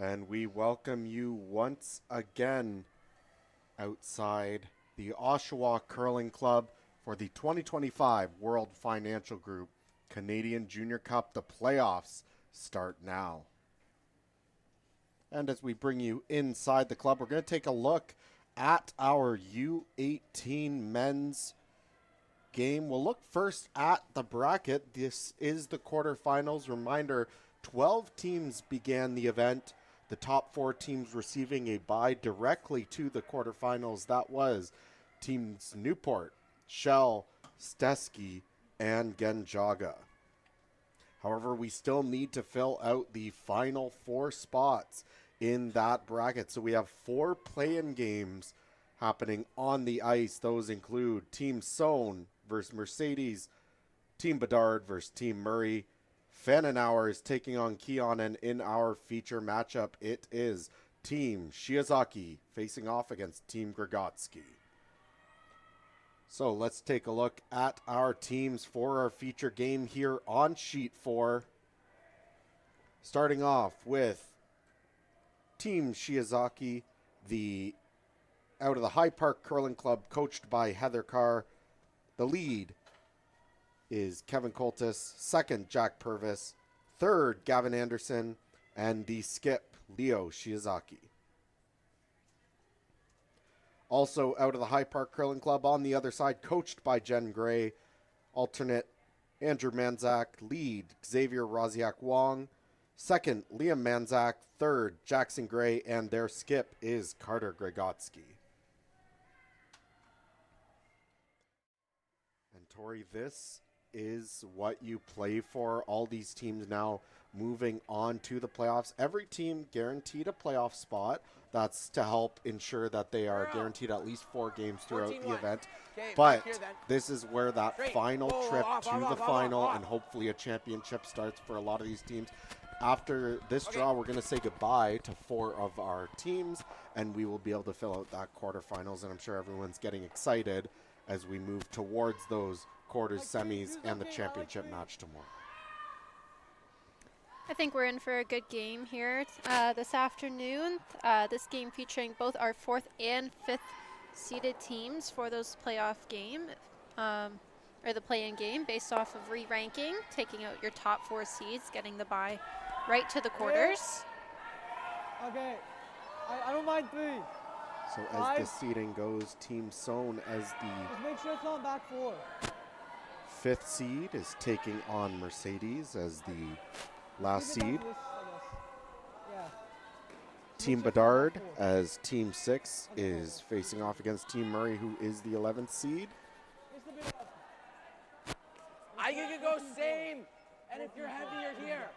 And we welcome you once again outside the Oshawa Curling Club for the 2025 World Financial Group Canadian Junior Cup. The playoffs start now. And as we bring you inside the club, we're going to take a look at our U18 men's game. We'll look first at the bracket. This is the quarterfinals. Reminder, 12 teams began the event. The top 4 teams receiving a bye directly to the quarterfinals. That was teams Newport, Shell, Steski, and Genjaga. However, we still need to fill out the final 4 spots in that bracket. So we have 4 play-in games happening on the ice. Those include Team Sohn versus Mercedes, Team Bedard versus Team Murray. Fanenauer is taking on Keon, and in our feature matchup, it is Team Shiozaki facing off against Team Gregotski. So let's take a look at our teams for our feature game here on Sheet 4. Starting off with Team Shiozaki, out of the High Park Curling Club, coached by Heather Carr. The lead is Kevin Coltis, second Jack Purvis, third Gavin Anderson, and the skip Leo Shiozaki. Also out of the High Park Curling Club on the other side, coached by Jen Gray, alternate Andrew Manzak, lead Xavier Roziak-Wong, second Liam Manzak, third Jackson Gray, and their skip is Carter Gregotski. And Tori, this is what you play for. All these teams now moving on to the playoffs. Every team guaranteed a playoff spot. That's to help ensure that they are guaranteed at least 4 games throughout the event. But this is where that final trip to the final and hopefully a championship starts for a lot of these teams. After this draw, we're going to say goodbye to 4 of our teams, and we will be able to fill out that quarterfinals, and I'm sure everyone's getting excited as we move towards those quarters, semis, and the championship match tomorrow. I think we're in for a good game here this afternoon. This game featuring both our 4th and 5th seeded teams for those playoff game, or the play-in game, based off of re-ranking, taking out your top 4 seeds, getting the bye right to the quarters. Okay, I don't mind 3. So as the seeding goes, Team Sohn as Just make sure it's on back 4. the 5th seed is taking on Mercedes as the last seed. Team Bedard as Team 6 is facing off against Team Murray, who is the 11th seed. I can go same, and if you're heavy, you're here.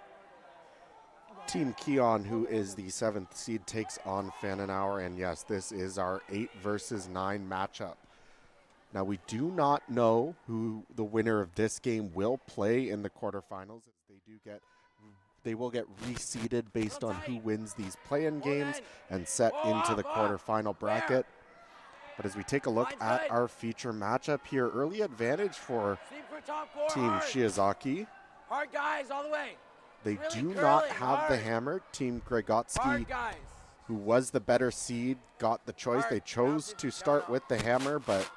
Team Keon, who is the 7th seed, takes on Fanenauer, and yes, this is our 8 versus 9 matchup. Now, we do not know who the winner of this game will play in the quarterfinals. They will get reseeded based on who wins these play-in games and set into the quarterfinal bracket. But as we take a look at our feature matchup here, early advantage for Team Shiozaki. Hard guys all the way. They do not have the hammer. Team Gregotski, who was the better seed, got the choice. They chose to start with the hammer, but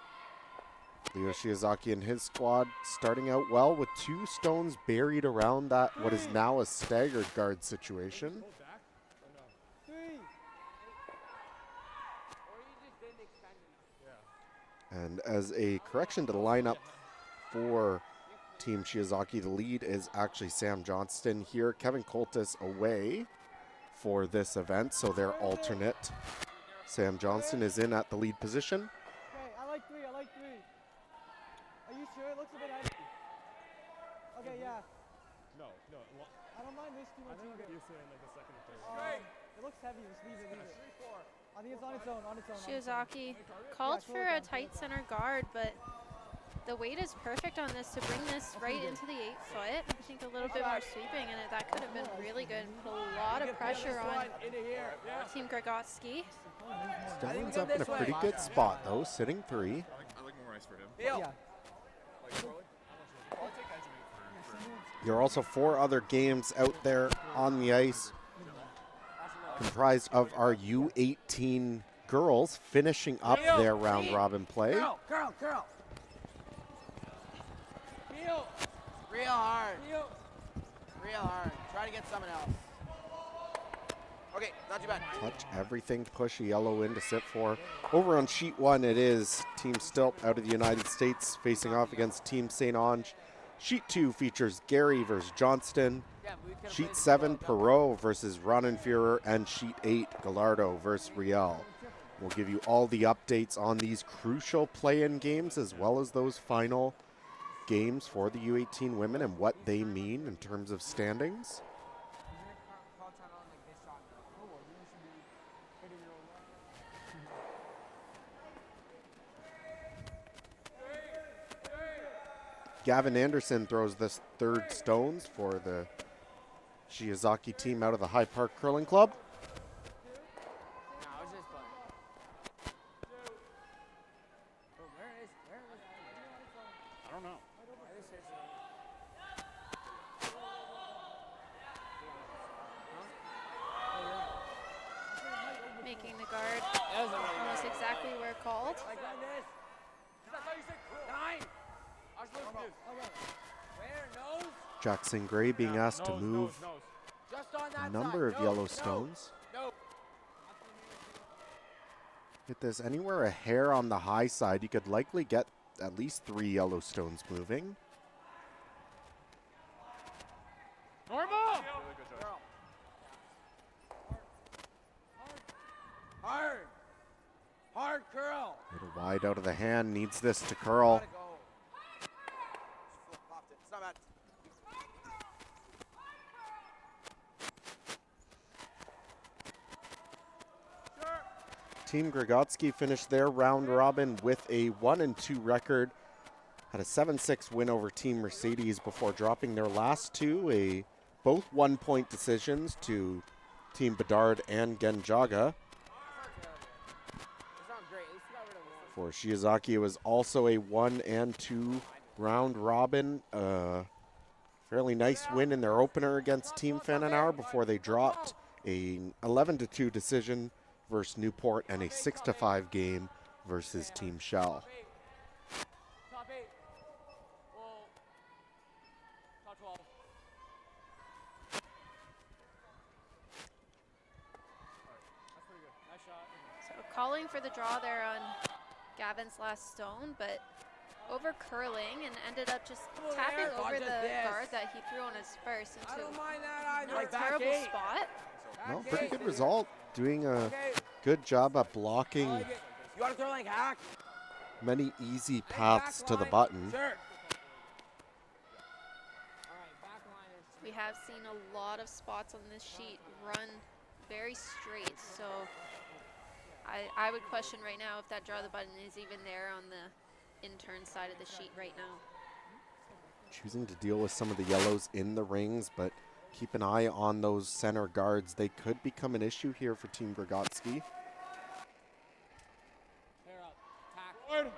Leo Shiozaki and his squad starting out well with 2 stones buried around that what is now a staggered guard situation. And as a correction to the lineup for Team Shiozaki, the lead is actually Sam Johnston here. Kevin Coltis away for this event, so their alternate Sam Johnston is in at the lead position. Okay, I like 3. Are you sure? It looks a bit heavy. Okay, yeah. No. I don't mind this too much. I think you're saying like the second or third. It looks heavy. Just leave it. I think it's on its own. Shiozaki called for a tight center guard, but the weight is perfect on this to bring this right into the 8-foot. I think a little bit more sweeping, and that could have been really good. Put a lot of pressure on Team Gregotski. Still ends up in a pretty good spot, though, sitting 3. I like more ice for him. Yeah. There are also 4 other games out there on the ice. comprised of our U18 girls finishing up their round robin play. Girl. Heel. Real hard. Real hard. Try to get someone else. Okay, not too bad. Touch everything, push a yellow in to sit for. Over on sheet 1, it is Team Stilp out of the United States facing off against Team St. Ange. Sheet 2 features Gary versus Johnston. Sheet 7, Perot versus Ronenführer. And Sheet 8, Gallardo versus Riel. We'll give you all the updates on these crucial play-in games as well as those final games for the U18 women and what they mean in terms of standings. Gavin Anderson throws this third stones for the Shiozaki team out of the High Park Curling Club. I don't know. Making the guard almost exactly where called. Jackson Gray being asked to move a number of yellow stones. Get this, anywhere a hair on the high side, you could likely get at least 3 yellow stones moving. Normal! Really good job. Hard curl. Little wide out of the hand, needs this to curl. It's not bad. Team Gregotski finished their round robin with a 1-2 record. Had a 7-6 win over Team Mercedes before dropping their last two, both 1-point decisions to Team Bedard and Genjaga. For Shiozaki, it was also a 1-2 round robin. Fairly nice win in their opener against Team Fananauer before they dropped a 11-2 decision versus Newport and a 6-5 game versus Team Shell. Top 8. Well, top 12. That's pretty good. Nice shot. So calling for the draw there on Gavin's last stone, but over curling and ended up just tapping over the guard that he threw on his first into not a terrible spot. No, pretty good result. Doing a good job at blocking You want to throw like hack? many easy paths to the button. Sure. We have seen a lot of spots on this sheet run very straight, so I would question right now if that draw the button is even there on the intern side of the sheet right now. Choosing to deal with some of the yellows in the rings, but keep an eye on those center guards. They could become an issue here for Team Gregotski. Hard.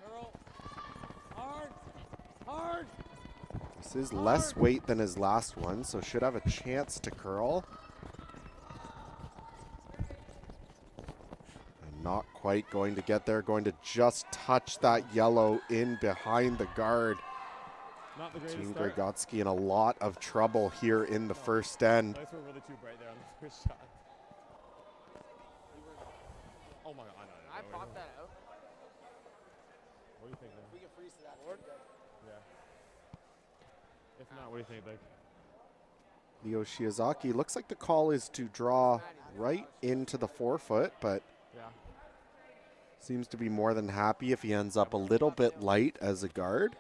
Curl. Hard. This is less weight than his last one, so should have a chance to curl. And not quite going to get there, going to just touch that yellow in behind the guard. Not the Team greatest start. Gregotski in a lot of trouble here in the first end. Lights were really too bright there on the first shot. Oh my god, I know. I popped that out. What do you think, then? We can freeze to that board. Yeah. If not, what do you think, like? Leo Shiozaki, looks like the call is to draw right into the forefoot, but Yeah. seems to be more than happy if he ends up a little bit light as a guard.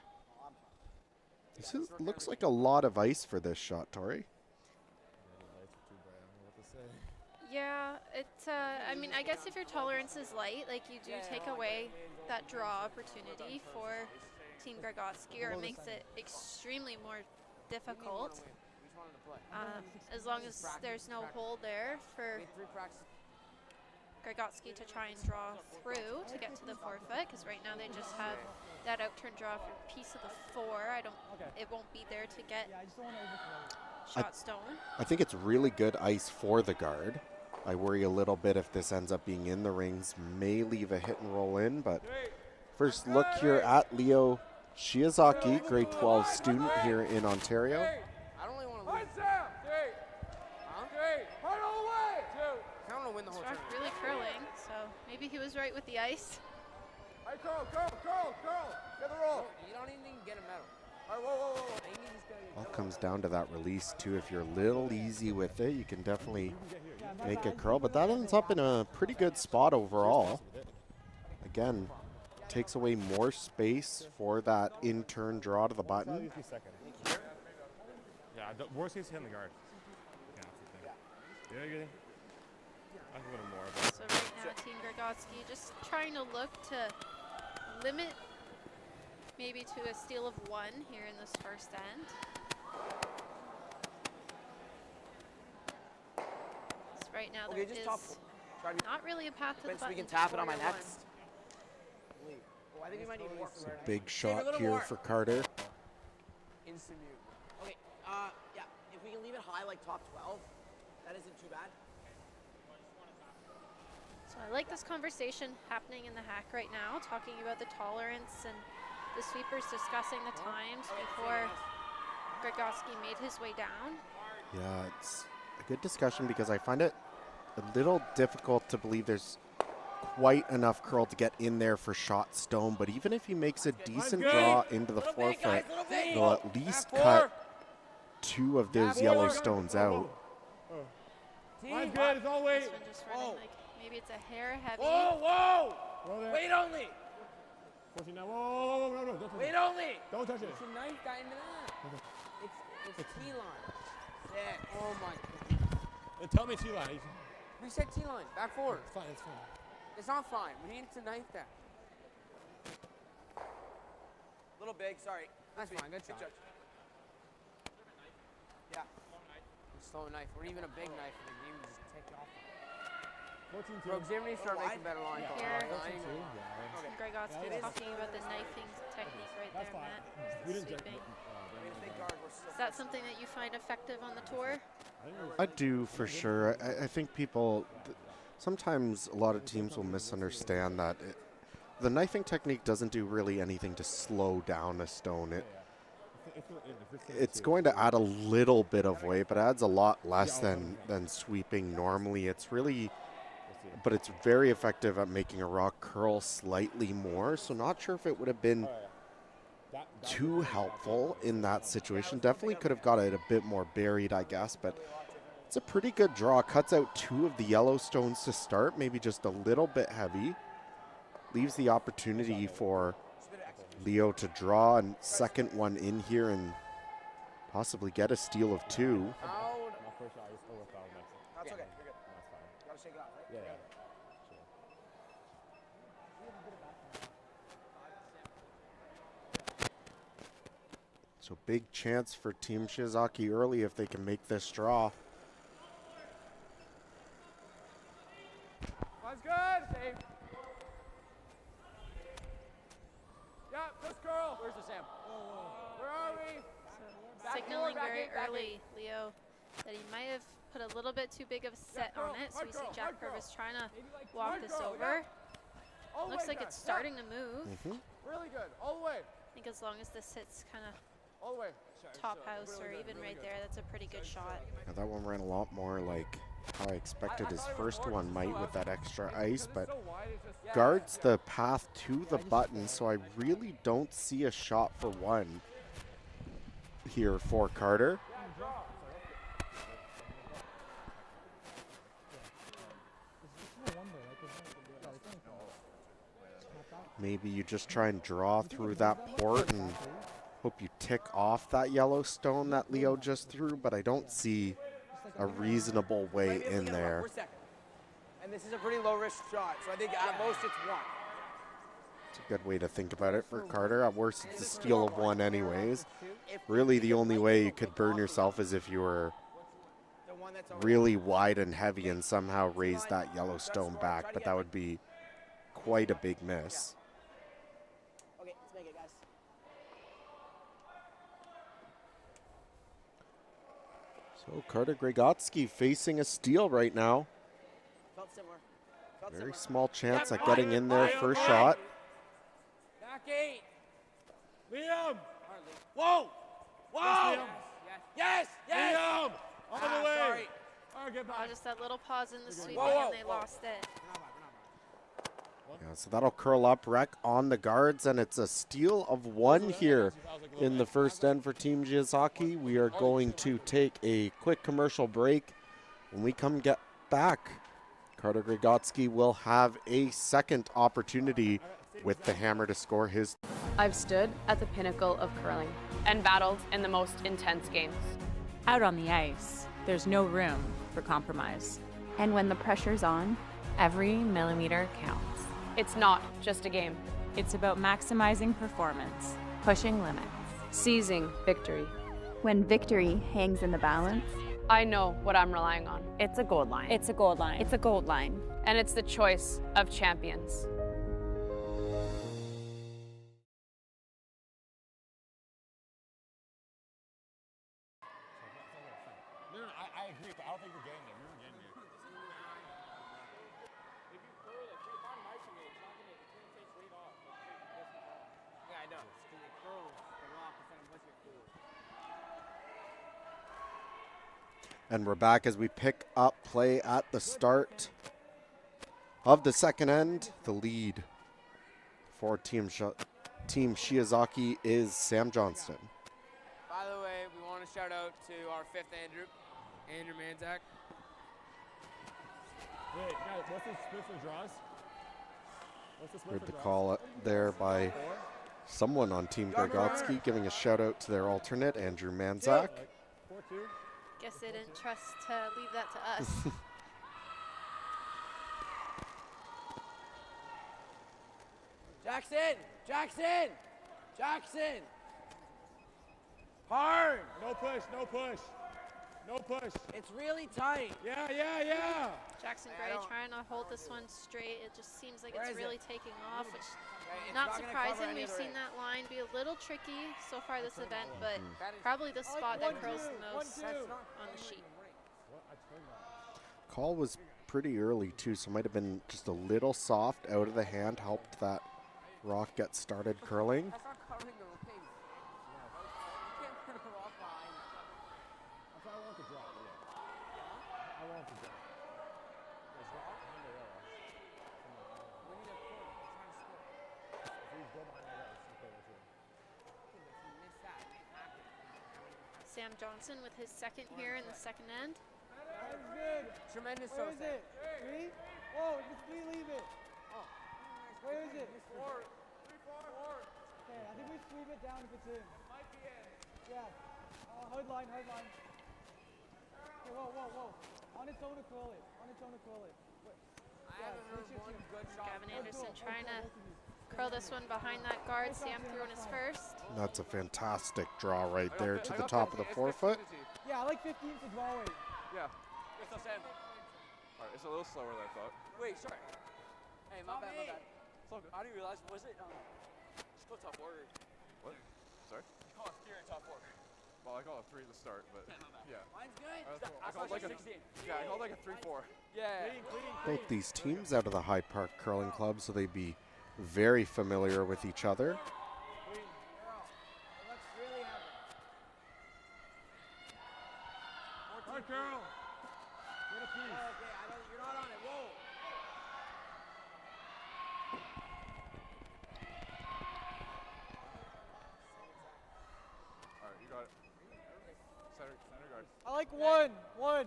This looks like a lot of ice for this shot, Tori. Yeah, I mean, I guess if your tolerance is light, like you do take away that draw opportunity for Team Gregotski, or it makes it extremely more difficult. As long as there's no hole there for Gregotski to try and draw through to get to the forefoot, because right now they just have that out turn draw for piece of the 4. It won't be there to get shot stone. I think it's really good ice for the guard. I worry a little bit if this ends up being in the rings, may leave a hit and roll in, but first look here at Leo Shiozaki, grade 12 student here in Ontario. I don't really want to lose. Huh? I don't want to win the whole It's tournament. really curling, so maybe he was right with the ice. Carl, get the roll. You don't even get a medal. All right, whoa. All comes down to that release too. If you're a little easy with it, you can definitely make it curl, but that ends up in a pretty good spot overall. Again, takes away more space for that in-turn draw to the button. Yeah, the worst case hitting the guard. Yeah, that's the thing. Yeah, good. I can go to more, but So right now, Team Gregotski just trying to look to limit maybe to a steal of 1 here in this first end. So right now there Okay, just is top. Try to not really a path to the so we button. can tap it on my before you're next. Oh, I think we might need more. It's a big shot here for Carter. Instant mute. Okay, yeah, if we can leave it high like top 12, that isn't too bad. So I like this conversation happening in the hack right now, talking about the tolerance and the sweepers discussing the times before Gregotski made his way down. Yeah, it's a good discussion because I find it a little difficult to believe there's quite enough curl to get in there for shot stone, but even if he makes a decent draw into the forefoot, they'll at least cut 2 of those yellow stones out. mine's good. It's all weight. This one just running like maybe it's a hair heavy. Whoa! Roll there. Wait only. 14 now. Whoa, no, don't touch Wait it. only. Don't touch it. It's a knife guy into that. It's T-line. Sick. Oh my god. Tell me T-line. We said T-line. Back forward. It's fine, it's fine. It's not fine. We need to knife that. Little big, sorry. That's fine. Good shot. Yeah. Slow knife, or even a big knife, and the game would just take off. 14-2. Bro, Ximini start making better line calls. Here. Okay. Gregotski is talking about the knifing technique right That's there, fine. Matt. We didn't Sweeping. Big guard, we're still Is that something that you find effective on the tour? I do for sure. I think people, sometimes a lot of teams will misunderstand that the knifing technique doesn't do really anything to slow down a stone. It's going to add a little bit of weight, but adds a lot less than sweeping normally. It's really, but it's very effective at making a rock curl slightly more. So not sure if it would have been too helpful in that situation. Definitely could have got it a bit more buried, I guess, but it's a pretty good draw. Cuts out 2 of the yellow stones to start, maybe just a little bit heavy. Leaves the opportunity for Leo to draw a second one in here and possibly get a steal of 2. My first shot is over foul next. That's okay. You're good. That's fine. Gotta shake it off, right? Yeah. So big chance for Team Shiozaki early if they can make this draw. Mine's good. Safe. Yeah, this girl. Where's the Sam? Where are we? So signaling very early, Leo, that he might have put a little bit too big of a set on it. So we see Jack Purvis trying to walk this over. Looks like it's starting to move. Really good. All the way. I think as long as this hits kind of All the way. top house or even right there, that's a pretty good shot. Now that one ran a lot more like how I expected his first one might with that extra ice, but guards the path to the button, so I really don't see a shot for 1 here for Carter. Maybe you just try and draw through that port and hope you tick off that yellow stone that Leo just threw, but I don't see a reasonable way in there. We're second. And this is a pretty low risk shot, so I think at most it's 1. It's a good way to think about it for Carter. At worst, it's a steal of 1 anyways. Really, the only way you could burn yourself is if you were really wide and heavy and somehow raise that yellow stone back, but that would be quite a big miss. Okay, let's make it, guys. So Carter Gregotski facing a steal right now. Felt similar. Felt Very similar. small chance Yep, at getting in there Liam, first Liam. shot. Back 8. Liam! Whoa! Whoa! Liam. Yes! Yes! Liam! On the way! Sorry. All right, get Oh, back. just that little pause in the sweeping Whoa, and they whoa. lost it. Yeah, so that'll curl up, wreck on the guards, and it's a steal of 1 here in the first end for Team Shiozaki. We are going to take a quick commercial break. When we come get back, Carter Gregotski will have a second opportunity with the hammer to score his. I've stood at the pinnacle of curling and battled in the most intense games. Out on the ice, there's no room for compromise. And when the pressure's on, every millimeter counts. It's not just a game. It's about maximizing performance. Pushing limits. Seizing victory. When victory hangs in the balance, I know what I'm relying on. it's a gold line. It's a gold line. It's a gold line. And it's the choice of champions. No, I agree, but I don't think we're getting there. We were getting there. If you curl it, if you're on micro, it's not gonna take weight off. Yeah, I know. It's because it curls the rock instead of pushing it forward. And we're back as we pick up play at the start of the second end. The lead for Team Shiozaki is Sam Johnston. By the way, we want to shout out to our 5th Andrew Manzak. Wait, guys, what's the split for draws? What's the split Heard for the draws? call there by someone on Team Gregotski, giving a shout out to their alternate, Andrew Manzak. 4-2. Guess they didn't trust to leave that to us. Jackson! Jackson! Jackson! Hard! No push, no push. No push. It's really tight. Yeah, yeah, yeah. Jackson I Gray don't- trying to hold this one straight. It just seems like Where it's is it? really taking off, which Okay, it's not gonna cover surprising. any We've of the seen range. that line be a little tricky so far this event, but That is- probably the I like spot that 1-2, curls the most 1-2. That's not on the sheet. What? I turned that. Call was pretty early too, so might have been just a little soft out of the hand, helped that rock get started curling. That's not covering the range. You can't put a rock behind it. That's why I want the drop, yeah. I want the drop. There's rock behind the arrow. We need a pull. We're trying to score. If we go behind the arrow, it's okay with you. If you miss that, it happens. Sam Johnson with his second here in the second end. That's good. Tremendous Where is Sosa. it? 3? Whoa, just 3 leave it. Where is it? 4. Okay, I think we sweep it down if it's in. Might be in. Yeah. Hard line, hard line. Okay, whoa, whoa, whoa. On its own to curl it. On its own to curl it. I haven't heard switch it one to- good shot. Gavin Let's Anderson go, trying let's to go, both of you. curl this one behind that guard. Sam threw in his first. That's a fantastic draw right there to the top of the forefoot. Yeah, I like 15 to draw weight. Yeah. It's not Sam. All right, it's a little slower than I thought. Wait, sorry. Hey, my bad, my bad. It's all good. I didn't realize, was it, just go top order. What? Sorry? You call it steering top order. Well, I call it 3 to start, but yeah. Mine's good. I called like a 16. yeah, I called like a 3-4. Yeah. Both these teams out of the High Park Curling Club, so they'd be very familiar with each other. Girl, let's really have it. Hard girl. Get a piece. Okay, you're not on it. Whoa. All right, you got it. Center guard. I like 1. 1. 4-3.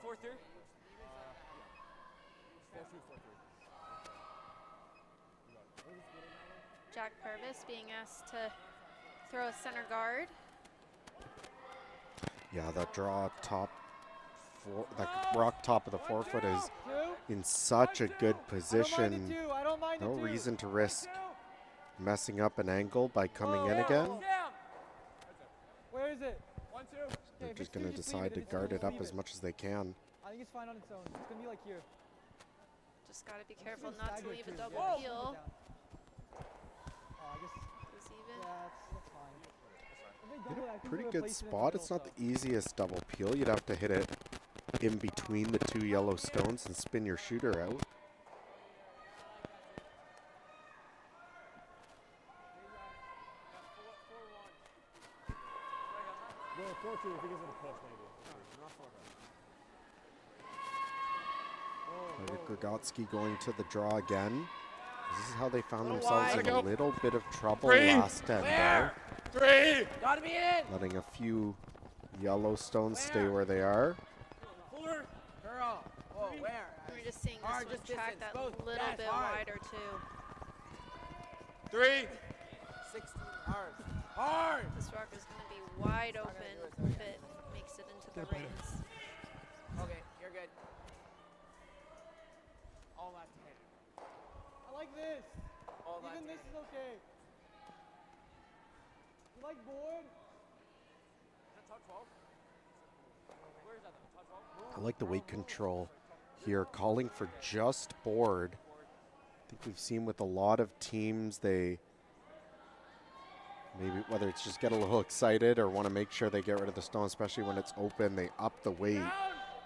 4-2, 4-3. Jack Purvis being asked to throw a center guard. Yeah, that draw top, that rock top of the forefoot is 2. in such a good I don't mind position. the 2. I don't mind the No 2. reason to risk messing up an angle by coming in again. Where is it? 1-2. They're if just it's two, going to just leave decide it. to If it's guard two, it just up leave as it. much as they can. I think it's fine on its own. It's gonna be like here. Just got to be It's careful been not to staggered leave a too. double Yeah, heel. keep it down. Oh, I guess. It was even. Yeah, that's fine. double, I think Pretty we good replaced it in the spot. middle, It's not so. the easiest double peel. You'd have to hit it in between the two yellow stones and spin your shooter out. Go 4-2 if he gives it a push, maybe. Gregotski going to the draw again. This is how they found Little themselves wide. in a little bit of trouble Three. last end there. Three. Gotta be in. Letting a few yellow stones stay where they are. Four. Girl. Oh, where? We're just seeing Hard, this one just track distance. that Both. little Yes, bit hard. wider too. 3. 16. Hard. Hard. This rock is going to be wide open if it makes it into the rings. Okay, you're good. All left hit. I like this. All left Even this hit. is okay. You like board? I like the weight control here, calling for just board. I think we've seen with a lot of teams, they maybe, whether it's just get a little excited or want to make sure they get rid of the stone, especially when it's open, they up the weight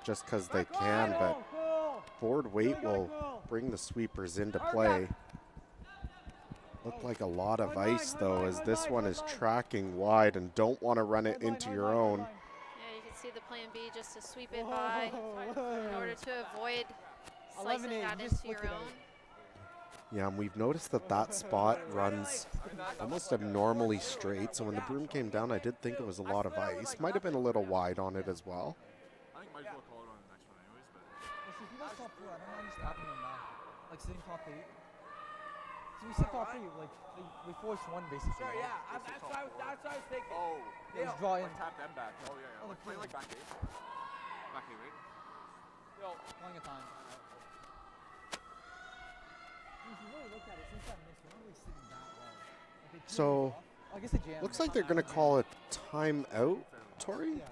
just because they can, but Cool. board weight will bring the sweepers into play. Look like a lot of ice though, as this one is tracking wide and don't want to run it into your own. Yeah, you can see the plan B just to sweep it by in order to avoid slicing 11-8, that just into your flick it own. Yeah, and we've noticed that that spot runs almost abnormally straight. So when the broom came down, I did think it was a lot of ice. Might have been a little wide on it as well. I think might as well call it on the next one anyways, but If he does top 4, I don't mind stopping him now. Like sitting top 8. So we sit top 8, like we forced one basically. Sure, yeah. That's what I was thinking. oh, Yeah, just draw in. like tap them back. Oh yeah, yeah. Oh, Like play like back 8. Back 8, right? One at a time. If you really look at it, since that miss, we're not really sitting that well. Like, they So, threw it off. I guess a jam. looks like they're going to call a timeout, Tori. Yeah.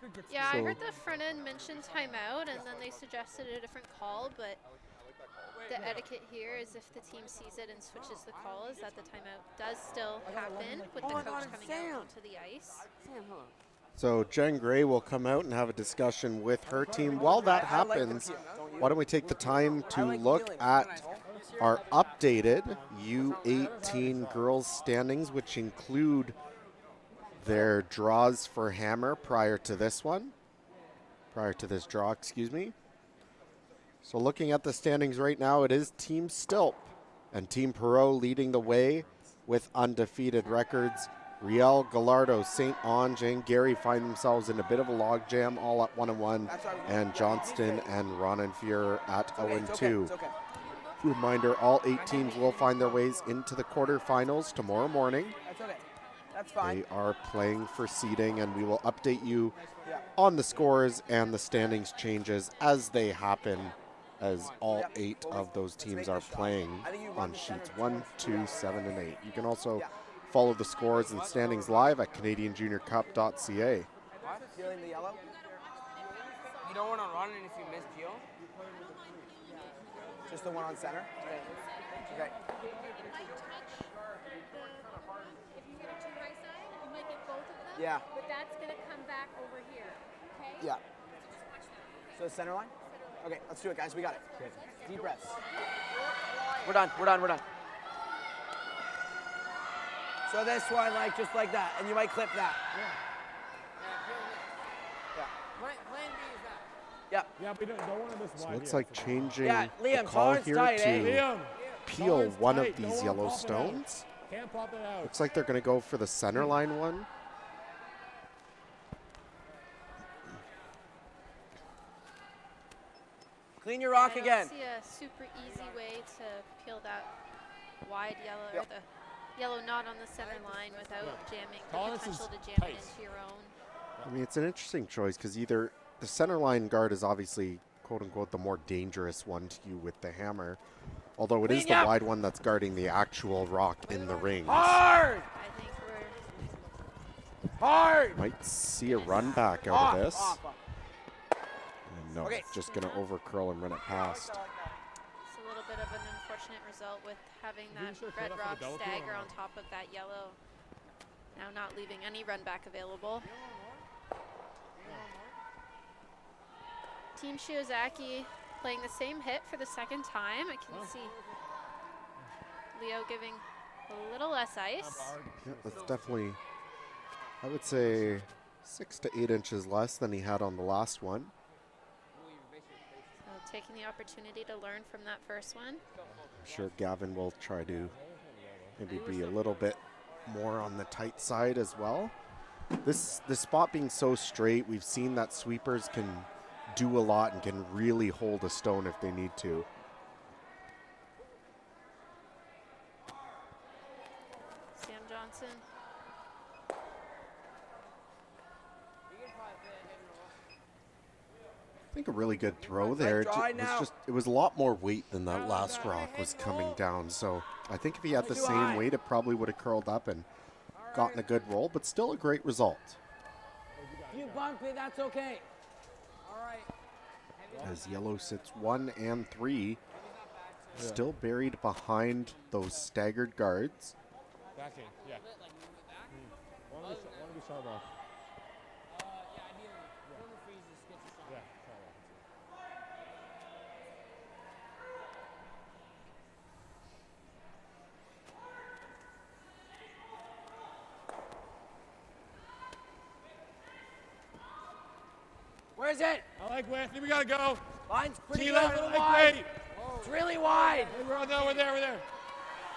Good gets Yeah, I So- heard the front end mention timeout, and then they suggested a different call, but the etiquette here is if the team sees it and switches the call, is that the timeout does still happen with the coach coming out onto the ice. So Jen Gray will come out and have a discussion with her team. While that happens, why don't we take the time to look at our updated U18 girls standings, which include their draws for Hammer prior to this draw, excuse me. So looking at the standings right now, it is Team Stilp and Team Perot leading the way with undefeated records. Riel, Gallardo, St. Ange, and Gary find themselves in a bit of a logjam, all at 1-1, and Johnston and Ronenfuhr at 0-2. Reminder, all 8 teams will find their ways into the quarterfinals tomorrow morning. That's okay. That's fine. They are playing for seeding, and we will update you on the scores and the standings changes as they happen, as all 8 of those teams are playing on sheets 1, 2, 7, and 8. You can also follow the scores and standings live at CanadianJuniorCup.ca. Peeling the yellow. You don't want to run it if you miss peel? Just the one on center? Okay. If you get it to my side, you might get both of them. Yeah. But that's going to come back over here. Okay? Yeah. So just watch that. So the center line? Okay, let's do it, guys. We got it. Deep breaths. We're done. We're done. We're done. So this one, like, just like that. And you might clip that. Yeah. Plan B is that. Yeah. Yeah, we don't want it this So wide. it looks yeah, like so- changing Yeah, the Liam, call tolerance here tight, to eh? Liam, peel tolerance one tight. of these Don't yellow pop it out. stones. Can't pop it out. Looks like they're going to go for the center line one. Clean your rock I again. don't see a super easy way to peel that wide yellow, or Yep. the yellow knot on the center line without jamming, the Tolerance is potential to jam tight. it into your own. I mean, it's an interesting choice because either the center line guard is obviously, quote unquote, the more dangerous one to you with the hammer, although it is the wide one that's guarding the actual rock in the rings. Hard! I think we're Hard! Might see a run back out of this. Off. And no, Okay. just going to overcurl and run it past. it's a little bit of an unfortunate result with having that sure red cut off rock the double peel stagger or on not? top of that yellow. Now not leaving any run back available. Team Shiozaki playing the same hit for the second time. I can see Leo giving a little less ice. Yeah, that's definitely, I would say, 6 to 8 inches less than he had on the last one. So taking the opportunity to learn from that first one. I'm sure Gavin will try to maybe be a little bit more on the tight side as well. This spot being so straight, we've seen that sweepers can do a lot and can really hold a stone if they need to. Sam Johnson. I think a really good throw there. It was a lot more weight than that last rock was coming down. So I think if he had the same weight, it probably would have curled up and gotten a good roll, but still a great result. If you bump it, that's okay. All right. As yellow sits 1 and 3, still buried behind those staggered guards. Backing, yeah. Want to be sharp off. Yeah, sharp off. Where is it? I like West. We gotta go. Line's pretty T good, a left, little like wide. Brady. It's really wide. Hey, we're there, we're there, we're there.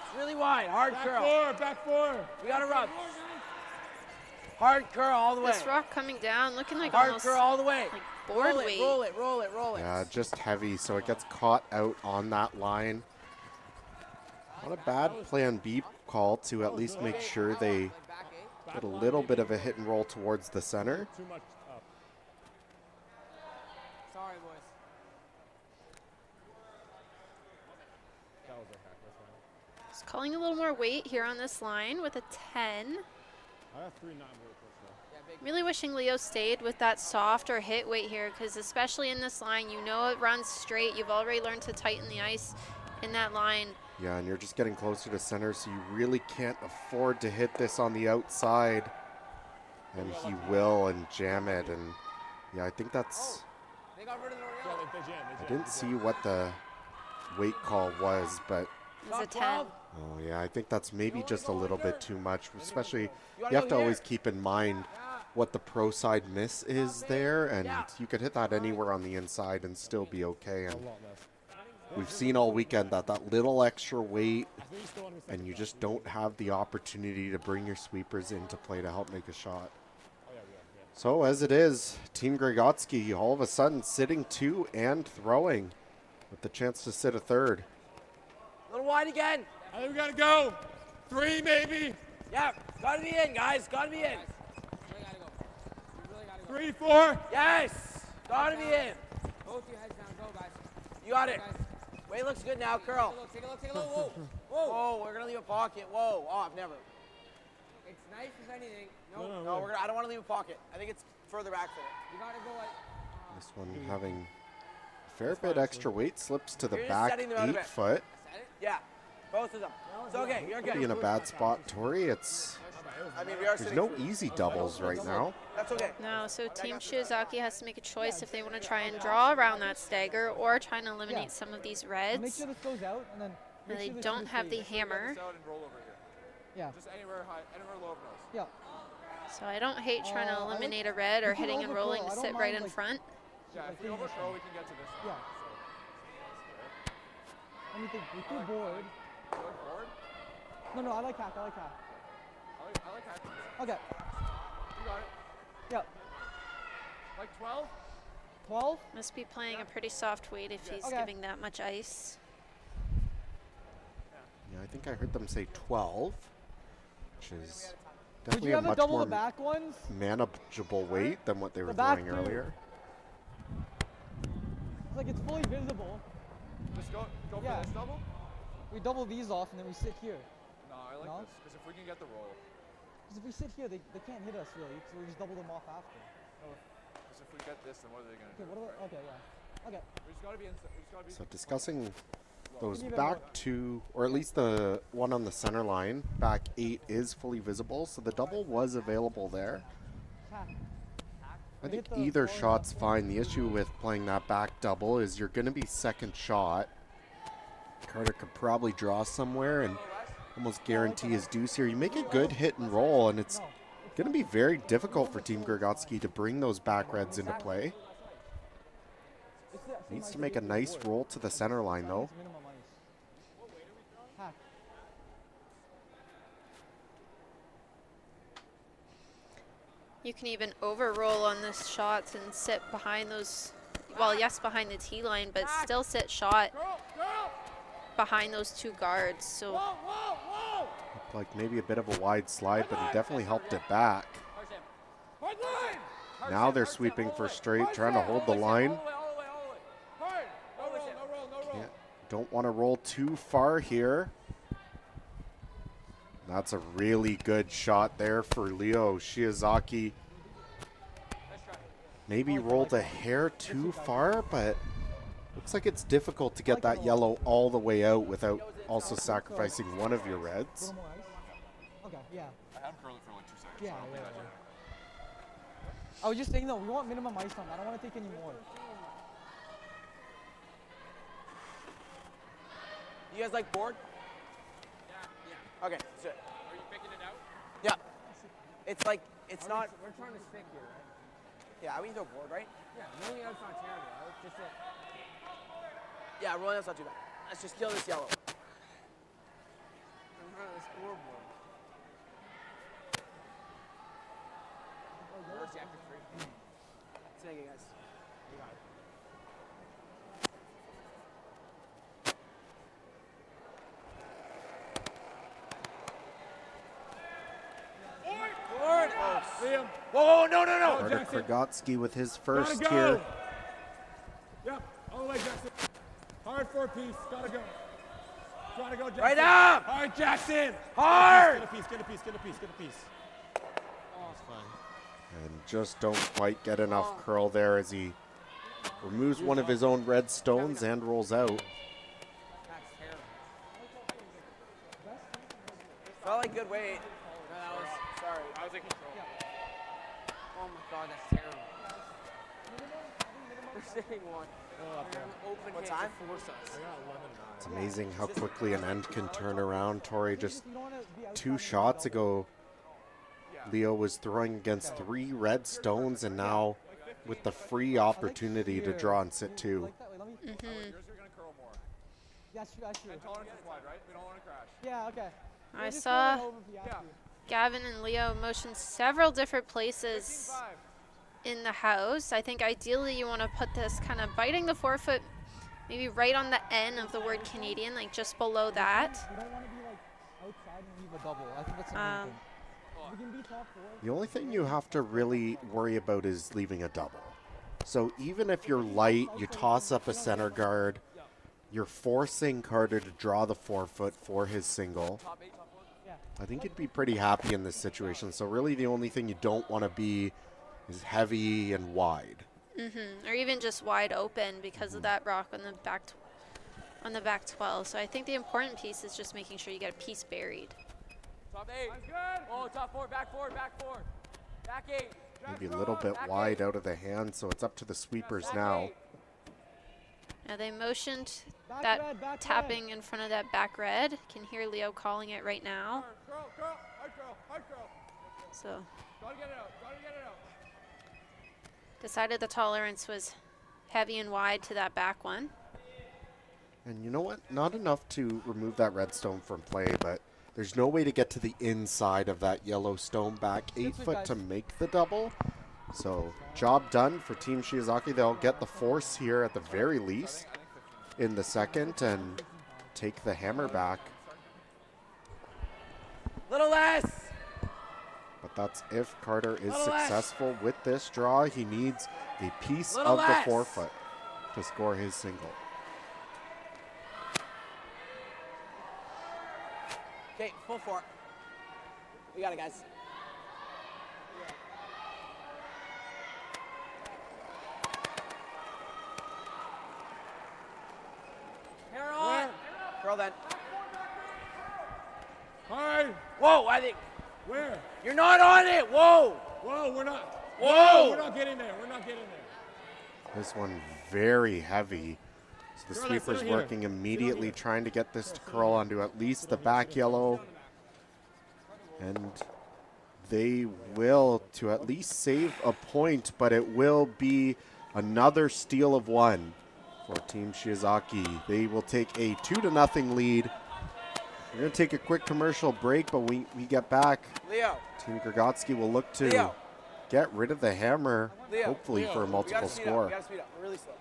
It's really wide. Hard Back curl. back four. We gotta rub. Hard curl all the way. This rock coming down, looking like Hard almost curl all the way. like board roll it, weight. roll it, roll it, roll it. Yeah, just heavy, so it gets caught out on that line. Not a bad plan B call to at least make sure they get a little bit of a hit and roll towards the center. Too much up. Sorry, boys. That was okay. That's fine. Just calling a little more weight here on this line with a 10. I have 3 not really close though. Really wishing Leo stayed with that soft or hit weight here, because especially in this line, you know it runs straight. You've already learned to tighten the ice in that line. Yeah, and you're just getting closer to center, so you really can't afford to hit this on the outside. And he will and jam it, and yeah, I think that's... They got rid of the Yeah, Royale. they jammed. I didn't see what the weight call was, but... It was a 10. Oh yeah, I think that's maybe just a little bit too much, especially you have to always keep in mind what the pro side miss is there, and you could hit that anywhere on the inside and still be okay. And we've seen all weekend that little extra weight, and you just don't have the opportunity to bring your sweepers into play to help make a shot. So as it is, Team Gregotski all of a sudden sitting 2 and throwing with the chance to sit a third. A little wide again. I think we gotta go. 3 maybe. Yeah, gotta be in, guys. Gotta be in. 3, 4. Yes, gotta be in. Both your heads down, go, guys. You got it. Weight looks good now, curl. Take a look, whoa. Whoa, we're gonna leave a pocket. Whoa, off, never. It's nice as anything. No, I don't want to leave a pocket. I think it's further back for it. You gotta go like, This one having a fair bit extra weight, slips to the You're just back setting them out a 8 bit. foot. Yeah, both of them. It's okay, you're Be good. in a bad spot, Tori. It's I mean, we are there's sitting no three. easy doubles right now. That's okay. No, so Team Shiozaki has to make a choice if they want to try and draw around that stagger or try and eliminate some of these make reds. sure this goes out, and then And make they sure this don't goes have the straight. hammer, Out and roll over here. Yeah, Just anywhere high, anywhere low of nose. yeah. so I don't hate trying to I like- eliminate a red or we can hitting and overcurl. rolling I to don't sit right mind, in like- front. Yeah, if we overthrow, we can get to this. Yeah. Anything, we could board. Going forward. No, I like hack, I like hacking. Okay, You got it. yeah. Like 12? 12? Must be playing a pretty soft weight if he's Okay. giving that much ice. Yeah, I think I heard them say 12, which is Would definitely you a ever much double more the back ones? manageable weight than what they were The back throwing two. earlier. It's like it's fully visible. Just go for Yeah. this double? We double these off, and then we sit here. No, I like No? this. Because if we can get the roll. Because if we sit here, they can't hit us really, so we just double them off after. Because if we get this, then what are they going to Okay, do? what about, okay, yeah. Okay. We just got to be inside. We just got to be So discussing those back two, or at least the one on the center line, back 8 is fully visible, so the double was available there. I think either shot's fine. The issue with playing that back double is you're going to be second shot. Carter could probably draw somewhere and almost guarantee his deuce here. You make a good hit and roll, and it's going to be very difficult for Team Gregotski to bring those back reds into play. Needs to make a nice roll to the center line, though. You can even overroll on this shots and sit behind those, well, yes, behind the T line, but still sit shot behind those 2 guards. So looked like maybe a bit of a wide slide, but he definitely helped it back. Now they're sweeping for straight, trying to hold the line. Don't want to roll too far here. That's a really good shot there for Leo. Shiozaki maybe rolled a hair too far, but looks like it's difficult to get that yellow all the way out without also sacrificing one of your reds. Okay, yeah. I had him curl it for like 2 seconds. Yeah, I was just saying though, we want minimum ice time. I don't want to take any more. You guys like board? Yeah. Okay, so. Are you picking it out? Yeah. It's like, it's not. We're trying to stick here, right? Yeah, we can throw board, right? Yeah, rolling out's not terrible. Right? Just a, Yeah, rolling out's not too bad. Let's just kill this yellow. in front of the scoreboard. Mercy after 3. Thank you, guys. You got it. Board! Liam. Whoa, no, no, no! Carter Gregotski with his first Gotta go. here. Yep, all the way, Jackson. Hard 4-piece, gotta go. Trying to go, Jackson. Right up! Hard, Jackson. Hard! Get a piece, get a piece, get a piece, get a piece. Oh, it's fine. And just don't quite get enough curl there as he removes one of his own red stones and rolls out. That's terrible. Felt like good weight. No, that was, sorry. I was in control. Oh my god, that's terrible. We're sitting one. Open what time? It's amazing how quickly an end can turn around. Tori, just 2 shots ago, Leo was throwing against 3 red stones, and now with the free opportunity to draw and sit 2. Yours are going to curl more. That's true. And tolerance is wide, right? We don't want to crash. Yeah, okay. I saw Gavin and Leo motion several different places 15-5. in the house. I think ideally you want to put this kind of biting the forefoot maybe right on the N of the word Canadian, like just below that. We don't want to be like outside and leave a double. I think that's the main thing. We can be top four. The only thing you have to really worry about is leaving a double. So even if you're light, you toss up a center guard, you're forcing Carter to draw the forefoot for his single. I think you'd be pretty happy in this situation. So really the only thing you don't want to be is heavy and wide. Or even just wide open because of that rock on the back 12. So I think the important piece is just making sure you get a piece buried. Top 8. Oh, top 4, back 4, back 4. Back 8. Maybe a little bit wide out of the hand, so it's up to the sweepers now. Now they motioned that tapping in front of that back red. Can hear Leo calling it right now. So decided the tolerance was heavy and wide to that back one. And you know what? Not enough to remove that red stone from play, but there's no way to get to the inside of that yellow stone back 8 foot to make the double. So job done for Team Shiozaki. They'll get the force here at the very least in the second and take the hammer back. Little less. But that's if Carter is successful with this draw. He needs a piece of the forefoot to score his single. Okay, full 4. We got it, guys. Hair on. Curl then. Hi. Whoa, I think. Where? You're not on it. Whoa. Whoa, we're not. Whoa. We're not getting there. We're not getting there. This one very heavy. So the Curl that sweeper's center here. working immediately, trying to get this to curl onto at least the back yellow. And they will to at least save a point, but it will be another steal of one for Team Shiozaki. They will take a 2-0 lead. We're going to take a quick commercial break, but we get back. Leo. Team Gregotski will look to Leo. get rid of the hammer, Leo. hopefully Leo. for a multiple score. We gotta speed up. We're really slow.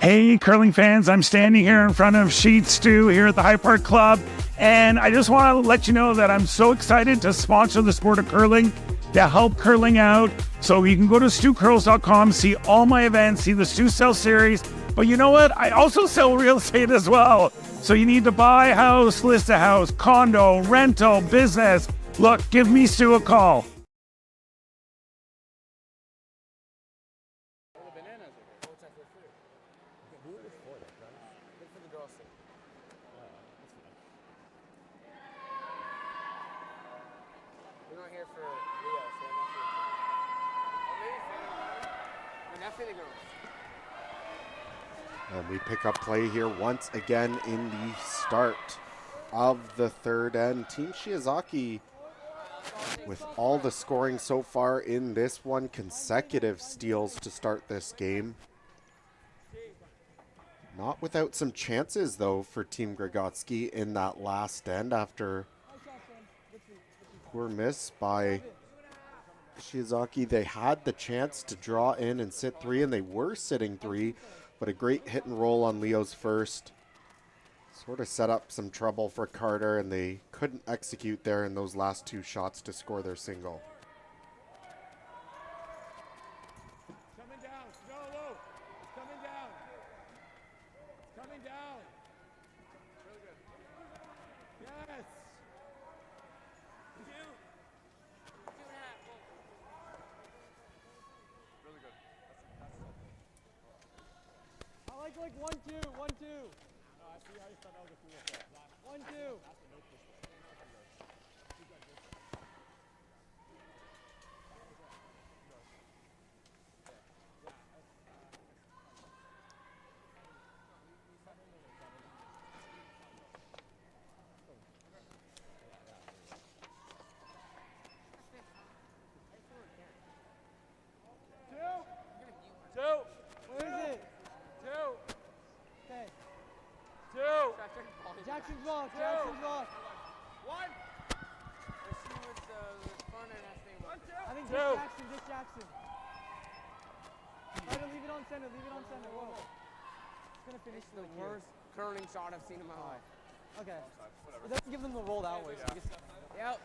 Hey, curling fans, I'm standing here in front of Sheet Stew here at the High Park Club, and I just want to let you know that I'm so excited to sponsor the sport of curling, to help curling out. So you can go to stewcurls.com, see all my events, see the Stew Sell series, but you know what? I also sell real estate as well. So you need to buy a house, list a house, condo, rental, business. Look, give me Stu a call. We're not here for Leo, so I'm not here. We're not for the girls. And we pick up play here once again in the start of the third end. Team Shiozaki, with all the scoring so far in this one, consecutive steals to start this game. Not without some chances, though, for Team Gregotski in that last end after poor miss by Shiozaki. They had the chance to draw in and sit three, and they were sitting three, but a great hit and roll on Leo's first sort of set up some trouble for Carter, and they couldn't execute there in those last two shots to score their single. Coming down. No, whoa. It's coming down. It's coming down. Really good. Yes. Really good. I like 1-2, 1-2. I see how you thought that was a cool shot. 1-2. Jackson's lost. Jackson's lost. One. Let's see what the fun and that thing was. I think Dick Jackson. Try to leave it on center. Leave it on center. Whoa. It's gonna finish the worst curling shot I've seen in my life. Okay. It doesn't give them the roll that way. So Yep.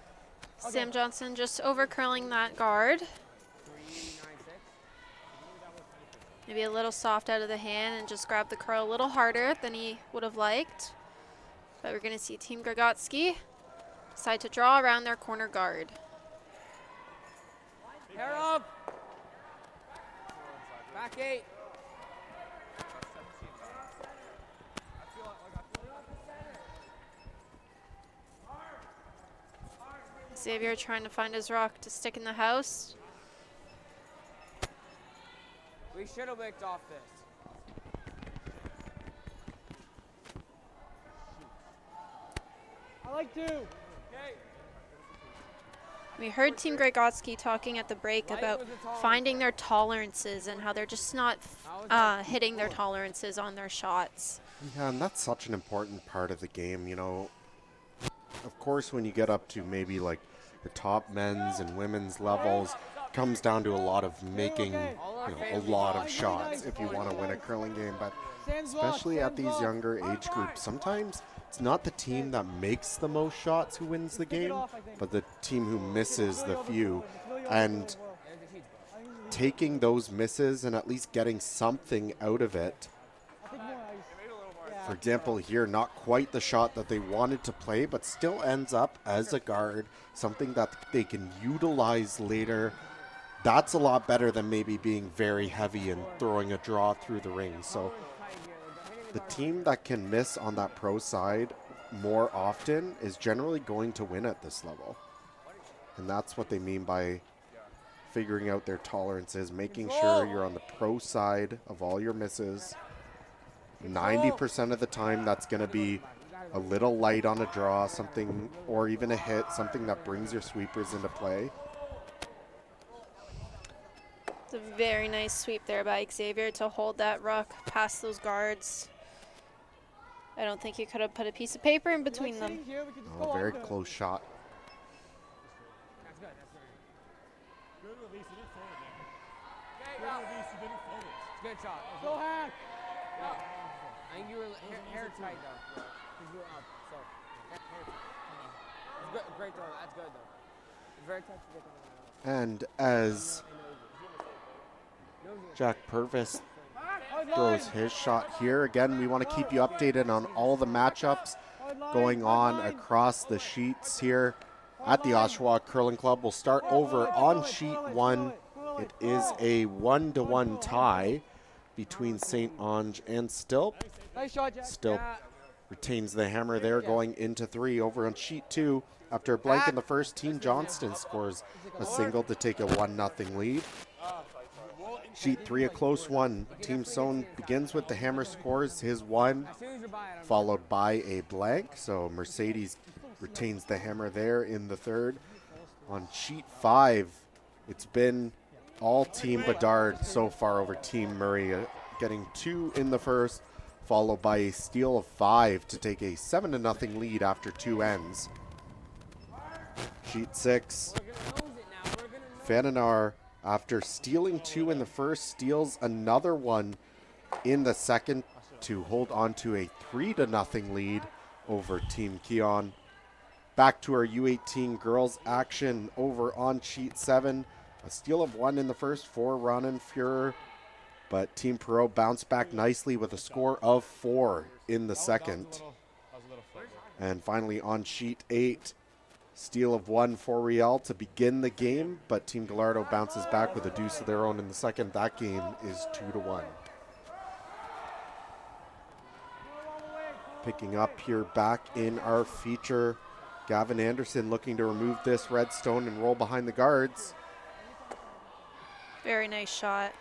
Okay. Sam Johnson just over curling that guard. 3-9-6. Maybe a little soft out of the hand and just grab the curl a little harder than he would have liked. But we're going to see Team Gregotski decide to draw around their corner guard. Hair up. Back 8. Xavier trying to find his rock to stick in the house. We should have licked off this. I like 2. Okay. We heard Team Gregotski talking at the break about finding their tolerances and how they're just not hitting their tolerances on their shots. Yeah, and that's such an important part of the game, you know. Of course, when you get up to maybe like the top men's and women's levels, it comes down to a lot of making, a lot of shots if you want to win a curling game. But especially at these younger age groups, sometimes it's not the team that makes the most shots who wins the game, but the team who misses the few. And taking those misses and at least getting something out of it. For example, here, not quite the shot that they wanted to play, but still ends up as a guard, something that they can utilize later. That's a lot better than maybe being very heavy and throwing a draw through the ring. So the team that can miss on that pro side more often is generally going to win at this level. And that's what they mean by figuring out their tolerances, making sure you're on the pro side of all your misses. 90% of the time, that's going to be a little light on a draw, something, or even a hit, something that brings your sweepers into play. It's a very nice sweep there by Xavier to hold that ruck past those guards. I don't think he could have put a piece of paper in between them. Oh, very close shot. Good release, you didn't fold it, man. Good release, you didn't fold it. Good shot. Go hack. I think you were hair tight though. Because you were up, so hair tight. It's good, great throw. That's good though. It's very tough to get them. And as Jack Purvis throws his shot here, again, we want to keep you updated on all the matchups going on across the sheets here at the Oshawa Curling Club. We'll start over on sheet 1. It is a 1-1 tie between St. Ange and Stilp. Stilp retains the hammer there going into 3. Over on sheet 2, after a blank in the first, Team Johnston scores a single to take a 1-0 lead. Sheet 3, a close one. Team Sohn begins with the hammer, scores his 1, followed by a blank. So Mercedes retains the hammer there in the 3rd. On sheet 5, it's been all Team Bedard so far over Team Murray, getting 2 in the first, followed by a steal of 5 to take a 7-0 lead after 2 ends. Sheet 6, Fananar, after stealing 2 in the first, steals another 1 in the second to hold on to a 3-0 lead over Team Keon. Back to our U18 girls action over on sheet 7. A steal of 1 in the first for Ronan Fuhrer, but Team Perot bounced back nicely with a score of 4 in the second. And finally on sheet 8, steal of 1 for Riel to begin the game, but Team Gallardo bounces back with a deuce of their own in the second. That game is 2-1. Picking up here back in our feature, Gavin Anderson looking to remove this red stone and roll behind the guards. Very nice shot.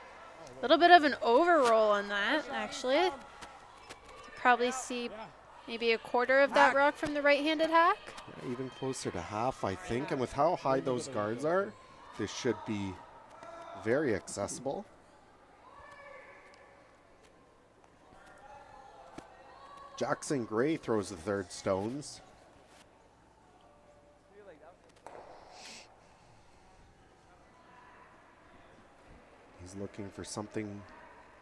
A little bit of an overroll on that, actually. You probably see maybe a quarter of that rock from the right-handed hack. Yeah, even closer to half, I think. And with how high those guards are, this should be very accessible. Jackson Gray throws the 3rd stones. He's looking for something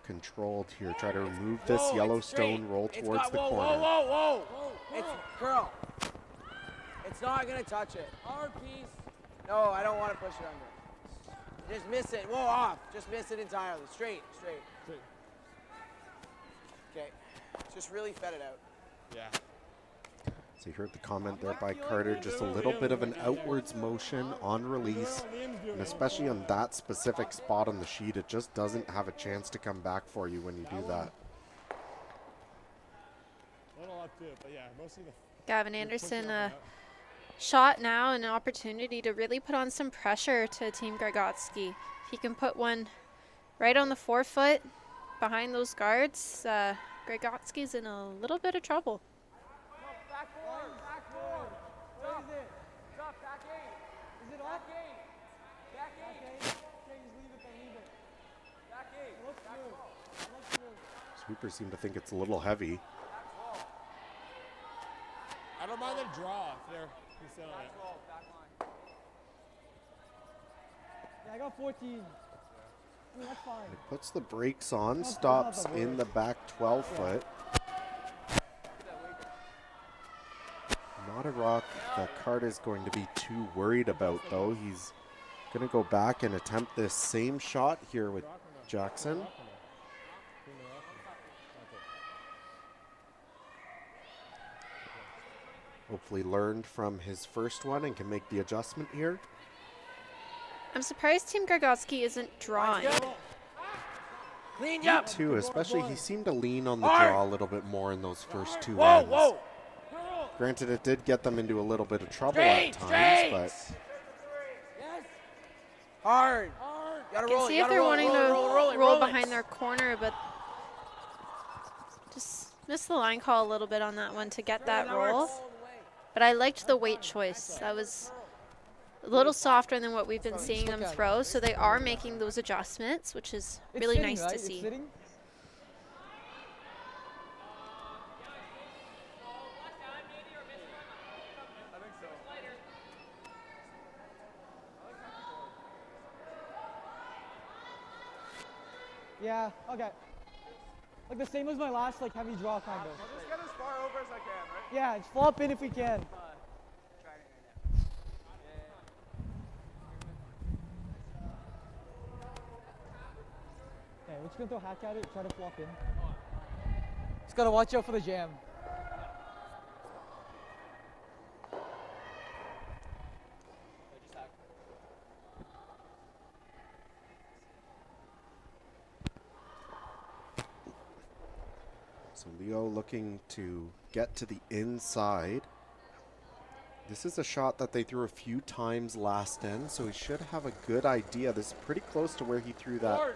controlled here. Try to remove this yellow stone, roll towards the corner. Whoa. It's curl. It's not going to touch it. Our piece. No, I don't want to push it under. Just miss it. Whoa, off. Just miss it entirely. Straight. Okay. Just really fed it out. Yeah. So you heard the comment there by Carter, just a little bit of an outwards motion on release, and especially on that specific spot on the sheet, it just doesn't have a chance to come back for you when you do that. Gavin Anderson, shot now, an opportunity to really put on some pressure to Team Gregotski. If he can put one right on the forefoot behind those guards, Gregotski's in a little bit of trouble. Sweepers seem to think it's a little heavy. I don't mind the draw if they're selling it. Yeah, I got 14. That's fine. It puts the brakes on, stops in the back 12 foot. Not a rock that Carter's going to be too worried about, though. He's going to go back and attempt this same shot here with Jackson. Hopefully learned from his first one and can make the adjustment here. I'm surprised Team Gregotski isn't drawing. Clean Me too, especially he seemed to lean on the draw a little bit more in those first 2 ends. Granted, it did get them into a little bit of trouble at times, but Yes. Hard. Gotta You can roll. see You if gotta they're roll, wanting roll, to roll, roll, it, roll roll it. behind their corner, but just missed the line call a little bit on that one to get that roll. But I liked the weight choice. That was a little softer than what we've been seeing them throw, so they are making those adjustments, which is really nice to see. Yeah, okay. Like the same as my last like heavy draw kind of. I'll just get as far over as I can, right? Yeah, just flop in if we can. Okay, we're just gonna throw hack at it, try to flop in. Just gotta watch out for the jam. so Leo looking to get to the inside. This is a shot that they threw a few times last end, so he should have a good idea. This is pretty close to where he threw that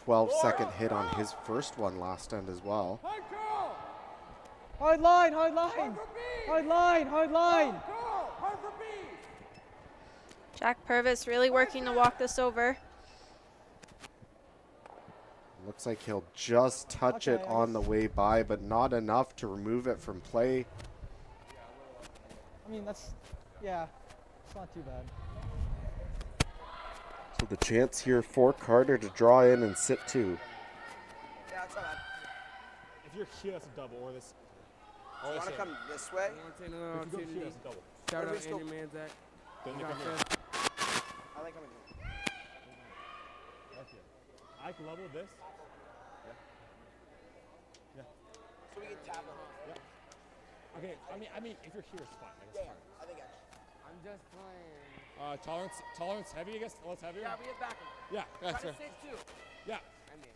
12-second hit on his first one last end as well. Hard line, hard line. Hard line, hard line. Jack Purvis really working to walk this over. Looks like he'll just touch it on the way by, but not enough to remove it from play. I mean, that's, yeah, it's not too bad. So the chance here for Carter to draw in and sit two. Yeah, it's not bad. If you're here, that's a double. Or this. Do you want to come this way? If you go here, that's a double. Shout out Andy Manzak. Then you come here. I like coming here. Right here. I can level this. Yeah. So we can tap them. Yeah. Okay. I mean, if you're here, it's fine. Like, it's fine. I think I'm just playing. Tolerance heavy, I guess. A little heavier. Yeah, we hit back. Yeah, that's Try fair. to sit too. Yeah. I mean.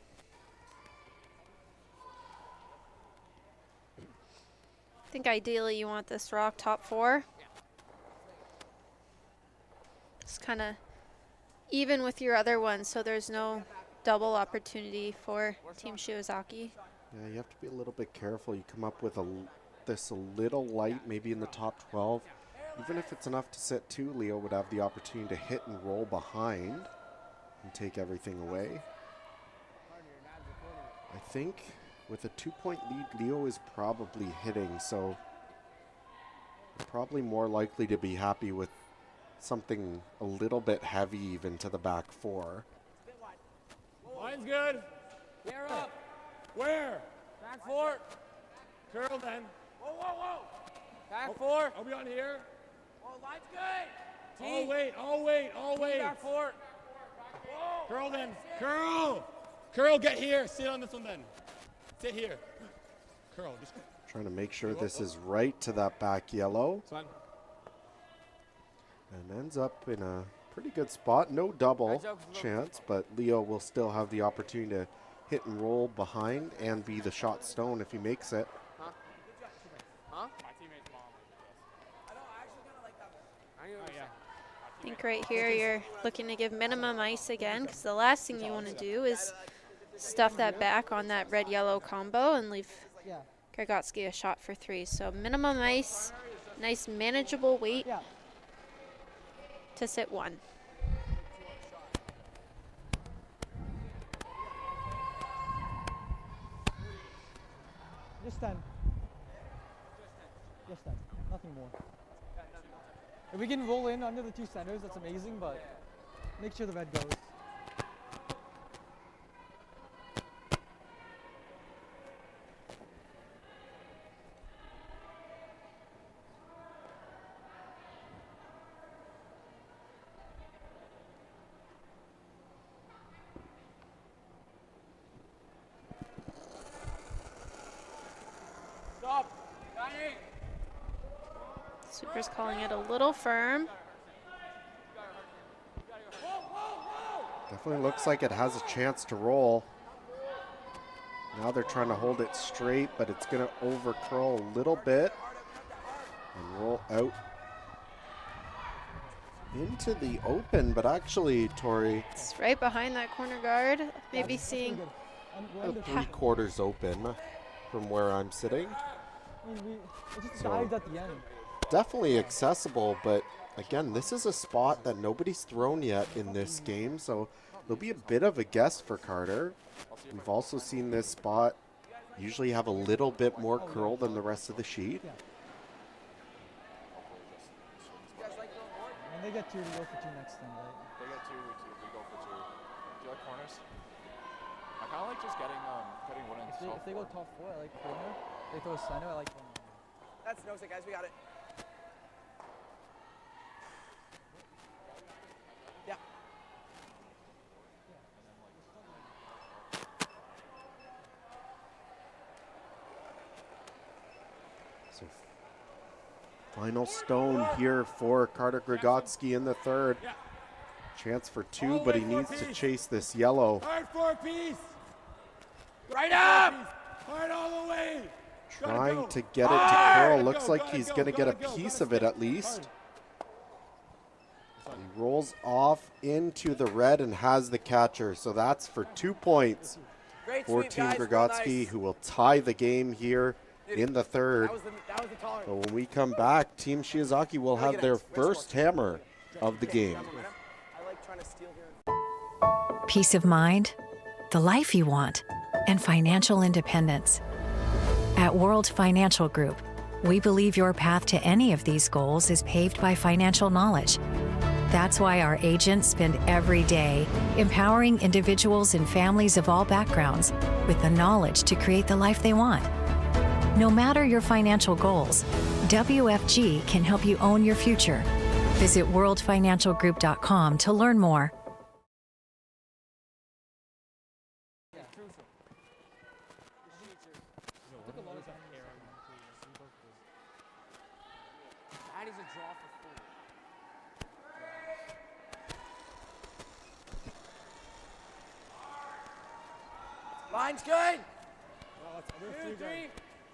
I think ideally you want this rock top four. It's kind of even with your other ones, so there's no double opportunity for Team Shiozaki. Yeah, you have to be a little bit careful. You come up with this a little light, maybe in the top 12. Even if it's enough to sit two, Leo would have the opportunity to hit and roll behind and take everything away. I think with a 2-point lead, Leo is probably hitting, so probably more likely to be happy with something a little bit heavy even to the back four. Line's good. Gear up. Where? Back four. Curl then. Whoa, whoa, whoa. Back four. Are we on here? Whoa, line's good. I'll wait. I'll wait. I'll wait. Back four. Whoa. Curl then. Curl. Curl, get here. Sit on this one then. Sit here. Curl. Just Trying to make sure this is right to that back yellow. fine. And ends up in a pretty good spot. No double chance, but Leo will still have the opportunity to hit and roll behind and be the shot stone if he makes it. Huh? My teammate's mom. I don't actually kind of like that one. I know. Yeah. I think right here you're looking to give minimum ice again, because the last thing you want to do is stuff that back on that red-yellow combo and leave Gregotski a shot for three. So minimum ice, nice manageable weight to sit one. Just 10. Just 10. Nothing more. If we can roll in under the two centers, that's amazing, but make sure the red goes. Stop. Dining. Super's calling it a little firm. Definitely looks like it has a chance to roll. Now they're trying to hold it straight, but it's going to over curl a little bit. and roll out into the open, but actually, Tori, It's right behind that corner guard. Maybe seeing 3/4 open from where I'm sitting. It just So- dived at the end. Definitely accessible, but again, this is a spot that nobody's thrown yet in this game, so there'll be a bit of a guess for Carter. We've also seen this spot usually have a little bit more curl than the rest of the sheet. And they get 2 to go for 2 next time, right? They get 2, we go for 2. Do you like corners? I kind of like just getting one in If they go top 4, I like corner. They throw center, I like corner. That's no guys. We got it. Yeah. So final stone here for Carter Gregotski in the third. Chance for 2, but he needs to chase this yellow. Hard for a piece. Right up! Hard all the way. Trying to get it to curl. Looks like he's going to get a piece of it at least. He rolls off into the red and has the catcher. So that's for 2 points Great for sweep, Team guys. Real Gregotski, nice. who will tie the game here in the third. That was the taller. But when we come back, Team Shiozaki will have their first hammer of the game. I like trying to steal here. Peace of mind, the life you want, and financial independence. At World Financial Group, we believe your path to any of these goals is paved by financial knowledge. That's why our agents spend every day empowering individuals and families of all backgrounds with the knowledge to create the life they want. No matter your financial goals, WFG can help you own your future. Visit worldfinancialgroup.com to learn more. That is a draw for 4. Line's good. 2, 3.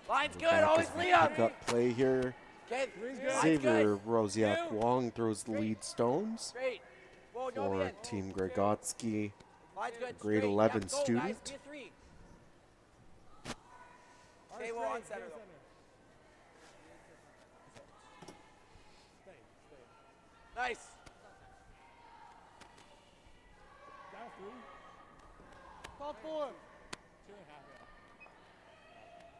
Line's good. Always Liam. Pickup play here. Okay. Xavier Rosiak Wong throws the lead stones Straight. Whoa, go for again. Team Gregotski. Line's good. Grade Straight. 11 Yep, go, guys. student. Be a 3. Stay well on center. Nice. Top 4. 2.5.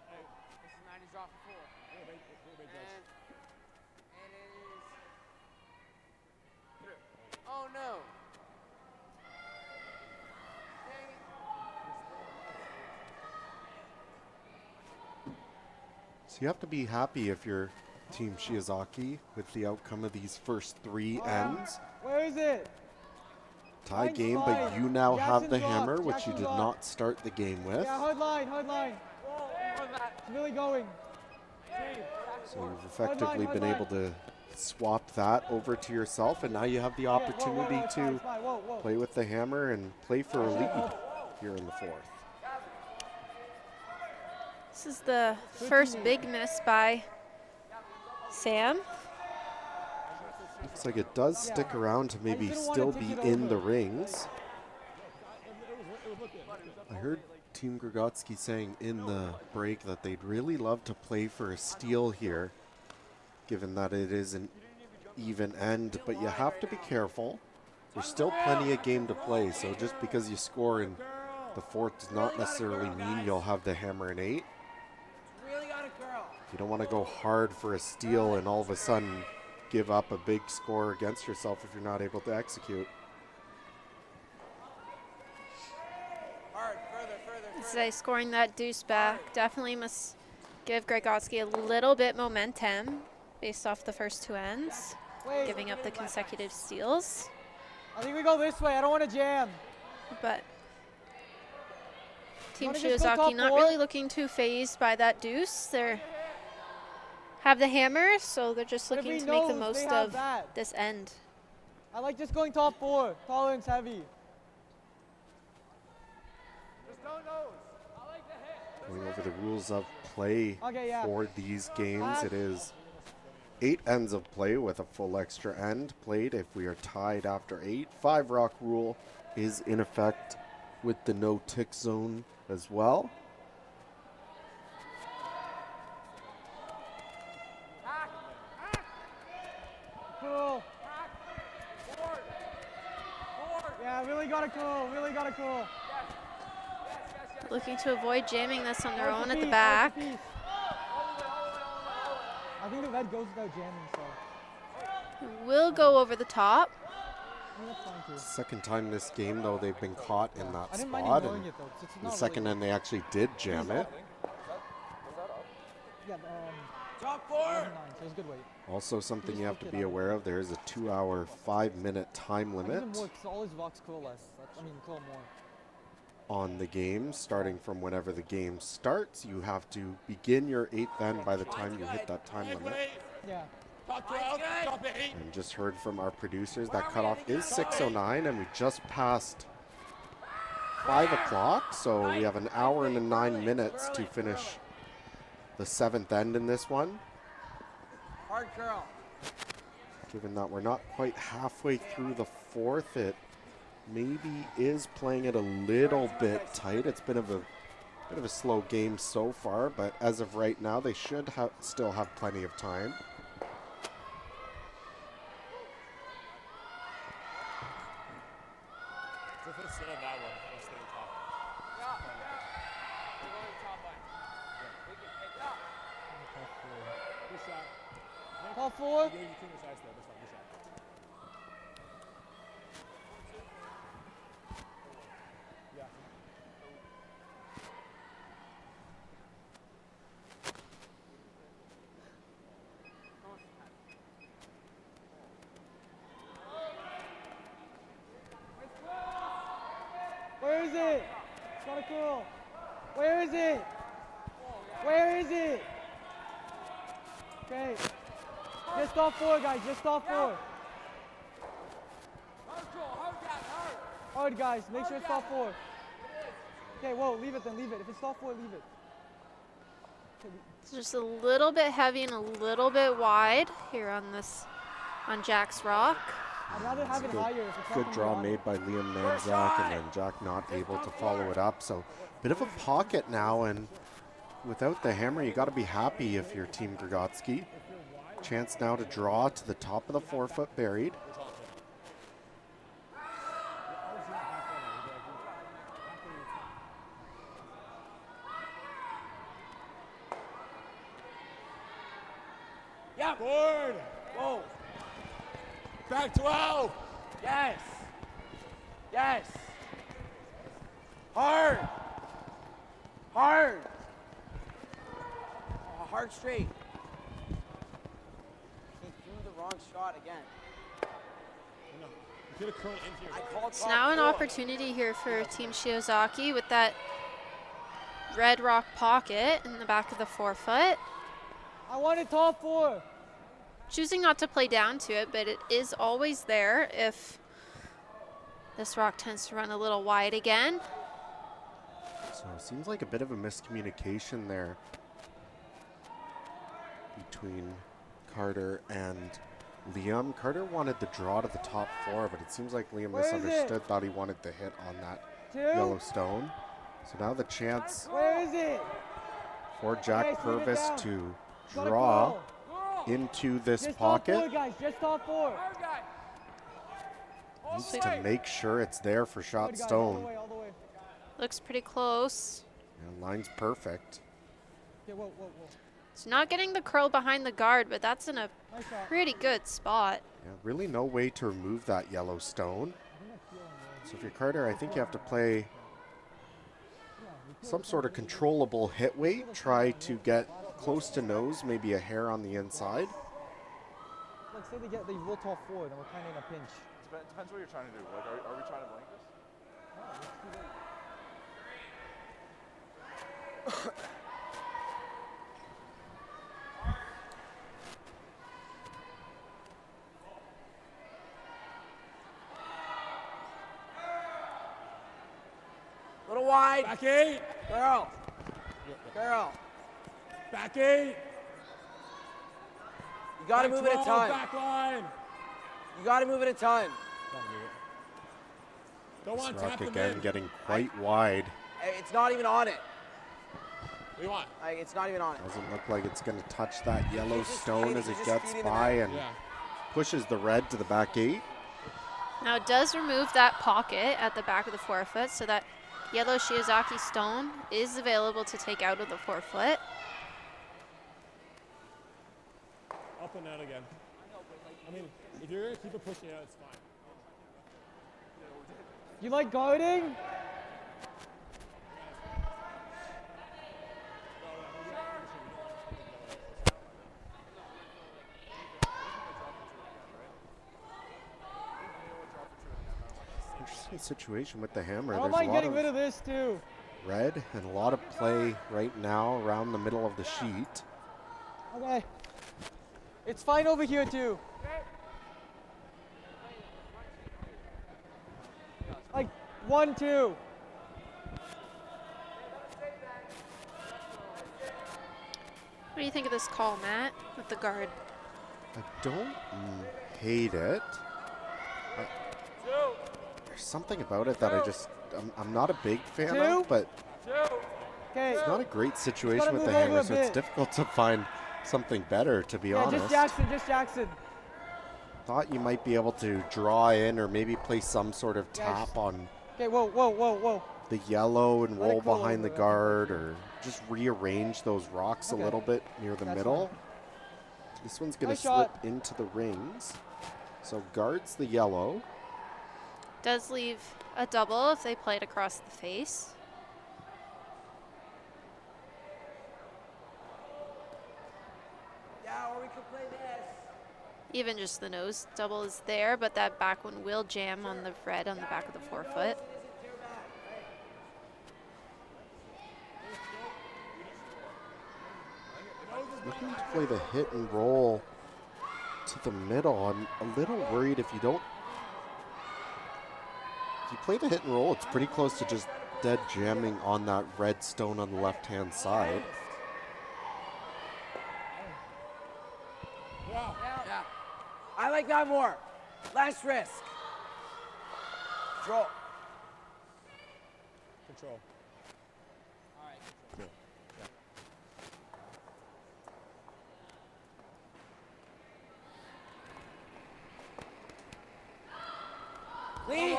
Hey, this is 90 draw for 4. And it is through. Oh no. Dang it. So you have to be happy if you're Team Shiozaki with the outcome of these first 3 ends. Where is it? Tie Line game, but slide. you now have the Jackson's locked. hammer, which you Jackson's did locked. not start the game with. Yeah, hard line, hard line. It's really going. So you've effectively been able to swap that over to yourself, and now you have the opportunity to play with the hammer and play for a lead here in the fourth. this is the first big miss by Sam. Looks like it does stick around to maybe still be in the rings. I heard Team Gregotski saying in the break that they'd really love to play for a steal here, given that it is an even end, but you have to be careful. There's still plenty of game to play, so just because you score in the fourth does not necessarily mean you'll have the hammer in 8. You don't want to go hard for a steal and all of a sudden give up a big score against yourself if you're not able to execute. Say scoring that deuce back definitely must give Gregotski a little bit momentum based off the first 2 ends, giving up the consecutive steals. I think we go this way. I don't want to jam. But Team Wanna just go Shiozaki top not 4? really looking too phased by that deuce. They have the hammer, so they're just But if looking we to make the nose, most they have of that. this end. I like just going top 4. Tolerance heavy. Going over the rules of play Okay, yeah. for these games, it is 8 ends of play with a full extra end played if we are tied after 8. 5 rock rule is in effect with the no tick zone as well. Cool. Yeah, really gotta cool, really gotta cool. Looking to avoid jamming this on their own at the Piece, back. I think the red goes without jamming, so. Will go over the top. That's fine too. Second time this game, though, they've been caught in that I didn't mind spot. ignoring And it, though, 'cause it's the not second really- end, they actually did jam it. Yeah, Top 4. 9, so it's good weight. Also something you have to be aware of, there is a 2-hour, 5-minute time I limit think more, 'cause all his rocks curl less. I mean, curl more. on the game. Starting from whenever the game starts, you have to begin your 8th end by the time you hit that time limit. Yeah. Top 12, top 8. And just heard from our producers that cutoff is 6:09, and we just passed 5 o'clock, so we have an hour and 9 minutes to finish the 7th end in this one. Hard curl. Given that we're not quite halfway through the 4th, it maybe is playing it a little bit tight. It's been a bit of a slow game so far, but as of right now, they should still have plenty of time. So if it's sit on that one, I'll stay on top. Good shot. Top 4. You gave you too much ice there. That's fine. Good shot. Yeah. Where is it? It's gotta cool. Where is it? Where is it? Okay. Just top 4, guys. Just top 4. Hard, guys. Make sure it's top 4. Okay, whoa. Leave it then. Leave it. If it's top 4, leave it. Okay, It's just a little bit heavy and a little bit wide here on Jack's rock. I'd rather have it higher if it's not Good gonna draw be on made it. by Liam Nanzak, and then Jack not able to follow it up. So bit of a pocket now, and without the hammer, you got to be happy if you're Team Gregotski. Chance now to draw to the top of the 4-foot buried. Yeah. Board. Whoa. Back 12. Yes. Yes. Hard. Hard. Oh, hard straight. He threw the wrong shot again. No, you could have curled into your I called It's top now an 4. opportunity here for Team Shiozaki with that red rock pocket in the back of the 4-foot. I want it top 4. Choosing not to play down to it, but it is always there if this rock tends to run a little wide again. So it seems like a bit of a miscommunication there between Carter and Liam. Carter wanted the draw to the top 4, but it seems like Liam Where is it? misunderstood, thought he wanted to hit on that 2. yellow stone. So now the chance Where is it? for Jack Okay, slow it Purvis down. to Gotta draw cool. into this Just top 4, pocket. guys. Just top 4. Needs to make sure it's there for shot Good, guys. All the stone. way, all the way. Looks pretty close. And line's perfect. Okay, whoa, whoa, whoa. It's not getting the curl behind the guard, but that's in a Nice shot. pretty good spot. Yeah, really no way to remove that yellow stone. So if you're Carter, I think you have to play some sort of controllable hit weight. Try to get close to nose, maybe a hair on the inside. Like, say they roll top 4, then we're kind of in a pinch. Depends what you're trying to do. Like, are we trying to blank this? Little wide. Back 8. Girl. Girl. Back 8. You got to move it a ton. Back line. You got to move it a ton. Don't want to Rock tap them again in. getting quite wide. Hey, it's not even on it. What do you want? Like, it's not even on it. Doesn't look like it's going to touch that yellow He's just stone feeding- as he's it just gets feeding the by net. and pushes the red to the back gate. Now it does remove that pocket at the back of the forefoot, so that yellow Shiozaki stone is available to take out of the forefoot. Up and out again. I mean, if you're going to keep it pushing out, it's fine. You like guarding? Interesting situation with the hammer. I don't There's a mind lot getting of rid of this too. red and a lot of play right now around the middle of the sheet. Okay. It's fine over here too. Like 1, 2. What do you think of this call, Matt, with the guard? I don't hate it. There's something about it that I'm not a big fan of, but it's not a great situation with the hammer, so it's difficult to find something better, to be honest. Just Jackson. Thought you might be able to draw in or maybe play some sort of tap on Okay, whoa. the yellow and Let it roll cool behind the over. guard, or just rearrange those rocks a little bit near the That's middle. This one's going to Nice slip shot. into the rings. So guards the yellow. Does leave a double if they play it across the face. Yeah, or we could play this. Even just the nose double is there, but that back one will jam on the red on the back of the forefoot. Looking to play the hit and roll to the middle. I'm a little worried if you don't. If you play the hit and roll, it's pretty close to just dead jamming on that red stone on the left-hand side. Yeah. I like that more. Less risk. Control. Control. Clean.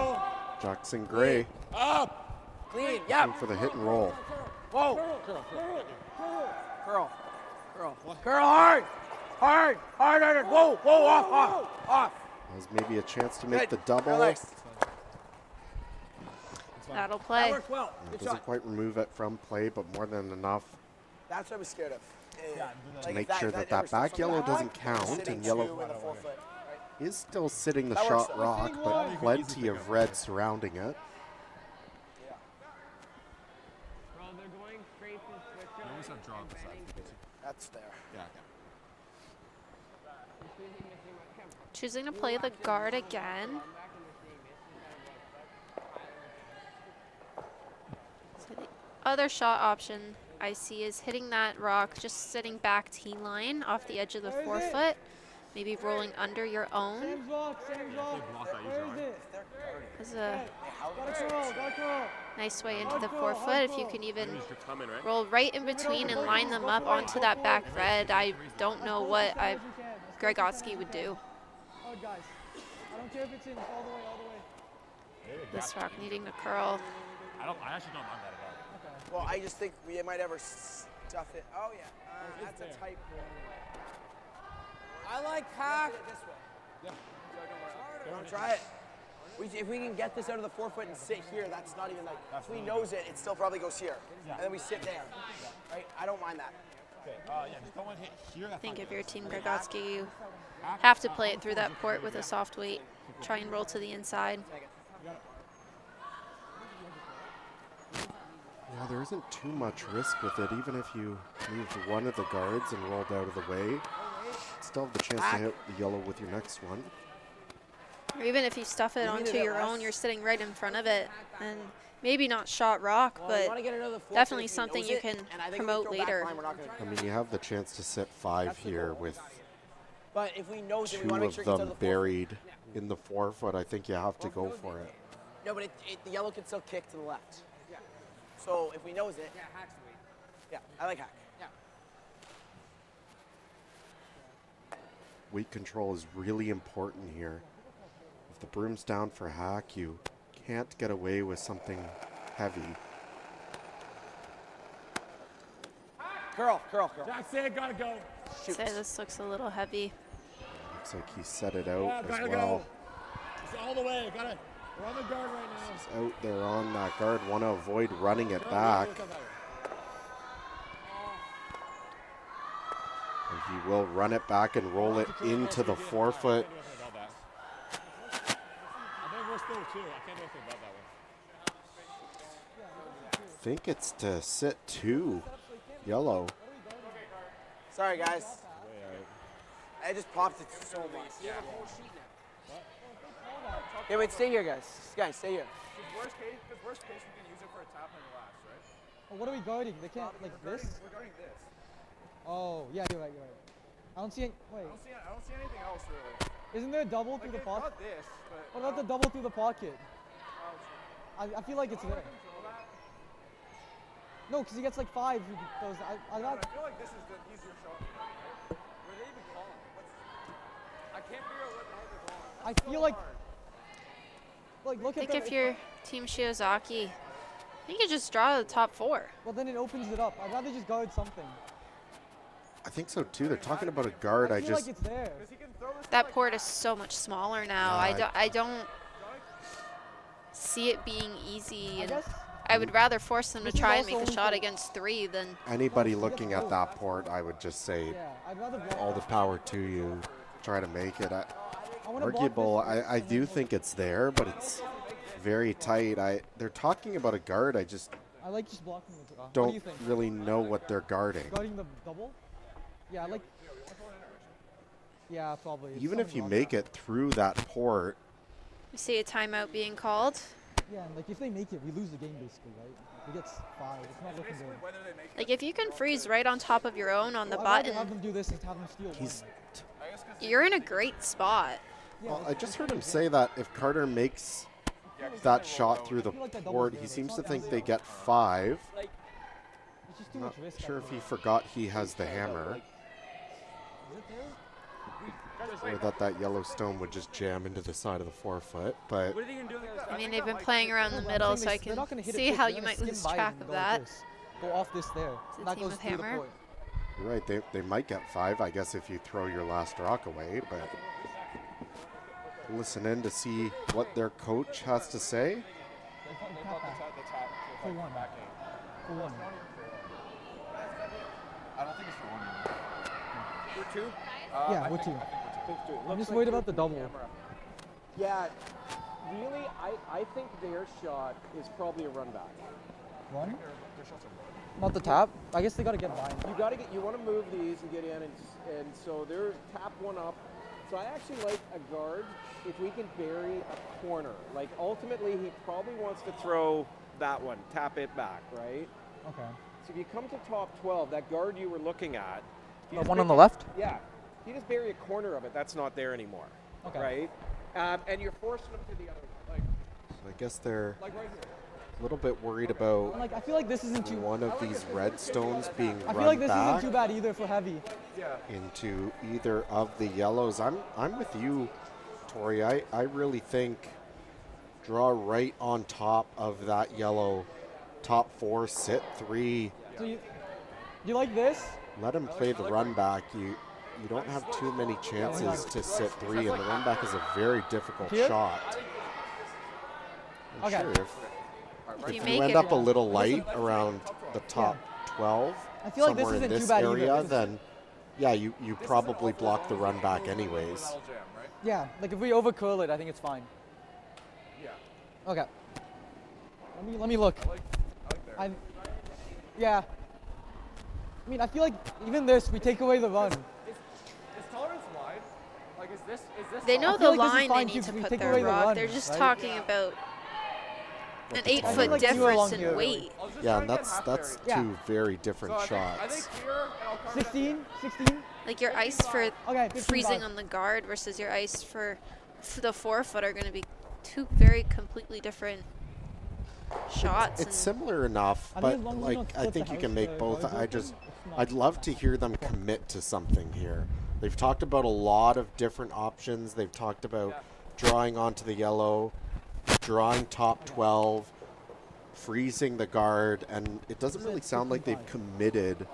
Jackson Gray Up. Clean. Yeah. looking for the hit and roll. Whoa. Curl. Hard. Whoa. Off. Has maybe a chance to make Good. the double. Relax. That'll That play. worked well. Good Doesn't shot. quite remove it from play, but more than enough That's what I was scared of. to make sure that that back yellow doesn't count, and yellow is still sitting the That works shot though. rock, but plenty of red surrounding it. That's there. Yeah. Choosing to play the guard again. So the other shot option I see is hitting that rock, just sitting back T line off the edge of the forefoot, maybe rolling under your own. Same block. Where is it? Is a Gotta curl. nice way into the forefoot. If you can even roll right in between and line them up onto that back red, I don't know what Gregotski would do. Hard, guys. I don't care if it's in all the way. This rock needing to curl. I actually don't mind that at all. Well, I just think we might ever stuff it. Oh yeah. That's a tight one. I like hack. This way. Yeah. Try it. If we can get this out of the forefoot and sit here, that's not even like, if we nose it, it still probably goes here. And then we sit there, right? I don't mind that. Okay, just don't want to hit here. I think if you're Team Gregotski, you have to play it through that port with a soft weight. Try and roll to the inside. Yeah, there isn't too much risk with it. Even if you moved one of the guards and rolled out of the way, still have the chance to hit the yellow with your next one. Or even if you stuff it onto your own, you're sitting right in front of it. And maybe not shot rock, but definitely something you can promote later. I mean, you have the chance to sit 5 here with But if we nose it, we two want to make of sure it gets out them of the 4 foot. buried in the 4 foot, I think you have to go for it. No, but the yellow can still kick to the left. Yeah. So if we nose it. Yeah, hack's the way. Yeah, I like hack. Yeah. Weight control is really important here. If the broom's down for hack, you can't get away with something heavy. Curl. Jack, say it, gotta go. I'd say this looks a little heavy. Looks like he set it out Yeah, as gotta well. go. It's all the way. We're on the guard right now. He's out there on that guard. Want to avoid running it back. And he will run it back and roll it into the 4 foot. I think we're still 2. I can't do anything about that one. I think it's to sit 2. Yellow. Sorry, guys. I just popped it so much. Yeah. Hey, wait, stay here, guys. Guys, stay here. Worst case, we can use it for a tap on the last, right? Oh, what are we guarding? They can't, like this? We're guarding this. Oh, yeah, you're right. I don't see any, wait. I don't see anything else really. Isn't there a double through the pocket? Not this, but. What about the double through the pocket? I feel like it's there. No, because he gets like 5. I feel like this is the easier shot. Were they even calling? I can't figure out what the hell they're calling. I feel like look I at think if you're Team Shiozaki, I think you just draw the top 4. Well, then it opens it up. I'd rather just guard something. I think so too. They're talking about a guard. I feel like it's there. That port is so much smaller now. I don't see it being easy, and I would rather force them to try and make a shot against 3 than Anybody looking at that port, I would just say all the power to you. Try to make it. Arguable. I do think it's there, but it's very tight. They're talking about a guard. I like just blocking the draw. don't really know what they're guarding. Guarding the double? Yeah, I like. Yeah, probably. Even if you make it through that port. we see a timeout being called. Yeah, and like if they make it, we lose the game basically, right? It gets 5. It's not looking good. Like if you can freeze right on top of your own on the I'd button, rather have them do this and have them steal you're in a great spot. Well, I just heard him say that if Carter makes that shot through the port, he seems to think they get 5. I'm not sure if he forgot he has the hammer. Or that Yellowstone would just jam into the side of the 4 foot, but I mean, they've been playing around the middle, so I can see how you might lose track of that. Go off this there. It's a That team goes with through the hammer. port. you're right, they might get 5, I guess, if you throw your last rock away, but listen in to see what their coach has to say. For 1. For 1. I don't think it's for 1. We're 2? Yeah, we're 2. I'm just worried about the double. Yeah, really, I think their shot is probably a run back. Run? Not the tap? I guess they got to get by. You want to move these and get in, and so they're tap 1 up. So I actually like a guard if we can bury a corner. Like ultimately, he probably wants to throw that one, tap it back, right? Okay. So if you come to top 12, that guard you were looking at. The one on the left? Yeah. You just bury a corner of it. That's not there anymore. Okay. Right? And you're forcing them to the other one. So I guess they're Like right here. a little bit worried about Like I feel like this isn't too. one of these red stones being I feel run like this back isn't too bad either for heavy. into either of the yellows. I'm with you, Tori. I really think draw right on top of that yellow, top 4, sit 3. So you like this? Let him play the run back. You don't have too many chances to sit 3, and the run back is a very difficult shot. I'm Okay. sure if you you make end it- up a little light around the top 12, I feel like this somewhere in isn't too this bad area, either. then yeah, you probably block the run back anyways. Yeah, like if we overcurl it, I think it's fine. Yeah. Okay. Let me look. Yeah. I mean, I feel like even this, we take away the run. Is tolerance wide? Like, is this? They know I the feel like this is line they fine need too, to 'cause we put take their away the rock. run, They're just right? talking about an 8 I foot feel like you difference along in here. weight. Yeah, and that's Yeah. two very different shots. I think here, and I'll come 16? 16? like your ice for Okay, freezing on the guard versus your ice for the forefoot are going to be two very completely different shots. It's similar enough, but like I think you can make both. I'd love to hear them commit to something here. They've talked about a lot of different options. They've talked about drawing onto the yellow, drawing top 12, freezing the guard, and it doesn't really sound like they've committed,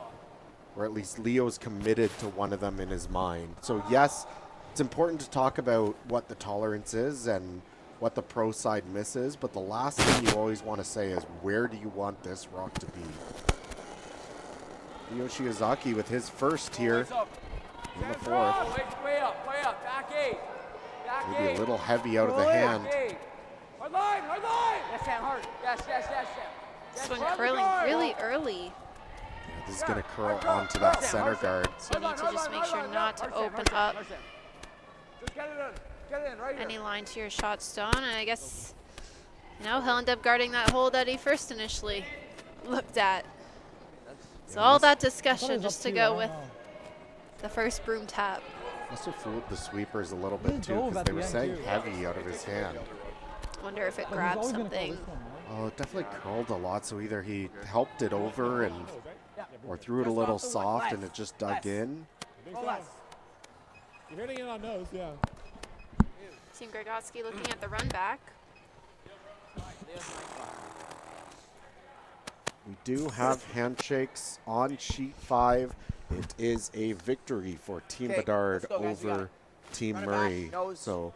or at least Leo's committed to one of them in his mind. So yes, it's important to talk about what the tolerance is and what the pro side misses, but the last thing you always want to say is, where do you want this rock to be? Leo Shiozaki with his first here in the fourth. Way up, back eight. Maybe a little heavy out of the hand. Hard line. Yes, Sam, hard. Yes. This one curling really early. Yeah, this is going to curl onto that center guard. So you need to just make sure not to open up Just get it in right any line to your shot stone. And I guess, you know, he'll end up guarding that hole that he first initially looked at. So all that discussion just to go with the first broom tap. Must have fooled the sweepers a little bit too, because they were saying heavy out of his hand. Wonder if it grabbed something. Oh, it definitely curled a lot, so either he helped it over and or threw it a little soft and it just dug in. You're hitting it on nose, yeah. Team Gregotski looking at the run back. We do have handshakes on sheet 5. It is a victory for Team Bedard over Team Murray. So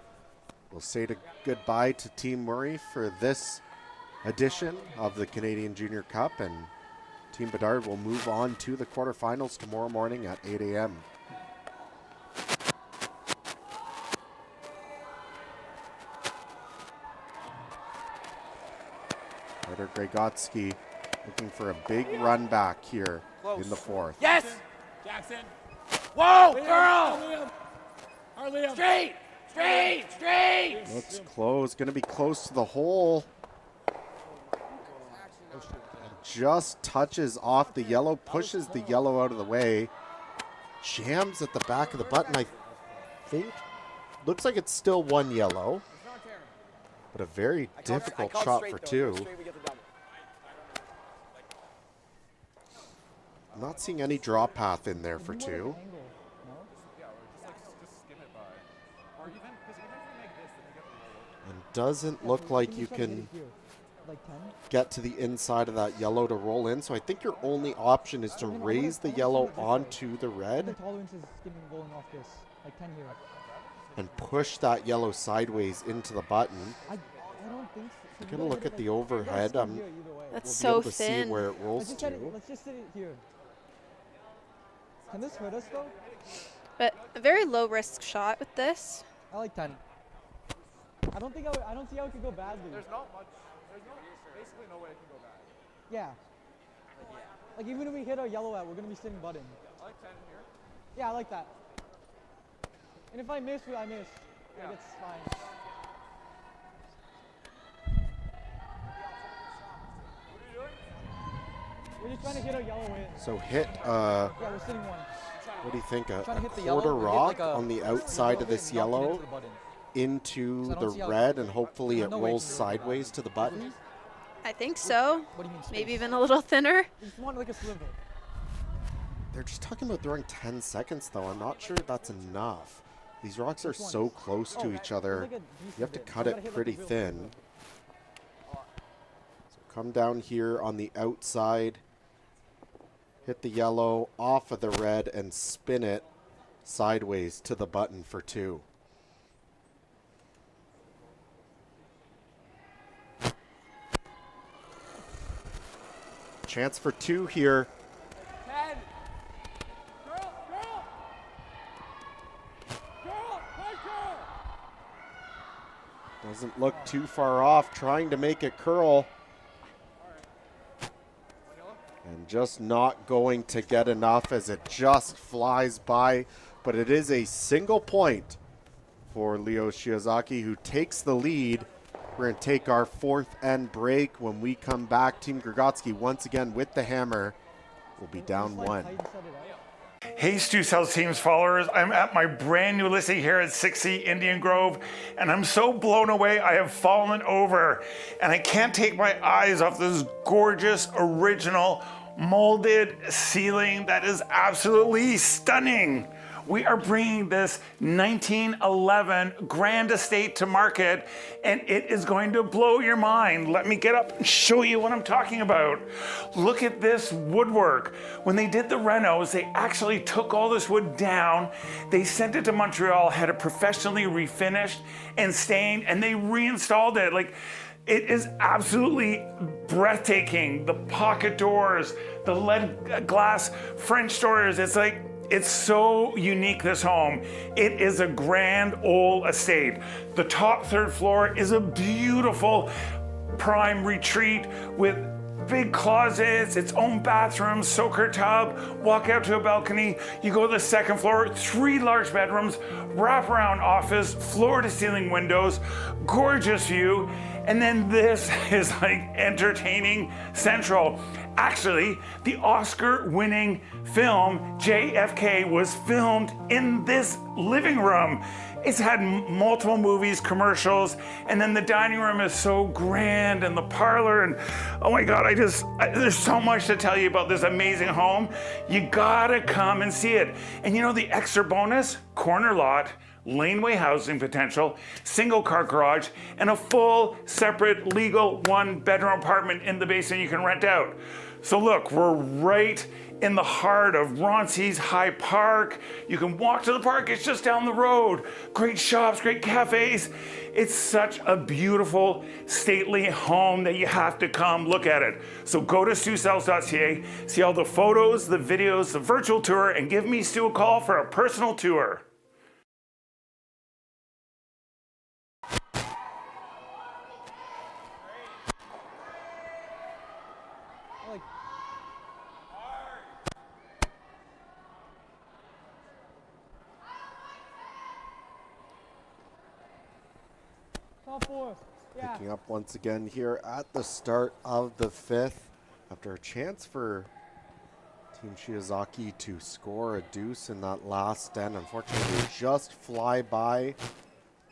we'll say goodbye to Team Murray for this edition of the Canadian Junior Cup, and Team Bedard will move on to the quarterfinals tomorrow morning at 8 a.m. Ryder Gregotski looking for a big run back here in the fourth. Yes! Jackson. Whoa, girl! Straight! Looks close, gonna be close to the hole. Just touches off the yellow, pushes the yellow out of the way. Jams at the back of the button, I think. Looks like it's still one yellow. But a very difficult shot for two. I'm not seeing any draw path in there for two. And doesn't look like you can get to the inside of that yellow to roll in. So I think your only option is to raise the yellow onto the red and push that yellow sideways into the button. I don't think so. I'm gonna look at the overhead. That's we'll so be able to thin. see where it rolls to. Let's just sit it here. Can this hurt us though? But a very low risk shot with this. I like 10. I don't see how it could go badly. There's basically no way it can go bad. Yeah. Like even if we hit our yellow out, we're gonna be sitting button. I like 10 here. Yeah, I like that. And if I miss, I miss. Like, it's fine. We're just trying to hit our yellow in. So hit, yeah, we're sitting one. what do you think, a Trying to hit the quarter yellow, rock hit like on the outside of this yellow into So I don't the see how red, it- and hopefully it no way rolls to do it. sideways to the button? I think so. What do you mean space? Maybe even a little thinner. We just want like a sliver. They're just talking about throwing 10 seconds, though. I'm not sure that's enough. These rocks are so close to each other. like a You decent have to bit. cut You gotta it hit, like, pretty a real thin. So come down here on the outside, hit the yellow off of the red, and spin it sideways to the button for two. Chance for two here. 10. Girl! Pressure! Doesn't look too far off, trying to make it curl. And just not going to get enough as it just flies by. But it is a single point for Leo Shiozaki, who takes the lead. We're going to take our fourth end break. When we come back, Team Gregotski once again with the hammer will be down one. Hey, Stu Sells Teams followers. I'm at my brand new listing here at 60 Indian Grove, and I'm so blown away I have fallen over. And I can't take my eyes off this gorgeous, original, molded ceiling that is absolutely stunning. We are bringing this 1911 Grand Estate to market, and it is going to blow your mind. Let me get up and show you what I'm talking about. Look at this woodwork. When they did the renos, they actually took all this wood down, they sent it to Montreal, had it professionally refinished and stained, and they reinstalled it. Like, it is absolutely breathtaking. The pocket doors, the lead glass French doors, it's so unique, this home. It is a grand old estate. The top third floor is a beautiful prime retreat with big closets, its own bathroom, soaker tub, walk out to a balcony. You go to the second floor, 3 large bedrooms, wraparound office, floor to ceiling windows, gorgeous view. And then this is like entertaining central. Actually, the Oscar-winning film JFK was filmed in this living room. It's had multiple movies, commercials, and then the dining room is so grand, and the parlor, and oh my God, there's so much to tell you about this amazing home. You gotta come and see it. And you know the extra bonus? Corner lot, laneway housing potential, single car garage, and a full separate legal 1-bedroom apartment in the basement you can rent out. So look, we're right in the heart of Ronse's High Park. You can walk to the park, it's just down the road. Great shops, great cafes. It's such a beautiful, stately home that you have to come look at it. So go to stusells.ca, see all the photos, the videos, the virtual tour, and give me Stu a call for a personal tour. Picking up once again here at the start of the 5th after a chance for Team Shiozaki to score a deuce in that last end. Unfortunately, just fly by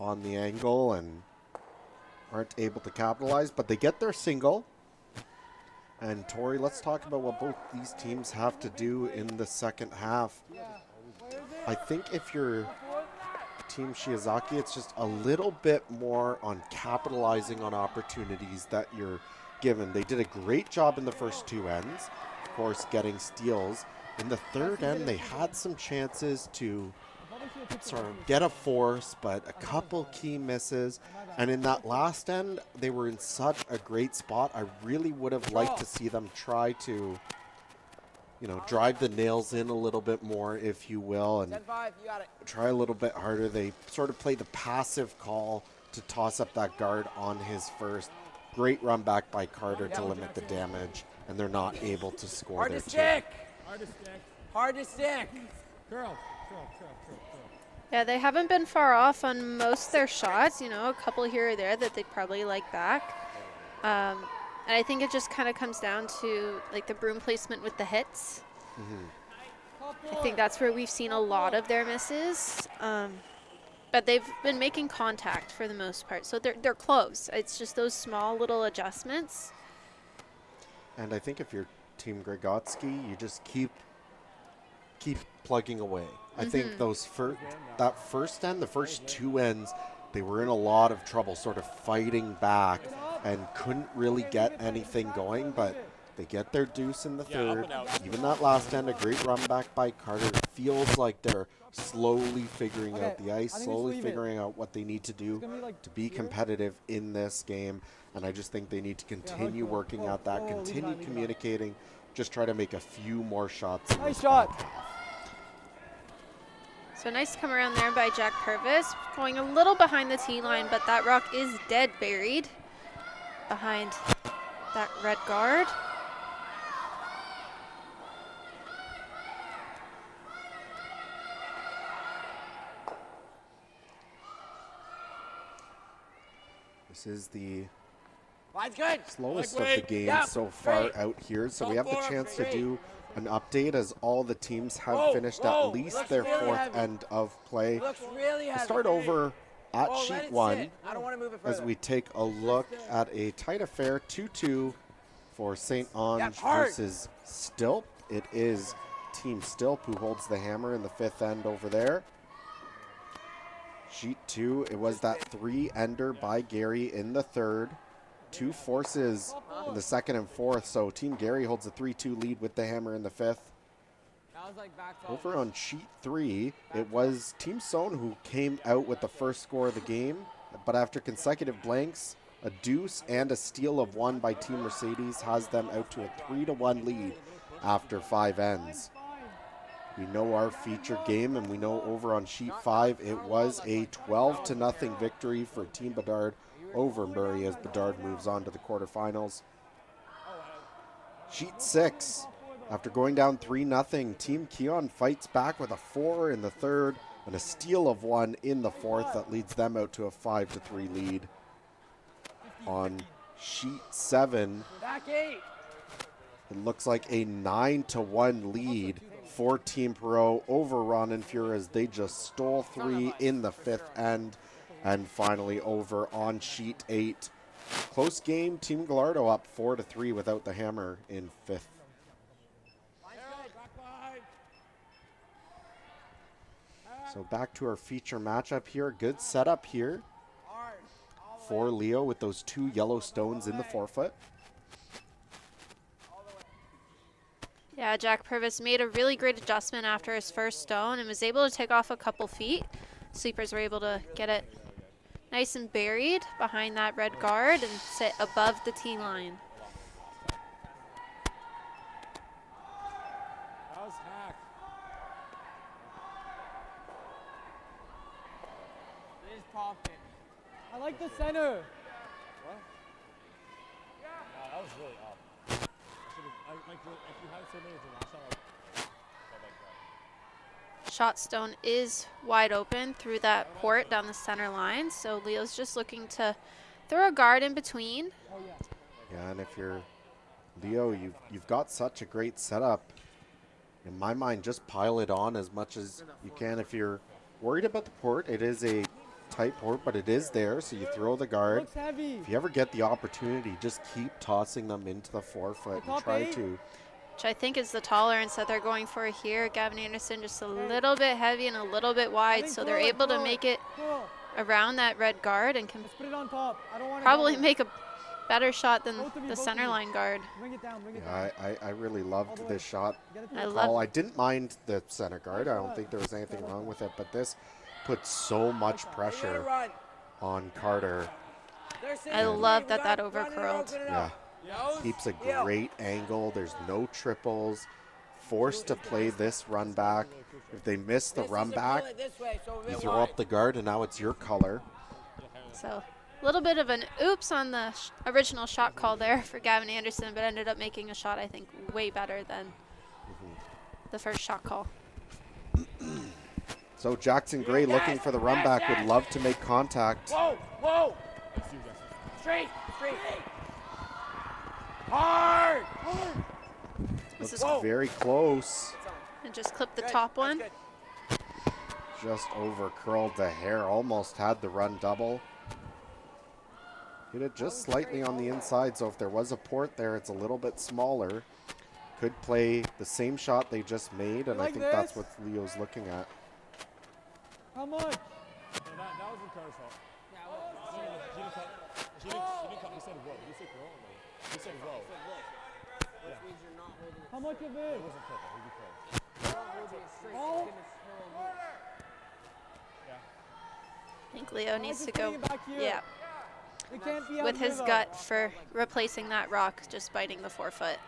on the angle and aren't able to capitalize, but they get their single. And Tori, let's talk about what both these teams have to do in the second half. I think if you're Team Shiozaki, it's just a little bit more on capitalizing on opportunities that you're given. They did a great job in the first 2 ends, of course, getting steals. In the third end, they had some chances to sort of get a force, but a couple key misses. And in that last end, they were in such a great spot. I really would have liked to see them try to, you know, drive the nails in a little bit more, if you will, and try a little bit harder. They sort of played the passive call to toss up that guard on his first. Great run back by Carter to limit the damage, and they're not able to score. Hard to stick. Hard to stick. Curl. Yeah, they haven't been far off on most of their shots. You know, a couple here or there that they'd probably like back. And I think it just kind of comes down to like the broom placement with the hits. I think that's where we've seen a lot of their misses. But they've been making contact for the most part. So they're close. It's just those small little adjustments. And I think if you're Team Gregotski, you just keep plugging away. I think that first end, the first 2 ends, they were in a lot of trouble sort of fighting back and couldn't really get anything going, but they get their deuce in the third. Even that last end, a great run back by Carter. Feels like they're slowly figuring out the ice, slowly figuring out what they need to do to be competitive in this game. And I just think they need to continue working at that, continue communicating, just try to make a few more shots. Nice shot. So nice come around there by Jack Purvis, going a little behind the tee line, but that rock is dead buried behind that red guard. This is the Line's good. Slowest of the game so far out here. So we have the chance to do an update as all the teams have finished at least their fourth end of play. We'll start over at sheet 1 as we take a look at a tight affair, 2-2 for St. Ange versus Stilp. It is Team Stilp who holds the hammer in the fifth end over there. Sheet 2, it was that 3-ender by Gary in the third. 2 forces in the second and fourth, so Team Gary holds a 3-2 lead with the hammer in the fifth. Over on sheet 3, it was Team Sohn who came out with the first score of the game, but after consecutive blanks, a deuce and a steal of 1 by Team Mercedes has them out to a 3-1 lead after 5 ends. We know our feature game, and we know over on sheet 5, it was a 12-0 victory for Team Bedard over Murray as Bedard moves on to the quarterfinals. Sheet 6, after going down 3-0, Team Keon fights back with a 4 in the third and a steal of 1 in the fourth that leads them out to a 5-3 lead. On sheet 7, it looks like a 9-1 lead for Team Perot over Ron and Fuhrer as they just stole 3 in the fifth end. And finally over on sheet 8. Close game, Team Gallardo up 4-3 without the hammer in fifth. So back to our feature matchup here. Good setup here for Leo with those 2 yellow stones in the forefoot. Yeah, Jack Purvis made a really great adjustment after his first stone and was able to take off a couple feet. Sweepers were able to get it nice and buried behind that red guard and sit above the tee line. I like the center. What? Yeah. That was really up. If you had so many last time, Shot stone is wide open through that port down the center line, so Leo's just looking to throw a guard in between. Yeah, and if you're Leo, you've got such a great setup. In my mind, just pile it on as much as you can. If you're worried about the port, it is a tight port, but it is there, so you throw the guard. If you ever get the opportunity, just keep tossing them into the forefoot and try to. Which I think is the tolerance that they're going for here. Gavin Anderson just a little bit heavy and a little bit wide, so they're able to make it around that red guard and can probably make a better shot than the center line guard. Yeah, I really loved this shot. I didn't mind the center guard. I don't think there was anything wrong with it, but this puts so much pressure on Carter. I love that that overcurled. Yeah. Keeps a great angle. There's no triples. Forced to play this run back. If they miss the run back, you throw up the guard, and now it's your color. So a little bit of an oops on the original shot call there for Gavin Anderson, but ended up making a shot, I think, way better than the first shot call. So Jackson Gray looking for the run back, would love to make contact. Whoa! Straight! Hard! This is very close. And just clip the top one. Just over curled the hair, almost had the run double. Hit it just slightly on the inside, so if there was a port there, it's a little bit smaller. Could play the same shot they just made, and I think that's what Leo's looking at. How much? that was in Carter's fault. She didn't cut. He said whoa. Did you say curl? He said whoa. Which means you're not holding it. How much of it? It wasn't curl. He'd be curl. You're not holding it straight. Oh. I think Leo needs to go It can't be with his gut for replacing that rock, just biting the forefoot.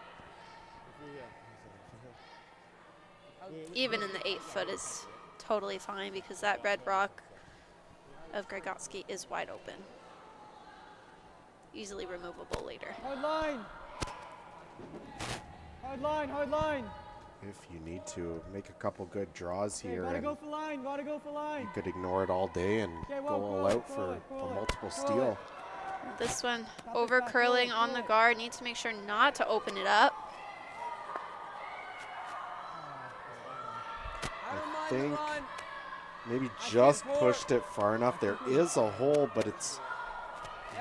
Even in the 8-foot is totally fine because that red rock of Gregotski is wide open. Easily removable later. Hard line. Hard line, hard line. If you need to make a couple good draws here, Gotta and go for line, gotta go for line. you could ignore it all day and go all out for a multiple steal. This one over curling on the guard. Needs to make sure not to open it up. I think maybe just pushed it far enough. There is a hole, but it's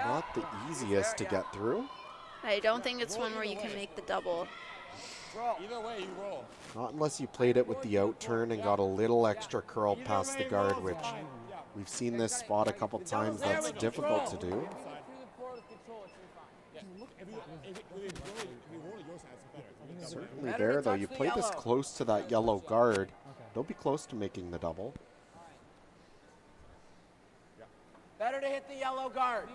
not the easiest to get through. I don't think it's one where you can make the double. Either way, you roll. Not unless you played it with the out turn and got a little extra curl past the guard, which we've seen this spot a couple times. That's difficult to do. Certainly there, though. You play this close to that yellow guard. Don't be close to making the double. Better to hit the yellow guard.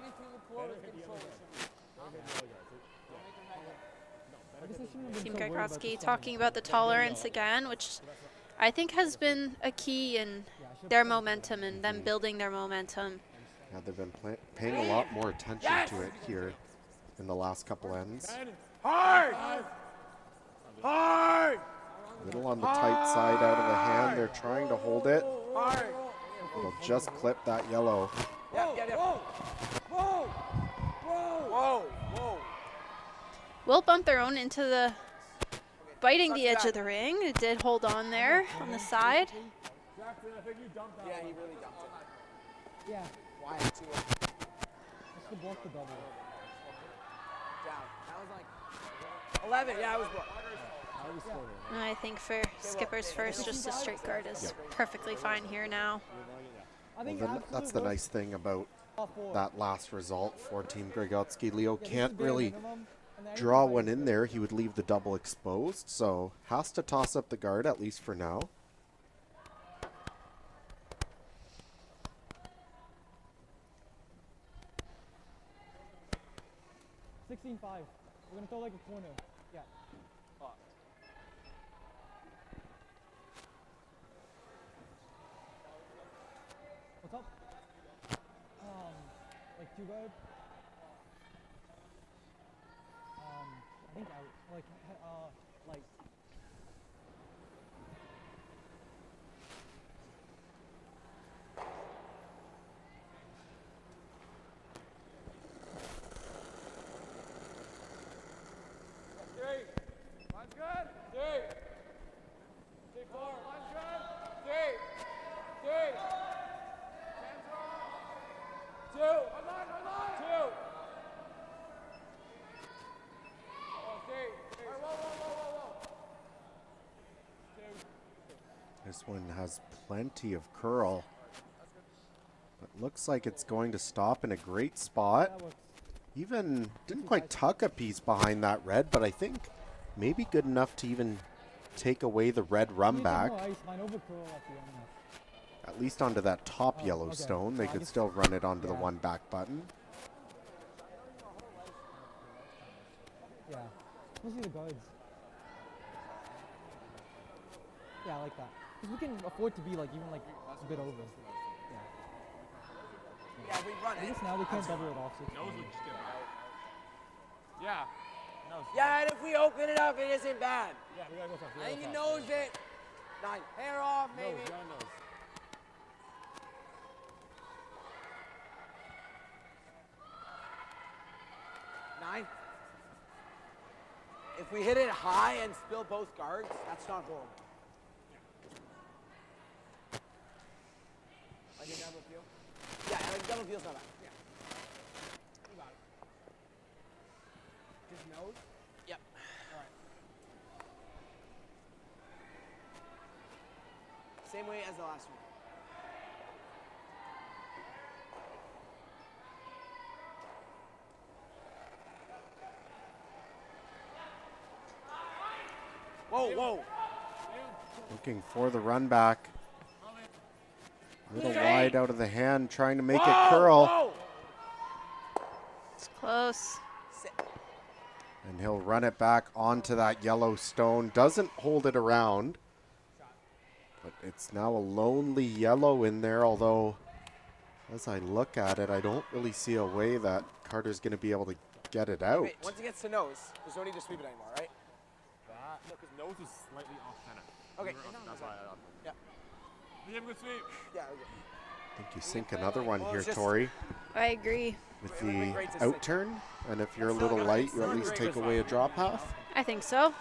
Team Gregotski talking about the tolerance again, which I think has been a key in their momentum and them building their momentum. Yeah, they've been paying a lot more attention to it here in the last couple ends. Hard! Hard! Little on the tight side out of the hand. They're trying to hold it. Hard! It'll just clip that yellow. Whoa! Whoa! Whoa! Whoa! Will bump their own into the biting the edge of the ring. It did hold on there on the side. Yeah, he really dumped it. Yeah. Why? Let's go block the double. Down. That was like 11. Yeah, I was blocked. And I think for Skipper's first, just a straight guard is perfectly fine here now. Well, that's the nice thing about that last result for Team Gregotski. Leo can't really draw one in there. He would leave the double exposed, so has to toss up the guard, at least for now. $16-5. We're gonna throw like a corner. Yeah. What's up? Like two guard. I think I like. One's good. Three. Four. One's good. Three. Hands off. Two. Hold on. Two. Oh, three. Whoa. Two. This one has plenty of curl. But looks like it's going to stop in a great spot. Even didn't quite tuck a piece behind that red, but I think maybe good enough to even take away the red Runback. At least onto that top yellow stone. They could still run it onto the one back button. Yeah. Let's see the guards. Yeah, I like that. Because we can afford to be like even like a bit over. Yeah, we run it. I guess now we can't double it off. Yeah. Yeah, and if we open it up, it isn't bad. Yeah, we gotta go fast. I think he knows it. 9. Hair off, maybe. Nose. 9. If we hit it high and spill both guards, that's not horrible. Like a double peel? Yeah, like a double peel's not bad. Yeah. You got it. Just nose? Yep. All right. Same way as the last one. Whoa. Looking for the run back. A little wide out of the hand, trying to make it curl. It's close. And he'll run it back onto that yellow stone. Doesn't hold it around. But it's now a lonely yellow in there, although as I look at it, I don't really see a way that Carter's going to be able to get it out. Wait, once it gets to nose, there's no need to sweep it anymore, right? No, because nose is slightly off center. Okay. That's why I Yeah. You have a good sweep. Yeah, okay. I think you sink another one here, Tori. I agree. With the out turn, and if you're a little light, you at least take away a drop half. I think so.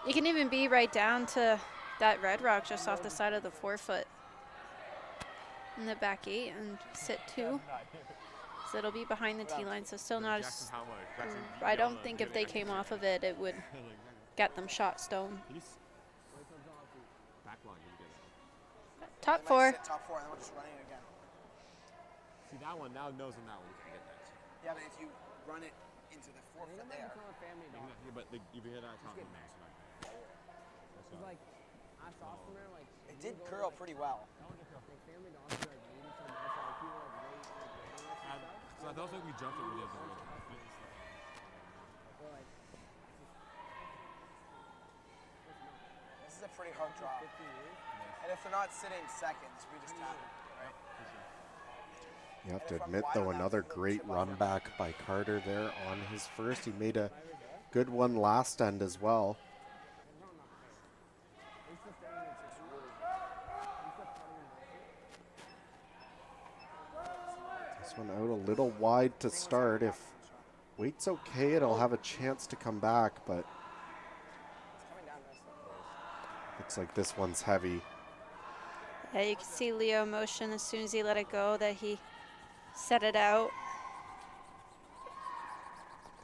You can even be right down to that red rock just off the side of the forefoot in the back 8 and sit 2. So it'll be behind the tee line, so still not as... I don't think if they came off of it, it would get them shot stone. Top 4. Top 4, and then we'll just run it again. See that one now knows on that one. You can get that. Yeah, but if you run it into the forefoot there. Yeah, but if you hit that top one, it's not. Like, I saw from there, like, it did curl pretty well. So I thought we jumped it with the other way. This is a pretty hard drop. And if they're not sitting seconds, we just tap it, right? You have to admit, though, another great run back by Carter there on his first. He made a good one last end as well. This one out a little wide to start. If weight's okay, it'll have a chance to come back, but looks like this one's heavy. Yeah, you can see Leo motion as soon as he let it go that he set it out.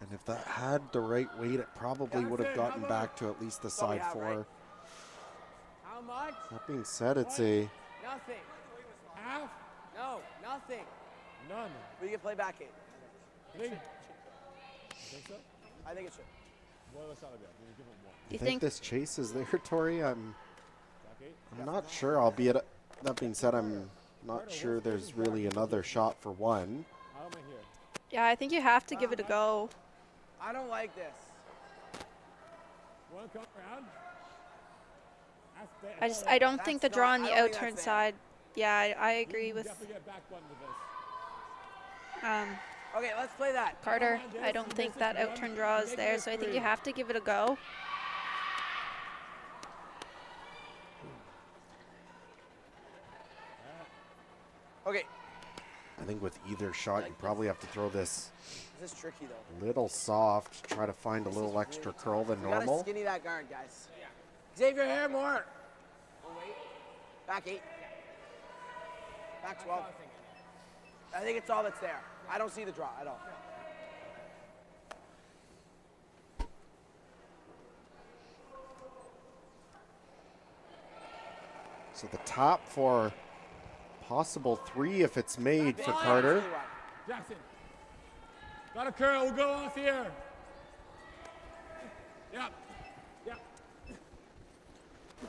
And if that had the right weight, it probably would have gotten back to at least the side 4. Right. How much? That being said, it's a... Nothing. Half? No, nothing. None. We can play back 8. Think so? I think it should. What else out of it? We'll give him 1. You think this chase is there, Tori? I'm not sure. Albeit, that being said, I'm not sure there's really another shot for 1. How am I here? Yeah, I think you have to give it a go. I don't like this. Want to come around? I don't think the draw on the out turn side. Yeah, I agree with Definitely get back button with this. Okay, let's play that. Carter. I don't think that out turn draw is there, so I think you have to give it a go. Okay. I think with either shot, you probably have to throw this This is tricky, though. little soft, try to find a little extra curl than We gotta normal. skinny that guard, guys. Xavier, hair more. Back 8. Back 12. I think it's all that's there. I don't see the draw at all. So the top for possible 3 if it's made for Carter. Jackson. Got a curl. We'll go off here. Yep. Yep.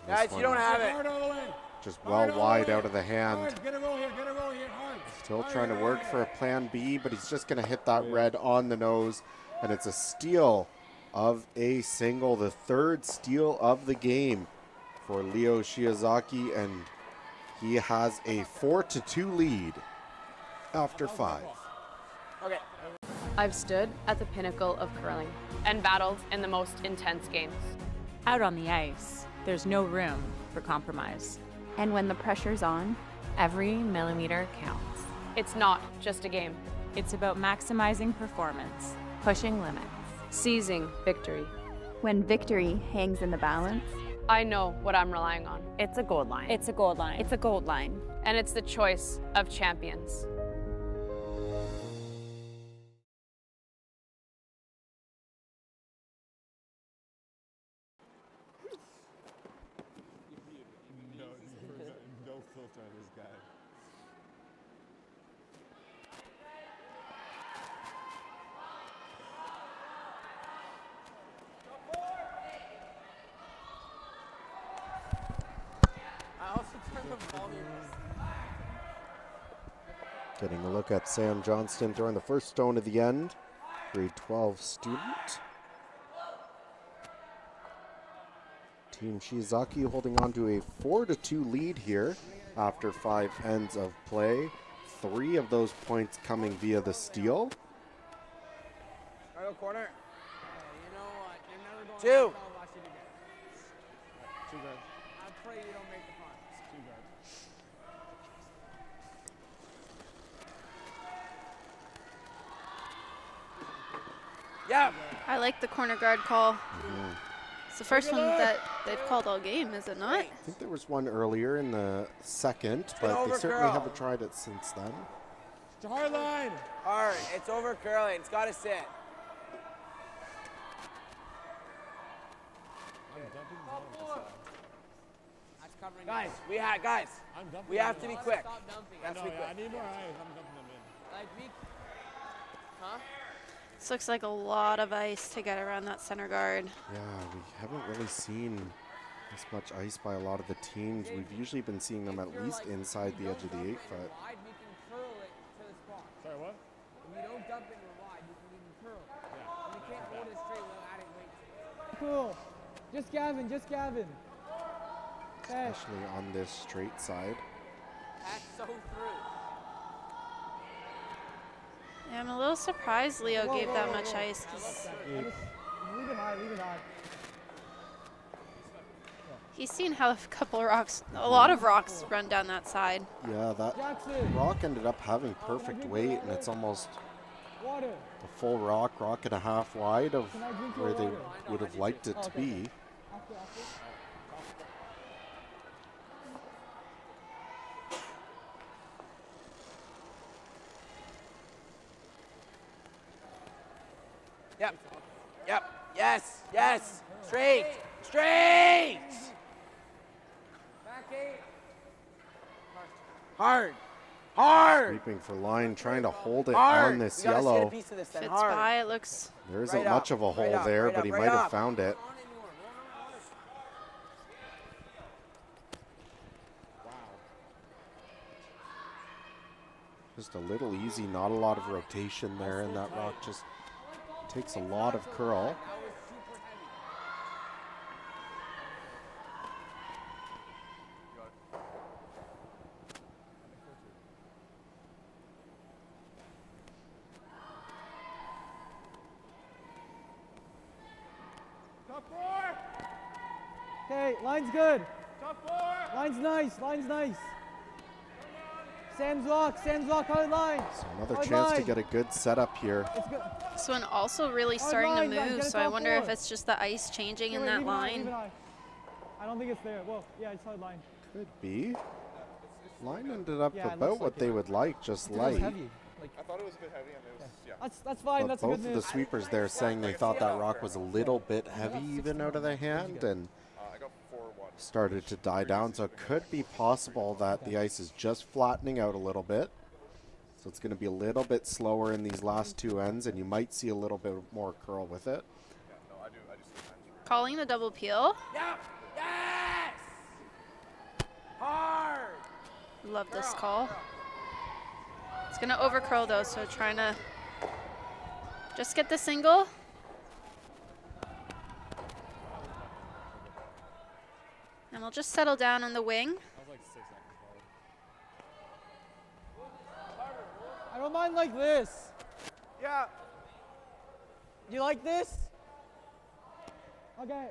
Guys, you don't have it. Hard all the way. Just well wide out of the hand. Hard. Get a roll here. Get a roll here. Hard. Still trying to work for a plan B, but he's just going to hit that red on the nose, and it's a steal of a single, the 3rd steal of the game for Leo Shiozaki, and he has a 4-2 lead after 5. Okay. I've stood at the pinnacle of curling and battled in the most intense games. Out on the ice, there's no room for compromise. And when the pressure's on, every millimeter counts. It's not just a game. It's about maximizing performance. Pushing limits. Seizing victory. When victory hangs in the balance, I know what I'm relying on. It's a gold line. It's a gold line. It's a gold line. And it's the choice of champions. No filter on this guy. I also turned the volume. Getting a look at Sam Johnston throwing the first stone at the end. Grade 12 student. Team Shiozaki holding on to a 4-2 lead here after 5 ends of play. 3 of those points coming via the steal. Right corner. You know what? You're never going 2. to watch it again. 2 guards. I pray you don't make the finals. 2 guards. Yeah. I like the corner guard call. It's the first one that they've called all game, is it not? I think there was one earlier in the second, but they over certainly curl. haven't tried it since then. It's a hard line. Hard. It's over curling. It's got to sit. Guys, we have to be quick. I need more eyes. I'm dumping them in. This looks like a lot of ice to get around that center guard. Yeah, we haven't really seen this much ice by a lot of the teams. We've usually been seeing them at least inside the edge of the 8 foot. Sorry, what? When you don't dump it wide, you can even curl. Yeah. And you can't hold it straight without adding weight. Cool. Just Gavin, just Gavin. Hey. Especially on this straight side. That's so through. Yeah, I'm a little surprised Leo gave that much ice. 'Cause Leave it high, leave it high. he's seen how a lot of rocks run down that side. Yeah, that Jackson. rock ended up having perfect weight, and it's almost Water. a full rock and a half wide of Can I drink your where they water? would have liked it to be. After. Yep. Yep. Yes. Yes. Straight. Straight. Back 8. Hard. Hard. Sweeping for line, trying to hold it Hard. on this We gotta see yellow. a piece of this then. Fits Hard. by, it looks. There isn't Right much up, of a hole right up, there, right but up, he right might have up. found it. Just a little easy, not a lot of rotation there, and that rock just takes a lot of curl. Top 4. Okay, line's good. Top 4. Line's nice, line's nice. Sam's rock, hard line. So another Hard chance to line. get a good setup here. It's good. This one also really starting line, to guys, move, get it so I top wonder if 4. it's just the ice changing in Wait, that leave it high, leave line. it high. I don't think it's there. Well, yeah, it's hard line. Could be. Line ended up Yeah, it about looks what like they it. would like, just It's light. heavy. Like, I thought it was a bit heavy, and it was, yeah. that's fine. But That's a both good of the move. sweepers there saying they thought that rock was a little bit heavy even out of the hand, and I got 4-1. started to die down. So it could be possible that the ice is just flattening out a little bit. So it's going to be a little bit slower in these last two ends, and you might see a little bit more curl with it. Yeah, no, I do see the times. Calling the double peel. Yep. Yes. Hard. Love this call. It's going to over curl though, so trying to just get the single. And we'll just settle down on the wing. That was like 6 seconds probably. I don't mind like this. Yeah. You like this? Okay.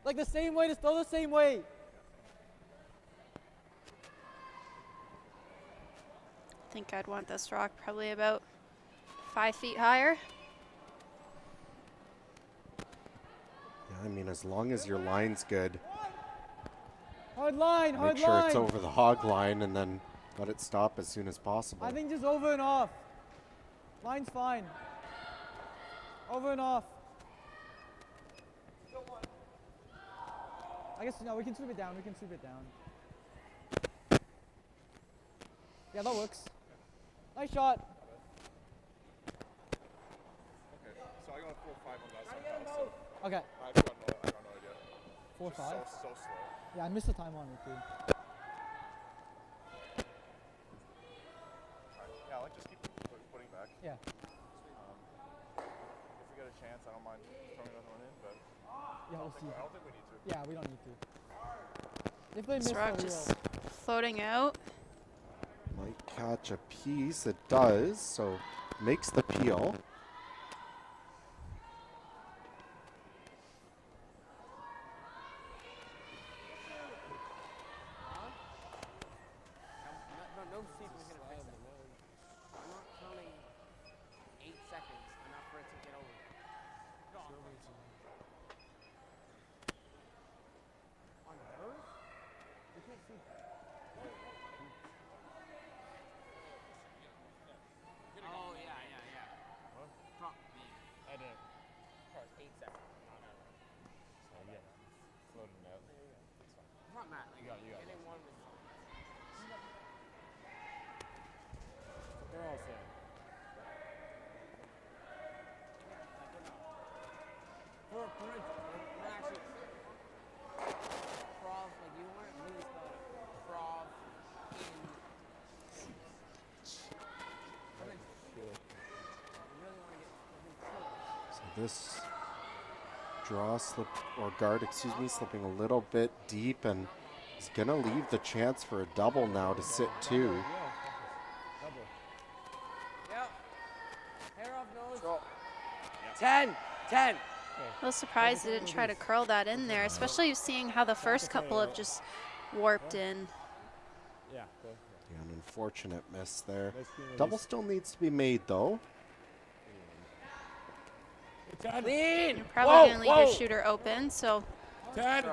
Like the same way, just throw the same way. I think I'd want this rock probably about 5 feet higher. Yeah, I mean, as long as your line's good, Hard line, hard make sure line. it's over the hog line and then let it stop as soon as possible. I think just over and off. Line's fine. Over and off. I guess, no, we can sweep it down. We can sweep it down. Yeah, that works. Nice shot. Okay, so I got 4-5 on that somehow, so Okay. I got no idea. 4-5. So slow. Yeah, I missed the time on it, too. Yeah, like just keep putting back. Yeah. If we get a chance, I don't mind throwing another one in, but Yeah, we'll see. I don't think we need to. Yeah, we don't need to. If they miss, This rock they just will. floating out. Might catch a piece. It does, so makes the peel. No seat was gonna fix it. I'm not counting 8 seconds enough for it to Oh, yeah. What? Prompt me. I did. Pause, 8 seconds. So yeah, floating out. That's fine. Prompt Matt. You got it. Anything one with They're all saying. we're actually prof, like you weren't really spelled prof in So this draw slip or guard, excuse me, slipping a little bit deep and is going to leave the chance for a double now to sit 2. Yep. Hair off nose. 10. I was surprised they didn't try to curl that in there, especially seeing how the first couple have just warped in. Yeah. Yeah, an unfortunate miss there. Double still needs to be made though. Clean. You're probably going to leave your shooter open, so 10.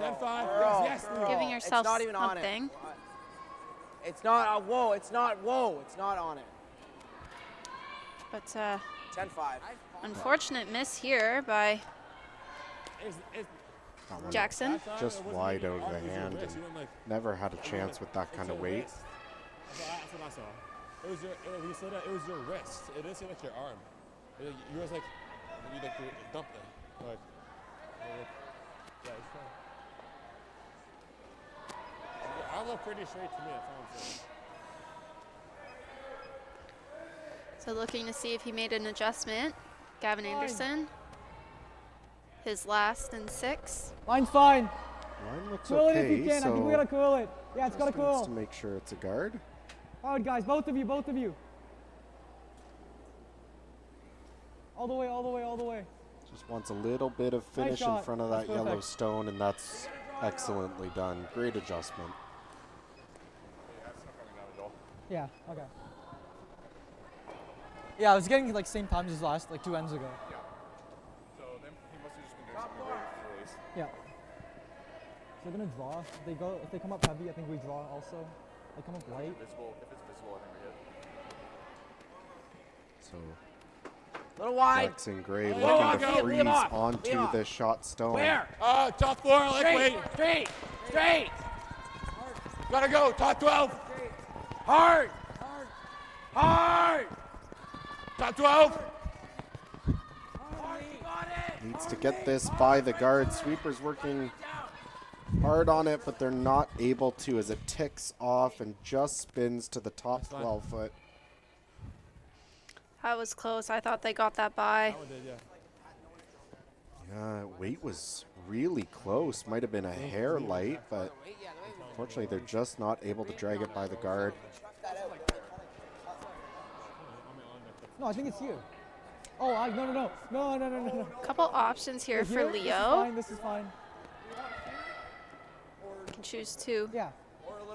10-5. Yes, giving yourself it's not even something. On it. It's not. Whoa! It's not. Whoa! It's not on it. But 10-5. unfortunate miss here by Jackson. Just wide out of the hand and never had a chance with that kind of weight. That's what I saw. It was he said that it was your wrist. It didn't seem like your arm. You was like, you dumped it. Like, yeah, it's fine. I look pretty straight to me, that's all I'm saying. So looking to see if he made an adjustment. Gavin Anderson, his last and 6. Line's fine. Line looks Curl okay, it if you can. so I think we gotta curl it. Yeah, it's gotta just needs curl. to make sure it's a guard. Hard, guys. Both of you. All the way. Just wants a little bit of finish in shot. front of That's that yellow perfect. stone, and that's excellently done. Great adjustment. Yeah, okay. Yeah, I was getting like same times as last, like 2 ends ago. Yeah. So then he must have just been doing something with release. Yeah. So they're gonna draw. If they come up heavy, I think we draw also. They come up light. If it's visible, I think we hit. So Little wide. Jackson Gray Whoa, looking to go. freeze Leave off. onto Leave off. the shot stone. Where? Top 4, like wait. Straight. Gotta go, top 12. Hard. Top 12. Needs to get this by the guard. Sweeper's working hard on it, but they're not able to as it ticks off and just spins to the top 12 foot. That was close. I thought they got that by. That one did, yeah. Yeah, weight was really close. Might have been a hair light, but unfortunately they're just not able to drag it by the guard. No, I think it's here. Oh, no. Couple options here for Here? Leo. This is fine. You can choose to Yeah.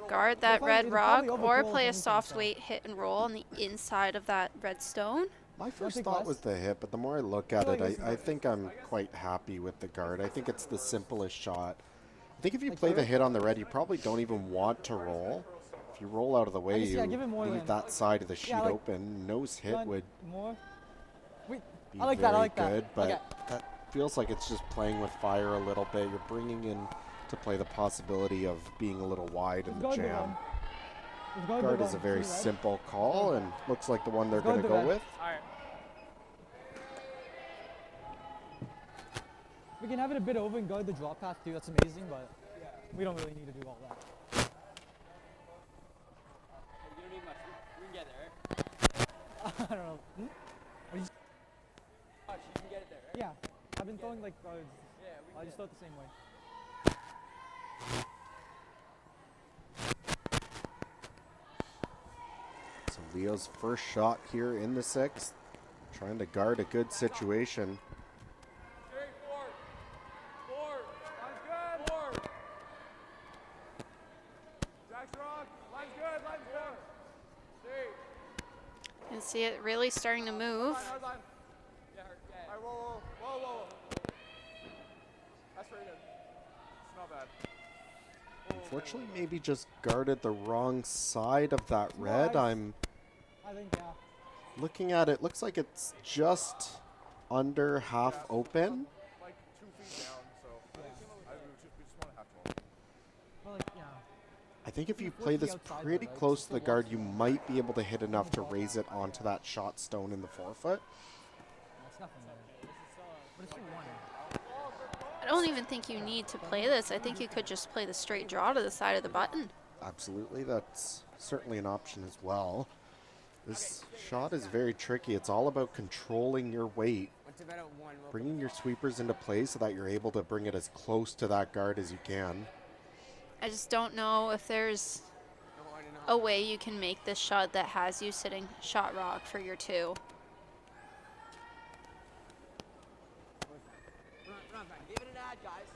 guard that It'll red probably rock overcurl or if play a anything, soft so. weight hit and roll on the inside of that red stone. My first take thought less? was the hit, but the more I look at feel like it, this I is think I'm quite happy with the guard. I think it's the simplest shot. I think if you Like play the here? hit on the red, you probably don't even want to roll. If you roll out of the way, just- you yeah, give it more leave than- that side of the sheet like- open. Nose hit Done. would More. Wait, be I like very that. I like that. good, but Okay. that feels like it's just playing with fire a little bit. You're bringing in to play the possibility of being a little wide in the Let's guard the jam. one. Let's guard the Guard is a one. very See, right? simple call and looks like the one they're Let's guard going to the go red. with. All right. We can have it a bit over and guard the drop path too. That's amazing, but we don't really need to do all that. You don't need much. We can get there, right? I don't know. Hmm? What did you Much. You can get it there, right? Yeah, I've been throwing like guards. Yeah, we I just throw it the same way. So Leo's first shot here in the 6th, trying to guard a good situation. Straight forward. Line's good. Jack's rock. Line's good. Straight. You can see it really starting to move. Hard line. Yeah. All right, whoa. That's pretty good. It's not bad. Unfortunately, maybe just guarded the wrong side of that red. I'm I think, yeah. looking at it. Looks like it's just under half open. Like 2 feet down, so we just want to have 12. But like, yeah. I think if you play this pretty close to the guard, you might be able to hit enough to raise it onto that shot stone in the forefoot. It's nothing there. But it's still one. I don't even think you need to play this. I think you could just play the straight draw to the side of the button. Absolutely, that's certainly an option as well. This shot is very tricky. It's all about controlling your weight, bringing your sweepers into play so that you're able to bring it as close to that guard as you can. I just don't know if there's a way you can make this shot that has you sitting shot rock for your 2.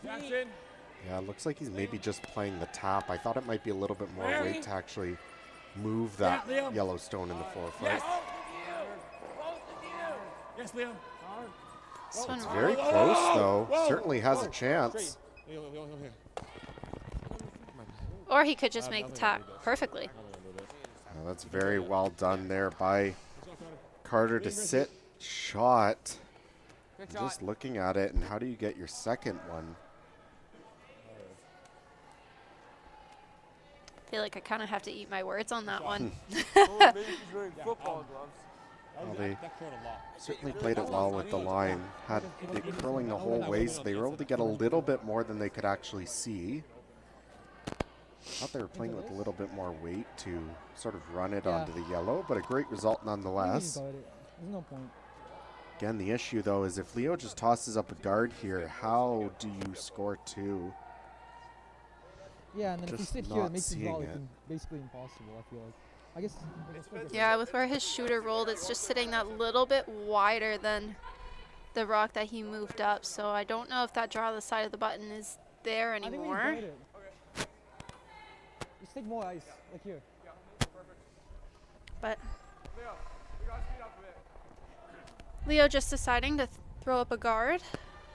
Jackson. Yeah, it looks like he's maybe just playing the tap. I thought it might be a little bit more weight to actually move that yellow stone in the forefoot. Yes, Liam. It's very close, though. Certainly has a chance. Or he could just make the tap perfectly. That's very well done there by Carter to sit shot. Just looking at it, and how do you get your second one? I feel like I kind of have to eat my words on that one. Well, they certainly played it well with the line. Had it curling the whole way, so they were able to get a little bit more than they could actually see. Thought they were playing with a little bit more weight to sort of run it onto the yellow, but a great result nonetheless. There's no point. Again, the issue, though, is if Leo just tosses up a guard here, how do you score 2? Yeah, and then if you Just sit here, not it makes the seeing draw it. basically impossible, I feel like. I guess. Yeah, with where his shooter rolled, it's just sitting that little bit wider than the rock that he moved up. So I don't know if that draw to the side of the button is there I think we anymore. can it. Just take more ice, like here. But Leo, we got to speed up a bit. Leo just deciding to throw up a guard,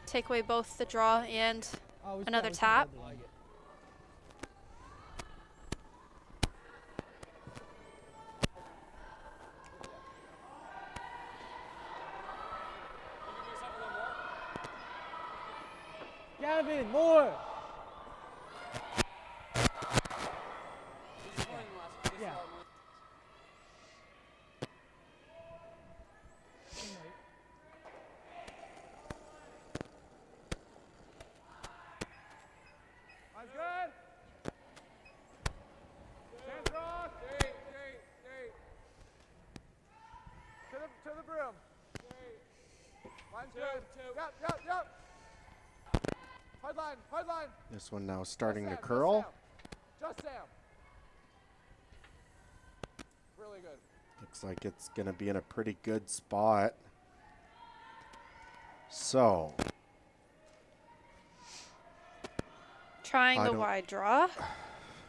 take away both the draw and another tap. Gavin, more! Yeah. I'm good. Stand rock. Straight. To the brim. Line's good. Yep. Hard line. This one now starting to curl. Just Sam. Really good. Looks like it's going to be in a pretty good spot. So. Trying the wide draw.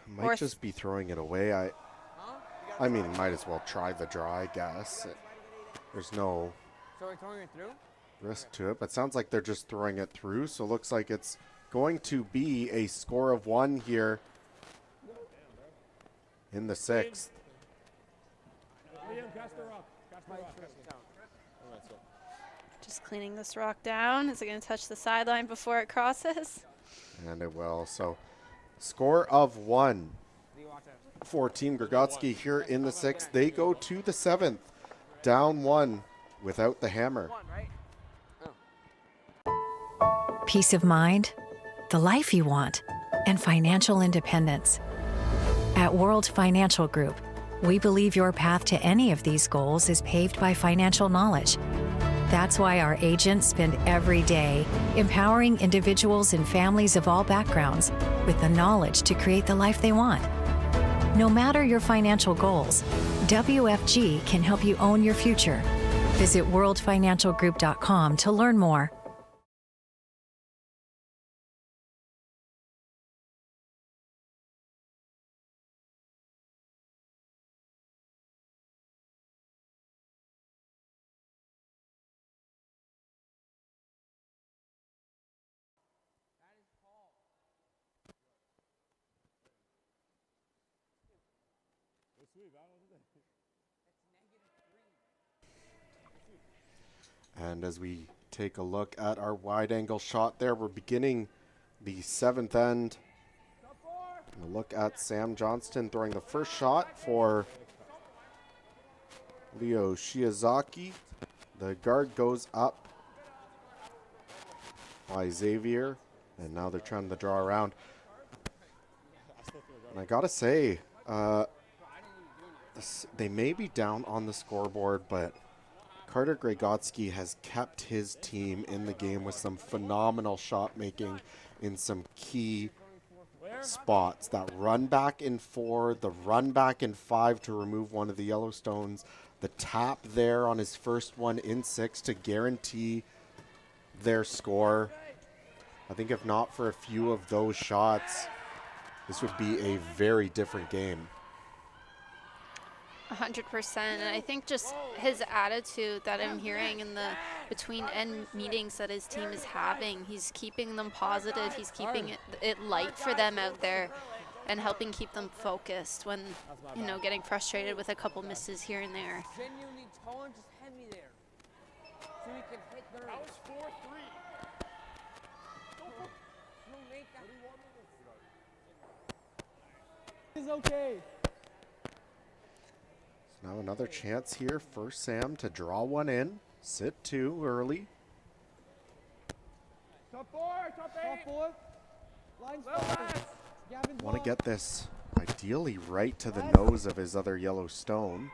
Might just be throwing it away. I mean, might as well try the draw, I guess. There's no So we're throwing it through? risk to it, but sounds like they're just throwing it through. So looks like it's going to be a score of 1 here in the 6th. Just cleaning this rock down. Is it going to touch the sideline before it crosses? And it will. So score of 1 for Team Gregotski here in the 6th. They go to the 7th, down 1 without the hammer. Peace of mind, the life you want, and financial independence. At World Financial Group, we believe your path to any of these goals is paved by financial knowledge. That's why our agents spend every day empowering individuals and families of all backgrounds with the knowledge to create the life they want. No matter your financial goals, WFG can help you own your future. Visit worldfinancialgroup.com to learn more. And as we take a look at our wide angle shot there, we're beginning the 7th end. And a look at Sam Johnston throwing the first shot for Leo Shiozaki. The guard goes up by Xavier, and now they're trying to draw around. And I gotta say, they may be down on the scoreboard, but Carter Gregotski has kept his team in the game with some phenomenal shot making in some key spots. That run back in 4, the run back in 5 to remove one of the Yellowstones, the tap there on his first one in 6 to guarantee their score. I think if not for a few of those shots, this would be a very different game. 100%. And I think just his attitude that I'm hearing in the between end meetings that his team is having, he's keeping them positive, he's keeping it light for them out there and helping keep them focused when, you know, getting frustrated with a couple misses here and there. Genuinely tall and just hand me there. So we can hit the That was 4-3. It's okay. Now another chance here for Sam to draw one in. Sit 2 early. Top 4, top 8. Top 4. Lines 5. Gavin's Want to one. get this ideally right to the nose of his other yellow stone.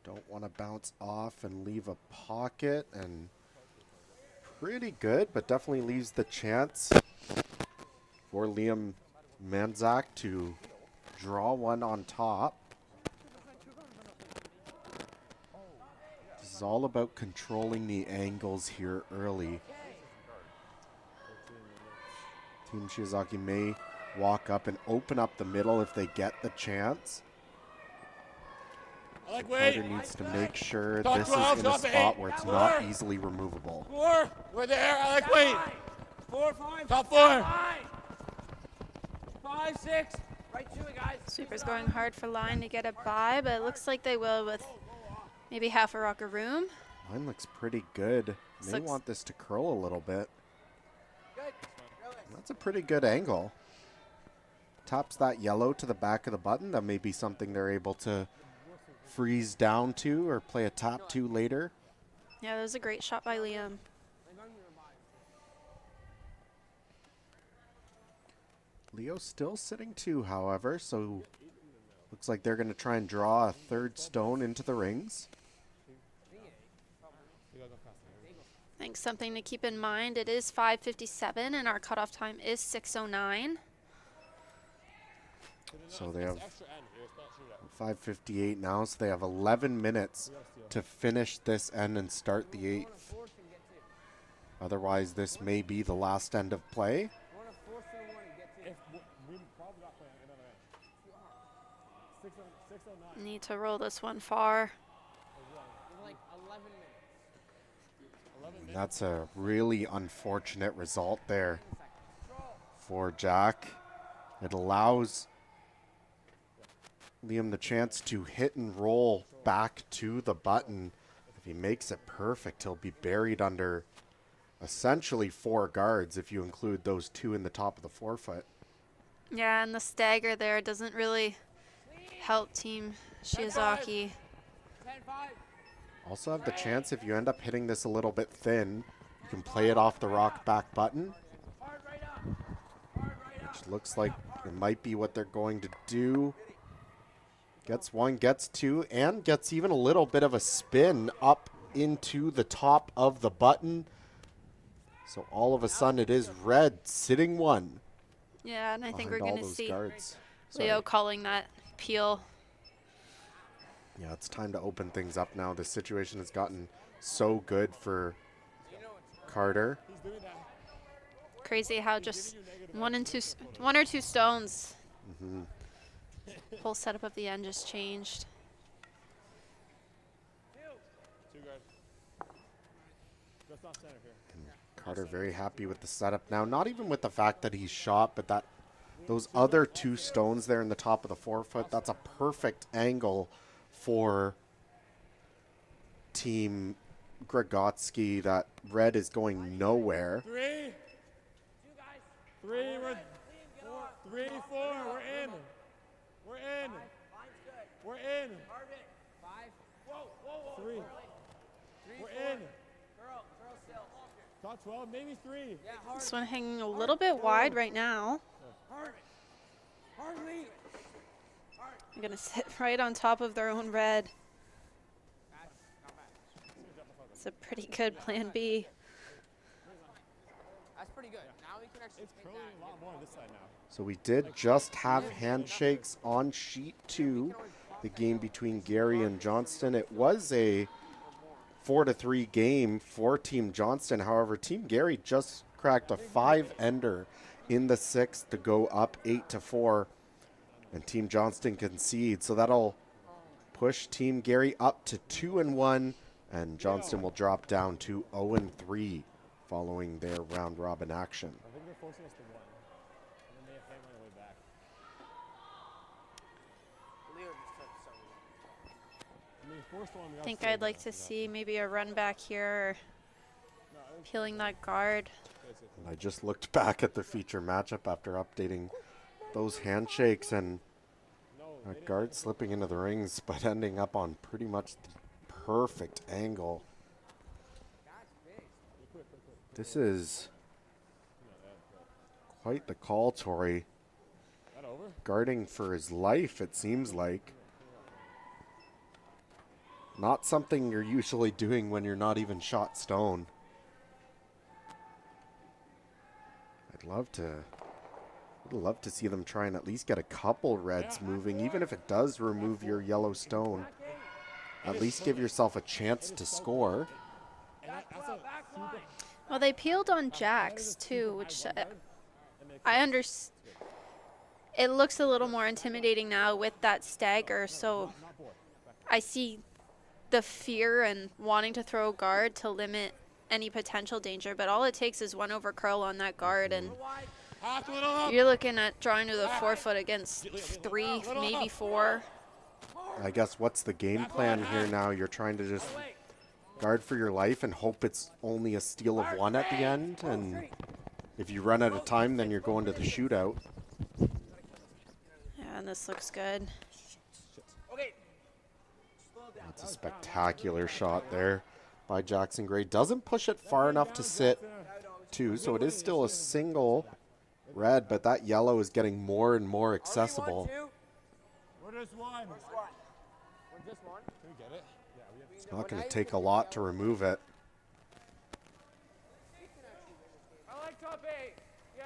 Don't want to bounce off and leave a pocket, and pretty good, but definitely leaves the chance for Liam Manzak to draw one on top. This is all about controlling the angles here early. Team Shiozaki may walk up and open up the middle if they get the chance. Carter needs to make sure this is in a spot where it's not easily removable. 4, we're there. I like weight. 4, 5. Top 4. 5, 6. Right to it, guys. Super's going hard for line to get it by, but it looks like they will with maybe half a rocker room. Line looks pretty good. May want this to curl a little bit. That's a pretty good angle. Taps that yellow to the back of the button. That may be something they're able to freeze down to or play a tap to later. Yeah, that was a great shot by Liam. Leo's still sitting 2, however, so looks like they're going to try and draw a third stone into the rings. I think something to keep in mind, it is 5:57 and our cutoff time is 6:09. So they have 5:58 now, so they have 11 minutes to finish this end and start the 8th. Otherwise, this may be the last end of play. Need to roll this one far. And that's a really unfortunate result there for Jack. It allows Liam the chance to hit and roll back to the button. If he makes it perfect, he'll be buried under essentially 4 guards if you include those 2 in the top of the forefoot. Yeah, and the stagger there doesn't really help Team Shiozaki. Also have the chance, if you end up hitting this a little bit thin, you can play it off the rock back button, which looks like it might be what they're going to do. Gets 1, gets 2, and gets even a little bit of a spin up into the top of the button. So all of a sudden it is red sitting 1. Yeah, and I think we're going to see guards. Leo calling that peel. Yeah, it's time to open things up now. The situation has gotten so good for Carter. Crazy how just one or two stones. Whole setup of the end just changed. Just off center here. And Carter very happy with the setup now. Not even with the fact that he's shot, but that those other two stones there in the top of the forefoot, that's a perfect angle for Team Gregotski. That red is going nowhere. 3. 3, we're 3, 4, we're in. We're in. We're in. 3. We're in. Top 12, maybe 3. This one hanging a little bit wide right now. They're going to sit right on top of their own red. It's a pretty good plan B. That's pretty good. Now we can actually take that. A lot more on this side now. So we did just have handshakes on sheet 2, the game between Gary and Johnston. It was a 4-3 game for Team Johnston. However, Team Gary just cracked a 5-ender in the 6th to go up 8-4, and Team Johnston concedes. So that'll push Team Gary up to 2-1, and Johnston will drop down to 0-3 following their round robin action. I think they're forcing us to 1. And then they have hammer on the way back. I think I'd like to see maybe a run back here, or peeling that guard. And I just looked back at the feature matchup after updating those handshakes, and a guard slipping into the rings but ending up on pretty much the perfect angle. This is quite the call, Tori. Guarding for his life, it seems like. Not something you're usually doing when you're not even shot stone. I'd love to see them try and at least get a couple reds moving, even if it does remove your yellow stone. At least give yourself a chance to score. Well, they peeled on jacks too, which I understand. It looks a little more intimidating now with that stagger, so I see the fear and wanting to throw guard to limit any potential danger, but all it takes is 1 over curl on that guard, and you're looking at drawing to the forefoot against 3, maybe 4. I guess what's the game plan here now? You're trying to just guard for your life and hope it's only a steal of 1 at the end, and if you run out of time, then you're going to the shootout. Yeah, and this looks good. That's a spectacular shot there by Jackson Gray. Doesn't push it far enough to sit 2, so it is still a single red, but that yellow is getting more and more accessible. We're just 1. We're just 1. Can we get it? Yeah, we have. It's not going to take a lot to remove it. I like top 8. Yeah.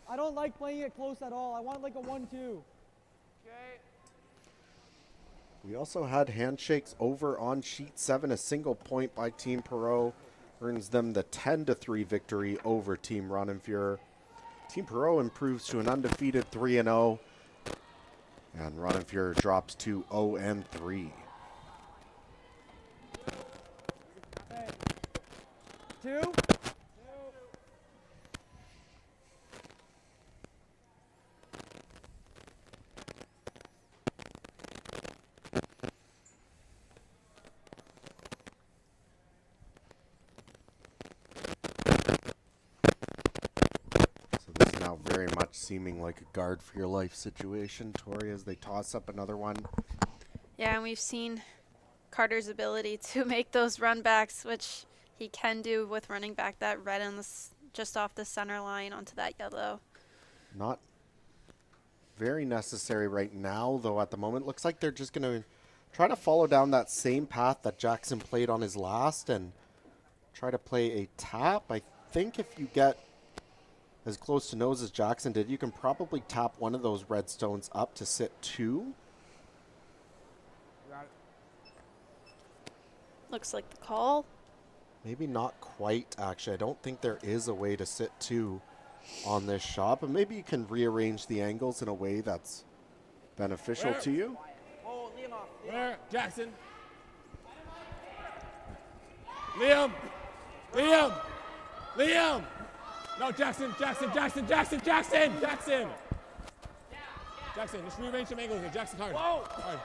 I don't like playing it close at all. I want like a 1-2. Okay. We also had handshakes over on sheet 7. A single point by Team Perot earns them the 10-3 victory over Team Ronenfuhrer. Team Perot improves to an undefeated 3-0, and Ronenfuhrer drops to 0-3. Hey. 2. Very much seeming like a guard for your life situation, Tori, as they toss up another one. Yeah, and we've seen Carter's ability to make those run backs, which he can do with running back that red on just off the center line onto that yellow. Not very necessary right now, though, at the moment. Looks like they're just going to try to follow down that same path that Jackson played on his last and try to play a tap. I think if you get as close to nose as Jackson did, you can probably tap one of those red stones up to sit 2. Looks like the call. Maybe not quite, actually. I don't think there is a way to sit 2 on this shot, but maybe you can rearrange the angles in a way that's beneficial to you. Oh, Liam off. Where? Jackson. Liam. Liam. Liam. No, Jackson. Jackson. Jackson. Jackson. Jackson. Jackson. Jackson. Just rearrange some angles. Jackson hard. Hard.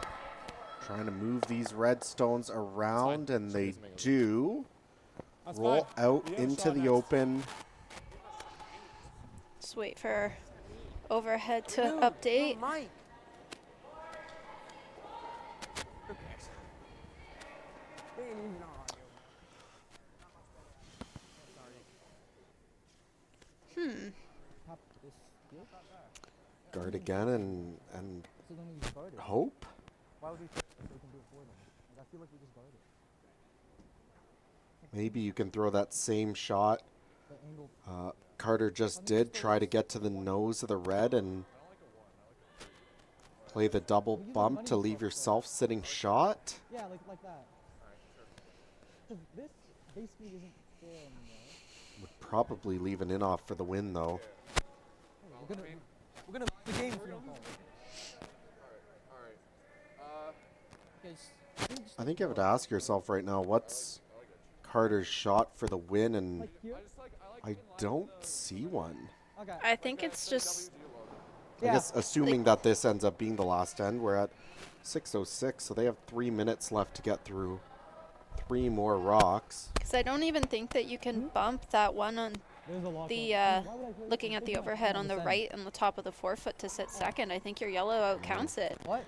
Trying to move these red stones around, and they That's do. That's Roll fine. out Liam, into shot the next. open. Just wait for overhead to update. Mike. Guard again and So then we just guard it. hope. Why would we think we can do it for them? Like, I feel like we just guard it. Maybe you can throw that same shot The angle. Carter just did. Try to get to the nose of the red and play the double bump to leave yourself sitting shot. Yeah, like that. Because this basically isn't fair anymore. Would probably leave an in-off for the win, though. We're gonna lose the game if we don't call it. I think you have to ask yourself right now, what's Carter's shot for the win? And I don't see one. I think it's just. I guess assuming that this ends up being the last end, we're at 6:06, so they have 3 minutes left to get through 3 more rocks. Because I don't even think that you can bump that one on the, looking at the overhead on the right and the top of the forefoot to sit second. I think your yellow out counts it. What?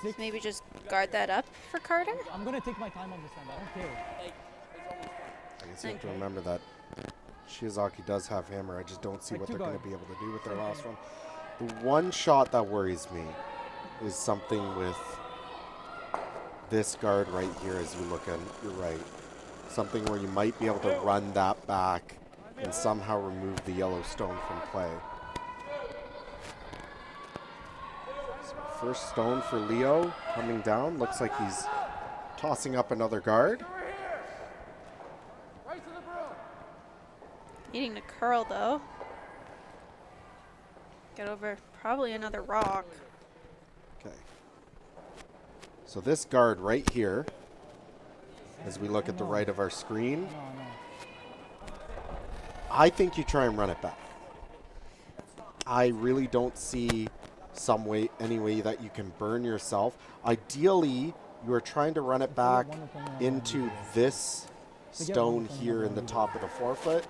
So maybe just guard that up for Carter? I'm going to take my time on this end. I don't care. I guess you have to remember that Shiozaki does have hammer. I just don't see what they're going to be able to do with their last one. The one shot that worries me is something with this guard right here as you look in. You're right. Something where you might be able to run that back and somehow remove the yellow stone from play. So first stone for Leo coming down. Looks like he's tossing up another guard. Needing to curl though. Get over probably another rock. Okay. So this guard right here, as we look at the right of our screen, I think you try and run it back. I really don't see any way that you can burn yourself. Ideally, you are trying to run it back into this stone here in the top of the forefoot.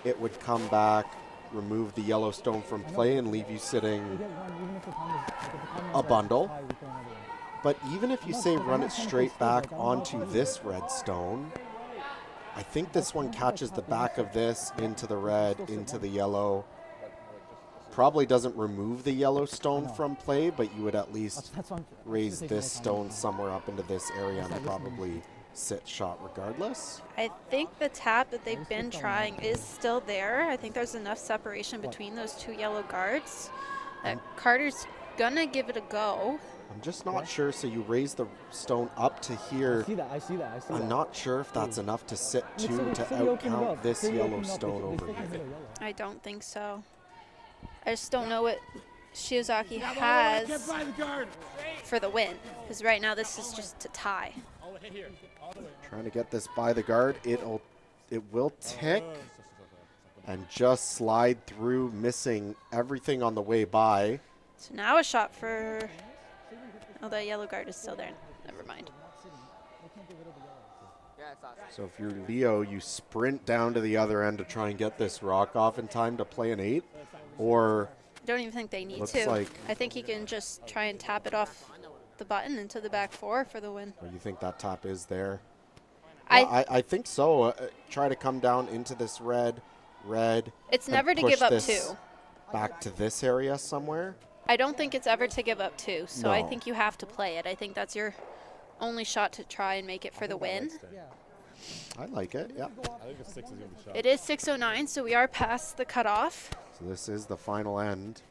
It would come back, remove the yellow stone from play, and leave you sitting a bundle. But even if you say run it straight back onto this red stone, I think this one catches the back of this into the red, into the yellow. Probably doesn't remove the yellow stone from play, but you would at least raise this stone somewhere up into this area and probably sit shot regardless. I think the tap that they've been trying is still there. I think there's enough separation between those two yellow guards that Carter's gonna give it a go. I'm just not sure. So you raise the stone up to here. I see that. I'm not sure if that's enough to sit two to outcount this yellow stone over here. I don't think so. I just don't know what Shiozaki has for the win, because right now this is just to tie. Trying to get this by the guard. It will tick and just slide through, missing everything on the way by. So now a shot for. Oh, the yellow guard is still there. Never mind. So if you're Leo, you sprint down to the other end to try and get this rock off in time to play an 8, or I don't even think they need looks to. like, I think he can just try and tap it off the button into the back 4 for the win. or you think that tap is there? I think so. Try to come down into this red. It's and never to push give up this 2. Back to this area somewhere. I don't think it's ever to give up 2, so I No. think you have to play it. I think that's your only shot to try and make it for the win. I like it, yeah. I think a 6 is going to be shot. It is 6:09, so we are past the cutoff. So this is the final end.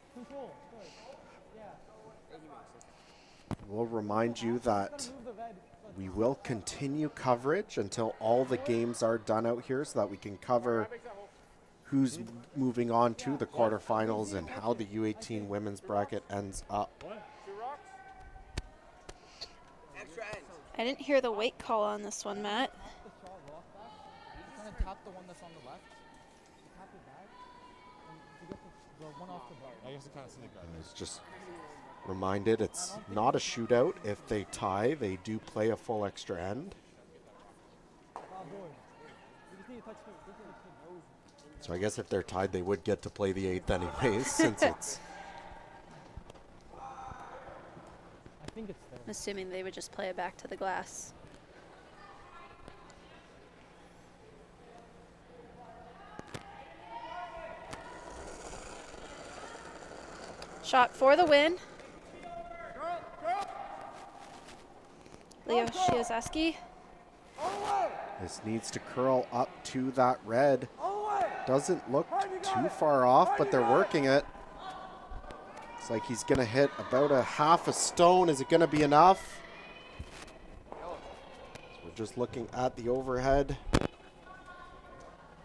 We'll remind you that we will continue coverage until all the games are done out here so that we can cover who's moving on to the quarterfinals and how the U18 women's bracket ends up. I didn't hear the weight call on this one, Matt. Kind of tap the one that's on the left. Tap it back. And to get the one off the bar. I guess I kind of see the guard. It's just reminded it's not a shootout. If they tie, they do play a full extra end. So I guess if they're tied, they would get to play the 8th anyways, since it's... I think it's there. I'm assuming they would just play it back to the glass. Shot for the win. Leo Shiozaki. This needs to curl up to that red. Doesn't look too far off, but they're working it. Looks like he's going to hit about a half a stone. Is it going to be enough? So we're just looking at the overhead.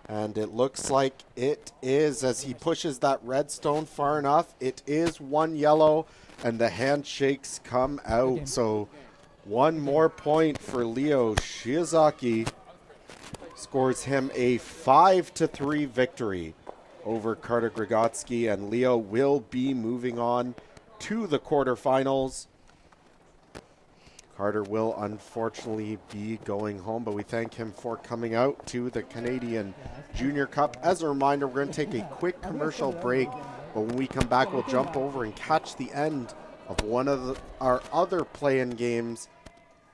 And it looks like it is, as he pushes that red stone far enough. It is 1 yellow, and the handshakes come out. So 1 more point for Leo Shiozaki. Scores him a 5-3 victory over Carter Gregotski, and Leo will be moving on to the quarterfinals. Carter will unfortunately be going home, but we thank him for coming out to the Canadian Junior Cup. As a reminder, we're going to take a quick commercial break, but when we come back, we'll jump over and catch the end of one of our other play-in games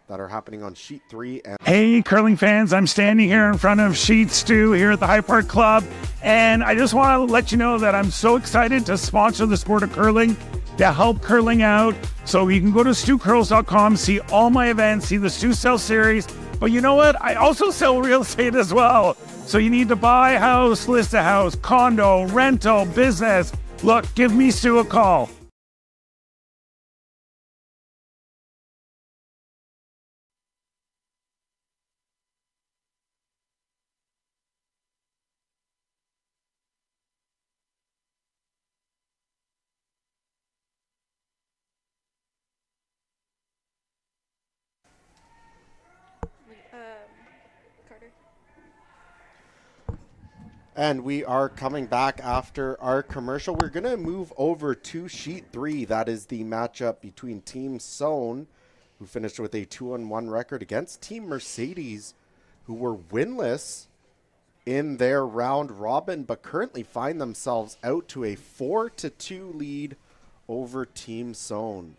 that are happening on Sheet 3. Hey, curling fans, I'm standing here in front of Sheet Stu here at the High Park Club, and I just want to let you know that I'm so excited to sponsor the sport of curling, to help curling out. So you can go to stucurls.com, see all my events, see the Stu Sell series, but you know what? I also sell real estate as well. So you need to buy a house, list a house, condo, rental, business. Look, give me Stu a call. Carter. And we are coming back after our commercial. We're going to move over to Sheet 3. That is the matchup between Team Sohn, who finished with a 2-1 record, against Team Mercedes, who were winless in their round robin, but currently find themselves out to a 4-2 lead over Team Sohn.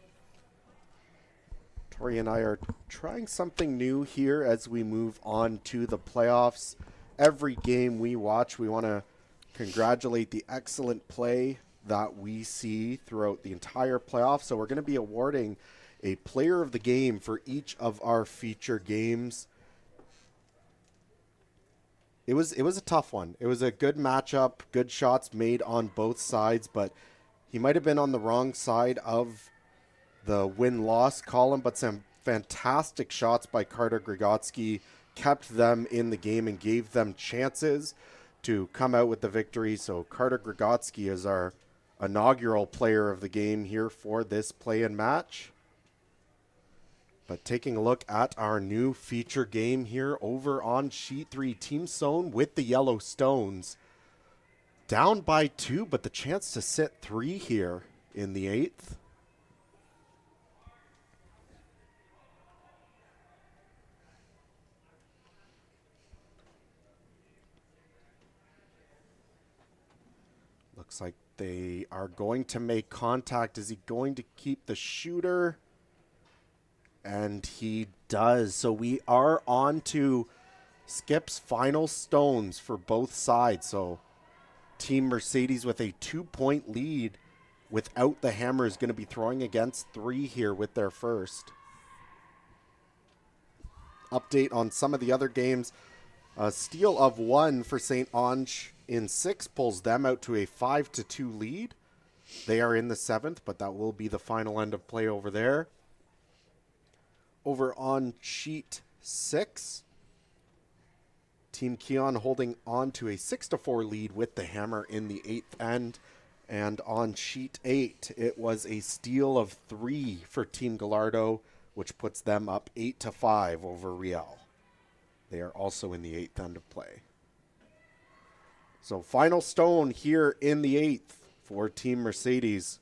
Tori and I are trying something new here as we move on to the playoffs. Every game we watch, we want to congratulate the excellent play that we see throughout the entire playoff. So we're going to be awarding a player of the game for each of our feature games. It was a tough one. It was a good matchup, good shots made on both sides, but he might have been on the wrong side of the win-loss column, but some fantastic shots by Carter Gregotski kept them in the game and gave them chances to come out with the victory. So Carter Gregotski is our inaugural player of the game here for this play-in match. But taking a look at our new feature game here over on Sheet 3, Team Sohn with the yellow stones. Down by 2, but the chance to sit 3 here in the 8th. Looks like they are going to make contact. Is he going to keep the shooter? And he does. So we are on to Skip's final stones for both sides. So Team Mercedes with a 2-point lead without the hammer is going to be throwing against 3 here with their first. Update on some of the other games. A steal of 1 for St. Ange in 6 pulls them out to a 5-2 lead. They are in the 7th, but that will be the final end of play over there. Over on Sheet 6, Team Keon holding on to a 6-4 lead with the hammer in the 8th end. And on sheet 8, it was a steal of 3 for Team Gallardo, which puts them up 8-5 over Riel. They are also in the 8th end of play. So final stone here in the 8th for Team Mercedes.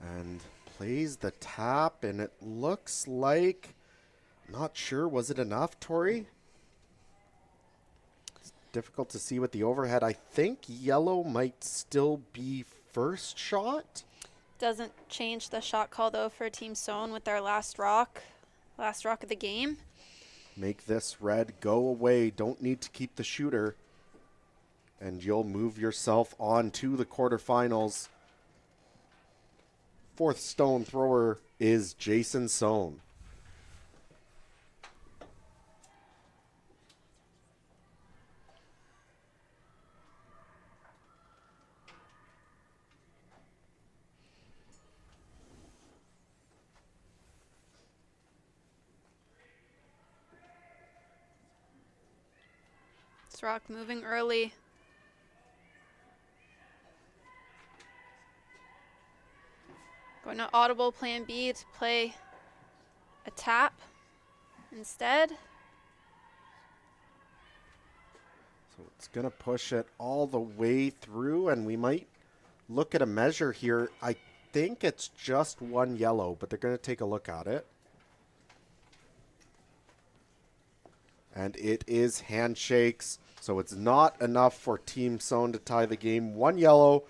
And plays the tap, and it looks like, not sure, was it enough, Tori? It's difficult to see with the overhead. I think yellow might still be first shot. Doesn't change the shot call, though, for Team Sohn with their last rock of the game. Make this red go away. Don't need to keep the shooter. And you'll move yourself on to the quarterfinals. 4th stone thrower is Jason Sohn. This rock moving early. Going to audible plan B to play a tap instead. So it's going to push it all the way through, and we might look at a measure here. I think it's just 1 yellow, but they're going to take a look at it. And it is handshakes, so it's not enough for Team Sohn to tie the game. 1 yellow.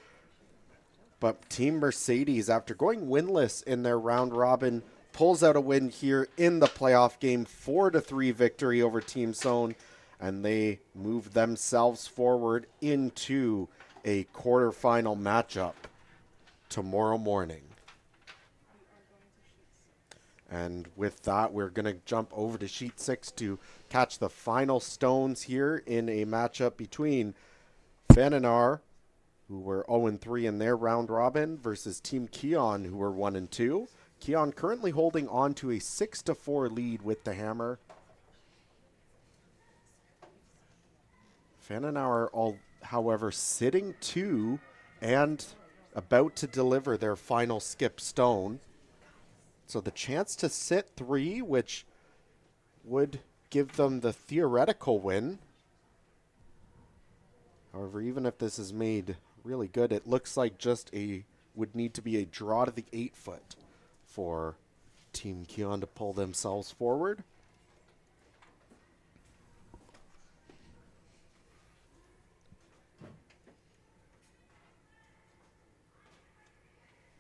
But Team Mercedes, after going winless in their round robin, pulls out a win here in the playoff game, 4-3 victory over Team Sohn, and they move themselves forward into a quarterfinal matchup tomorrow morning. And with that, we're going to jump over to sheet 6 to catch the final stones here in a matchup between Fananar, who were 0-3 in their round robin, versus Team Keon, who were 1-2. Keon currently holding on to a 6-4 lead with the hammer. Fananar, however, sitting 2 and about to deliver their final skip stone. So the chance to sit 3, which would give them the theoretical win. However, even if this is made really good, it looks like would need to be a draw to the 8-foot for Team Keon to pull themselves forward.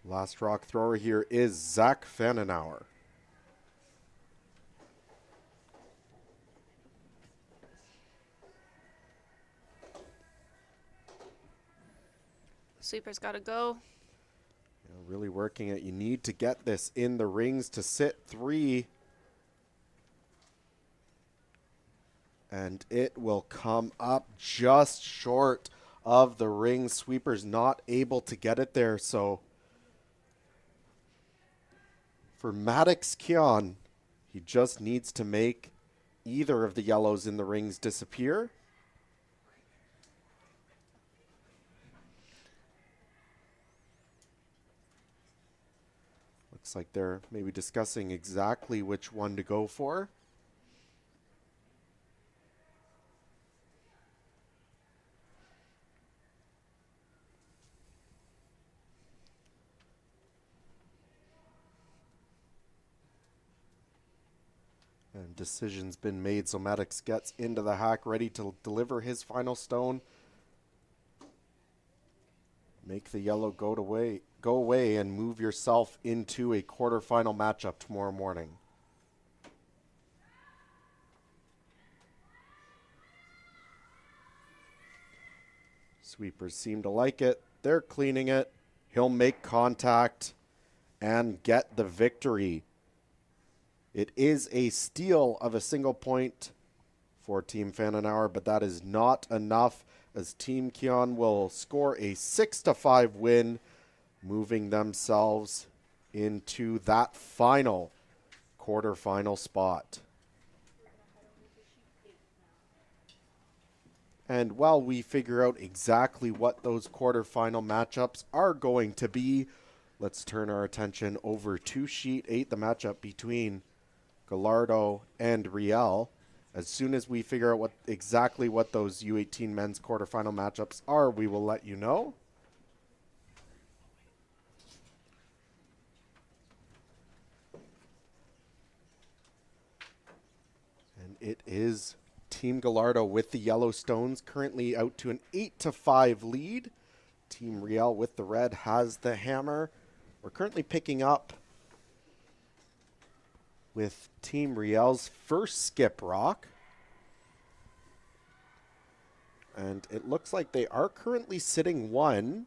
Last rock thrower here is Zach Fanenauer. Sweeper's got to go. Really working it. You need to get this in the rings to sit 3. And it will come up just short of the ring. Sweeper's not able to get it there. So for Maddox Keon, he just needs to make either of the yellows in the rings disappear. Looks like they're maybe discussing exactly which one to go for. And decision's been made, so Maddox gets into the hack, ready to deliver his final stone. Make the yellow go away and move yourself into a quarterfinal matchup tomorrow morning. Sweepers seem to like it. They're cleaning it. He'll make contact and get the victory It is a steal of a single point for Team Fananauer, but that is not enough as Team Keon will score a 6-5 win, moving themselves into that final quarterfinal spot. And while we figure out exactly what those quarterfinal matchups are going to be, let's turn our attention over to Sheet 8, the matchup between Gallardo and Riel. As soon as we figure out exactly what those U18 men's quarterfinal matchups are, we will let you know. And it is Team Gallardo with the Yellowstones, currently out to an 8-5 lead. Team Riel with the red has the hammer. We're currently picking up with Team Riel's first skip rock. And it looks like they are currently sitting one.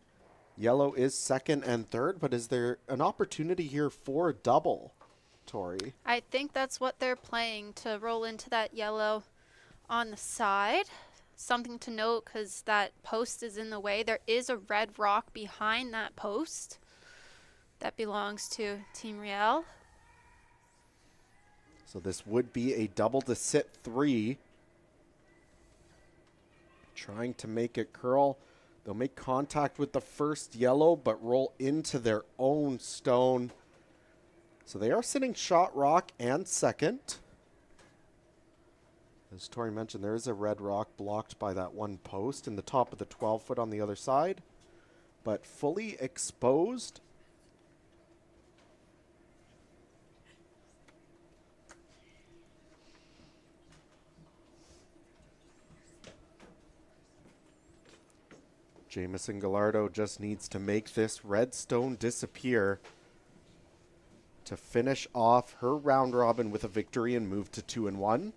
Yellow is second and third, but is there an opportunity here for a double, Tori? I think that's what they're playing, to roll into that yellow on the side. Something to note, because that post is in the way. There is a red rock behind that post that belongs to Team Riel. So this would be a double to sit three. Trying to make it curl. They'll make contact with the first yellow, but roll into their own stone. So they are sitting shot rock and second. As Tori mentioned, there is a red rock blocked by that one post in the top of the 12-foot on the other side, but fully exposed. Jamison Gallardo just needs to make this red stone disappear to finish off her round robin with a victory and move to 2-1.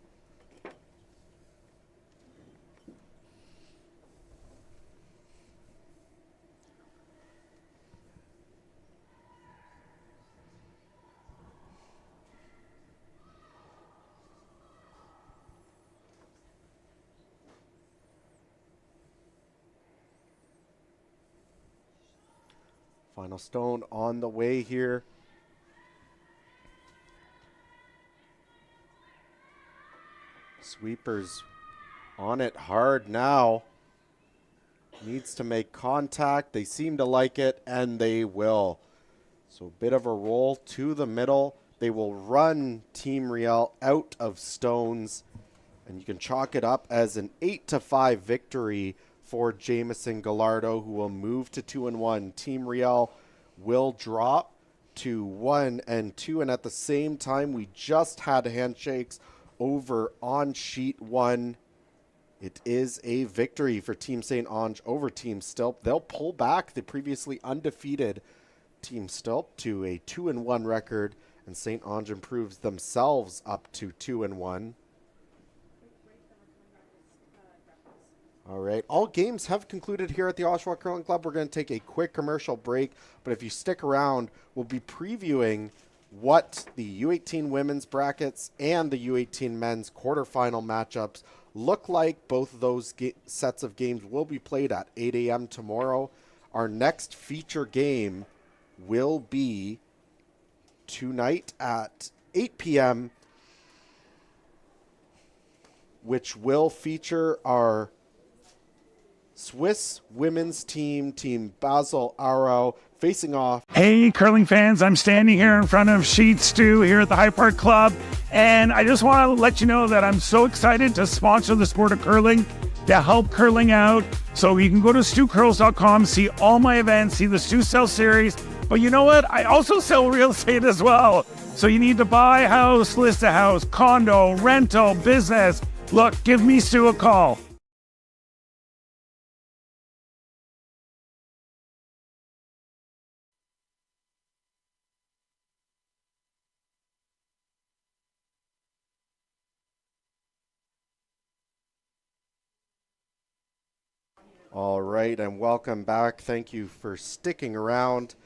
Final stone on the way here. Sweepers on it hard now. Needs to make contact. They seem to like it, and they will. So a bit of a roll to the middle. They will run Team Riel out of stones, and you can chalk it up as an 8-5 victory for Jamison Gallardo, who will move to 2-1. Team Riel will drop to 1-2, and at the same time, we just had handshakes over on sheet 1. It is a victory for Team St. Ange over Team Stilp. They'll pull back the previously undefeated Team Stilp to a 2-1 record, and St. Ange improves themselves up to 2-1. All right, all games have concluded here at the Oshawa Curling Club. We're going to take a quick commercial break, but if you stick around, we'll be previewing what the U18 women's brackets and the U18 men's quarterfinal matchups look like. Both of those sets of games will be played at 8 a.m. tomorrow. Our next feature game will be tonight at 8 p.m., which will feature our Swiss women's team, Team Basel Aarau, facing off. Hey, curling fans, I'm standing here in front of Sheet Stew here at the High Park Club, and I just want to let you know that I'm so excited to sponsor the sport of curling, to help curling out. So you can go to stewcurls.com, see all my events, see the Stew Sell series, but you know what? I also sell real estate as well. So you need to buy a house, list a house, condo, rental, business. Look, give me Stu a call. All right, and welcome back. Thank you for sticking around.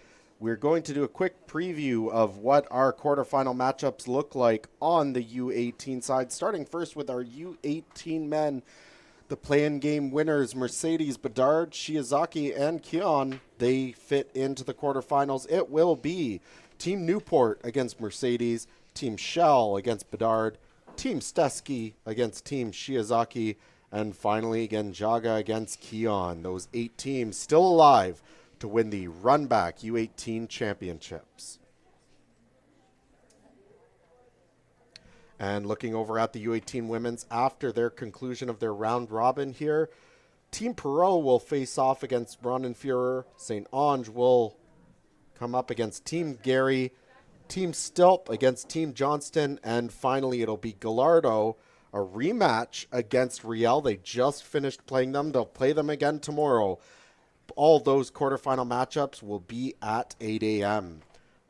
We're going to do a quick preview of what our quarterfinal matchups look like on the U18 side, starting first with our U18 men. The play-in game winners, Mercedes, Bedard, Shiozaki, and Keon, they fit into the quarterfinals. It will be Team Newport against Mercedes, Team Shell against Bedard, Team Stesky against Team Shiozaki, and finally, again, Jaga against Keon. Those 8 teams still alive to win the Runback U18 championships. And looking over at the U18 women's, after their conclusion of their round robin here, Team Perot will face off against Bronnenführer. St. Ange will come up against Team Gary, Team Stilp against Team Johnston, and finally it'll be Gallardo, a rematch against Riel. They just finished playing them. They'll play them again tomorrow. All those quarterfinal matchups will be at 8 a.m.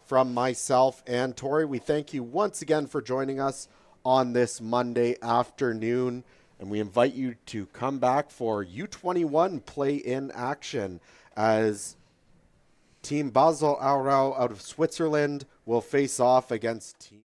From myself and Tori, we thank you once again for joining us on this Monday afternoon, and we invite you to come back for U21 play-in action as Team Basel Aarau out of Switzerland will face off against Team